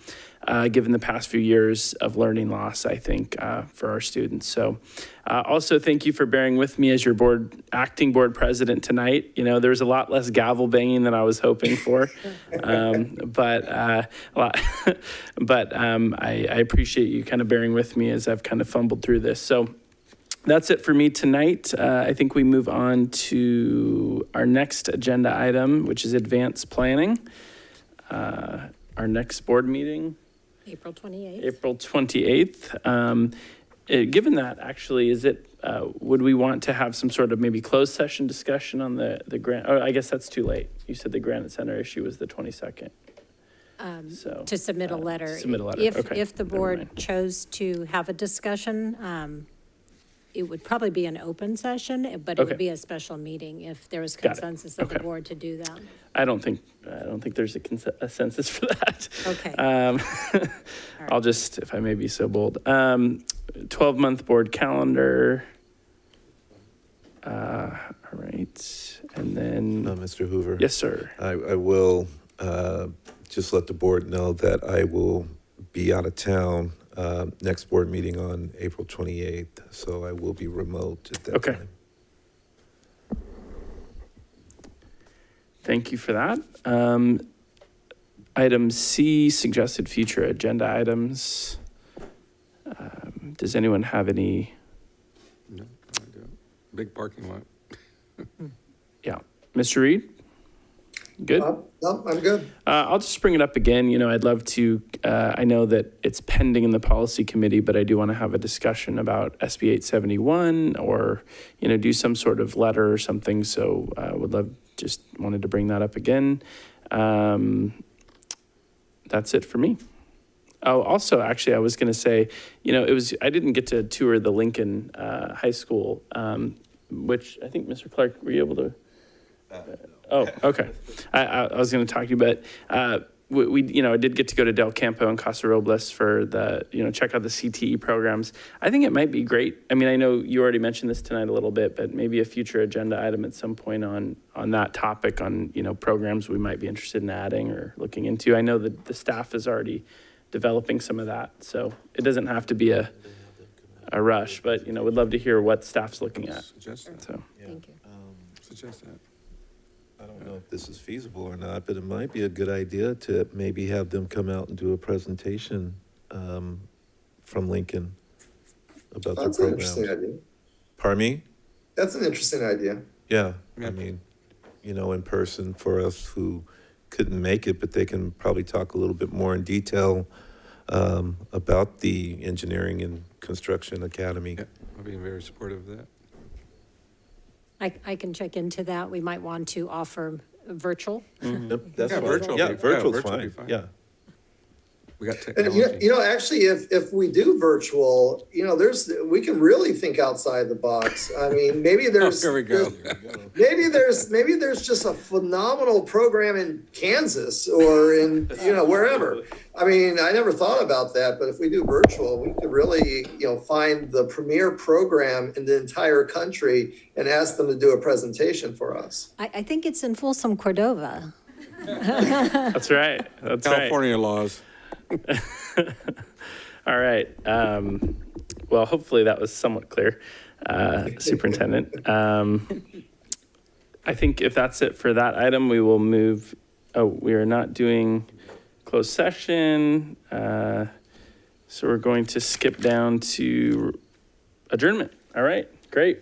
given the past few years of learning loss, I think, for our students. So also thank you for bearing with me as your acting board president tonight. There was a lot less gavel banging than I was hoping for, but I appreciate you kind of bearing with me as I've kind of fumbled through this. So that's it for me tonight. I think we move on to our next agenda item, which is advanced planning. Our next board meeting. April 28th. April 28th. Given that, actually, would we want to have some sort of maybe closed session discussion on the grant? Oh, I guess that's too late. You said the Granite Center issue was the 22nd. To submit a letter. Submit a letter, okay. If the board chose to have a discussion, it would probably be an open session, but it Okay. would be a special meeting if there was Got it. consensus of the Okay. board to do that. I don't think there's a consensus for that. Okay. I'll just, if I may be so bold, 12-month board calendar. All right, and then. Mr. Hoover? Yes, sir. I will just let the board know that I will be out of town next board meeting on April 28th, so I will be remote at that Okay. time. Thank you for that. Item C, suggested future agenda items. Does anyone have any? No, I don't. Big parking lot. Yeah. Mr. Reed? Good? No, I'm good. I'll just bring it up again. You know, I'd love to, I know that it's pending in the policy committee, but I do want to have a discussion about SB 871 or, you know, do some sort of letter or something. So would love, just wanted to bring that up again. That's it for me. Oh, also, actually, I was going to say, you know, I didn't get to tour the Lincoln High School, which I think, Mr. Clark, were you able to? Oh, okay. I was going to talk to you, but we, you know, I did get to go to Del Campo and Casa Robles for the, you know, check out the CTE programs. I think it might be great. I mean, I know you already mentioned this tonight a little bit, but maybe a future agenda item at some point on that topic, on, you know, programs we might be interested in adding or looking into. I know that the staff is already developing some of that, so it doesn't have to be a rush, but, you know, we'd love to hear what staff's looking at. Suggest that. So. Thank you. Suggest that. I don't know if this is feasible or not, but it might be a good idea to maybe have them come out and do a presentation from Lincoln about their That's an programs. interesting idea. Pardon me? That's an interesting idea. Yeah, I mean, you know, in person for us who couldn't make it, but they can probably talk a little bit more in detail about the Engineering and Construction Academy. Yeah, I'll be very supportive of that. I can check into that. We might want to offer virtual. Yep, that's Yeah, fine. virtual Yeah, be- yeah, virtual's virtual be fine, fine. yeah. We got And technology. you know, actually, if we do virtual, you know, we can really think outside the box. I mean, maybe there's Here we go. maybe there's just a phenomenal program in Kansas or in, you know, wherever. I mean, I never thought about that, but if we do virtual, we could really, you know, find the premier program in the entire country and ask them to do a presentation for us. I think it's in Folsom, Cordova. That's right. That's California laws. All right. Well, hopefully that was somewhat clear, Superintendent. I think if that's it for that item, we will move. Oh, we are not doing closed session. So we're going to skip down to adjournment. All right, great.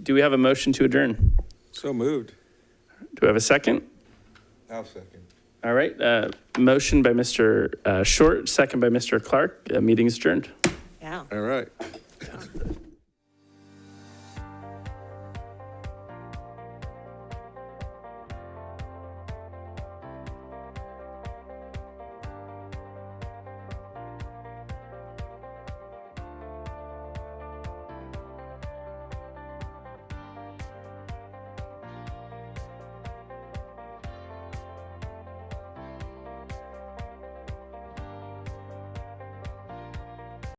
Do we have a motion to adjourn? So moved. Do we have a second? I'll second. All right, motion by Mr. Short, second by Mr. Clark. Meeting's adjourned. Yeah. All right.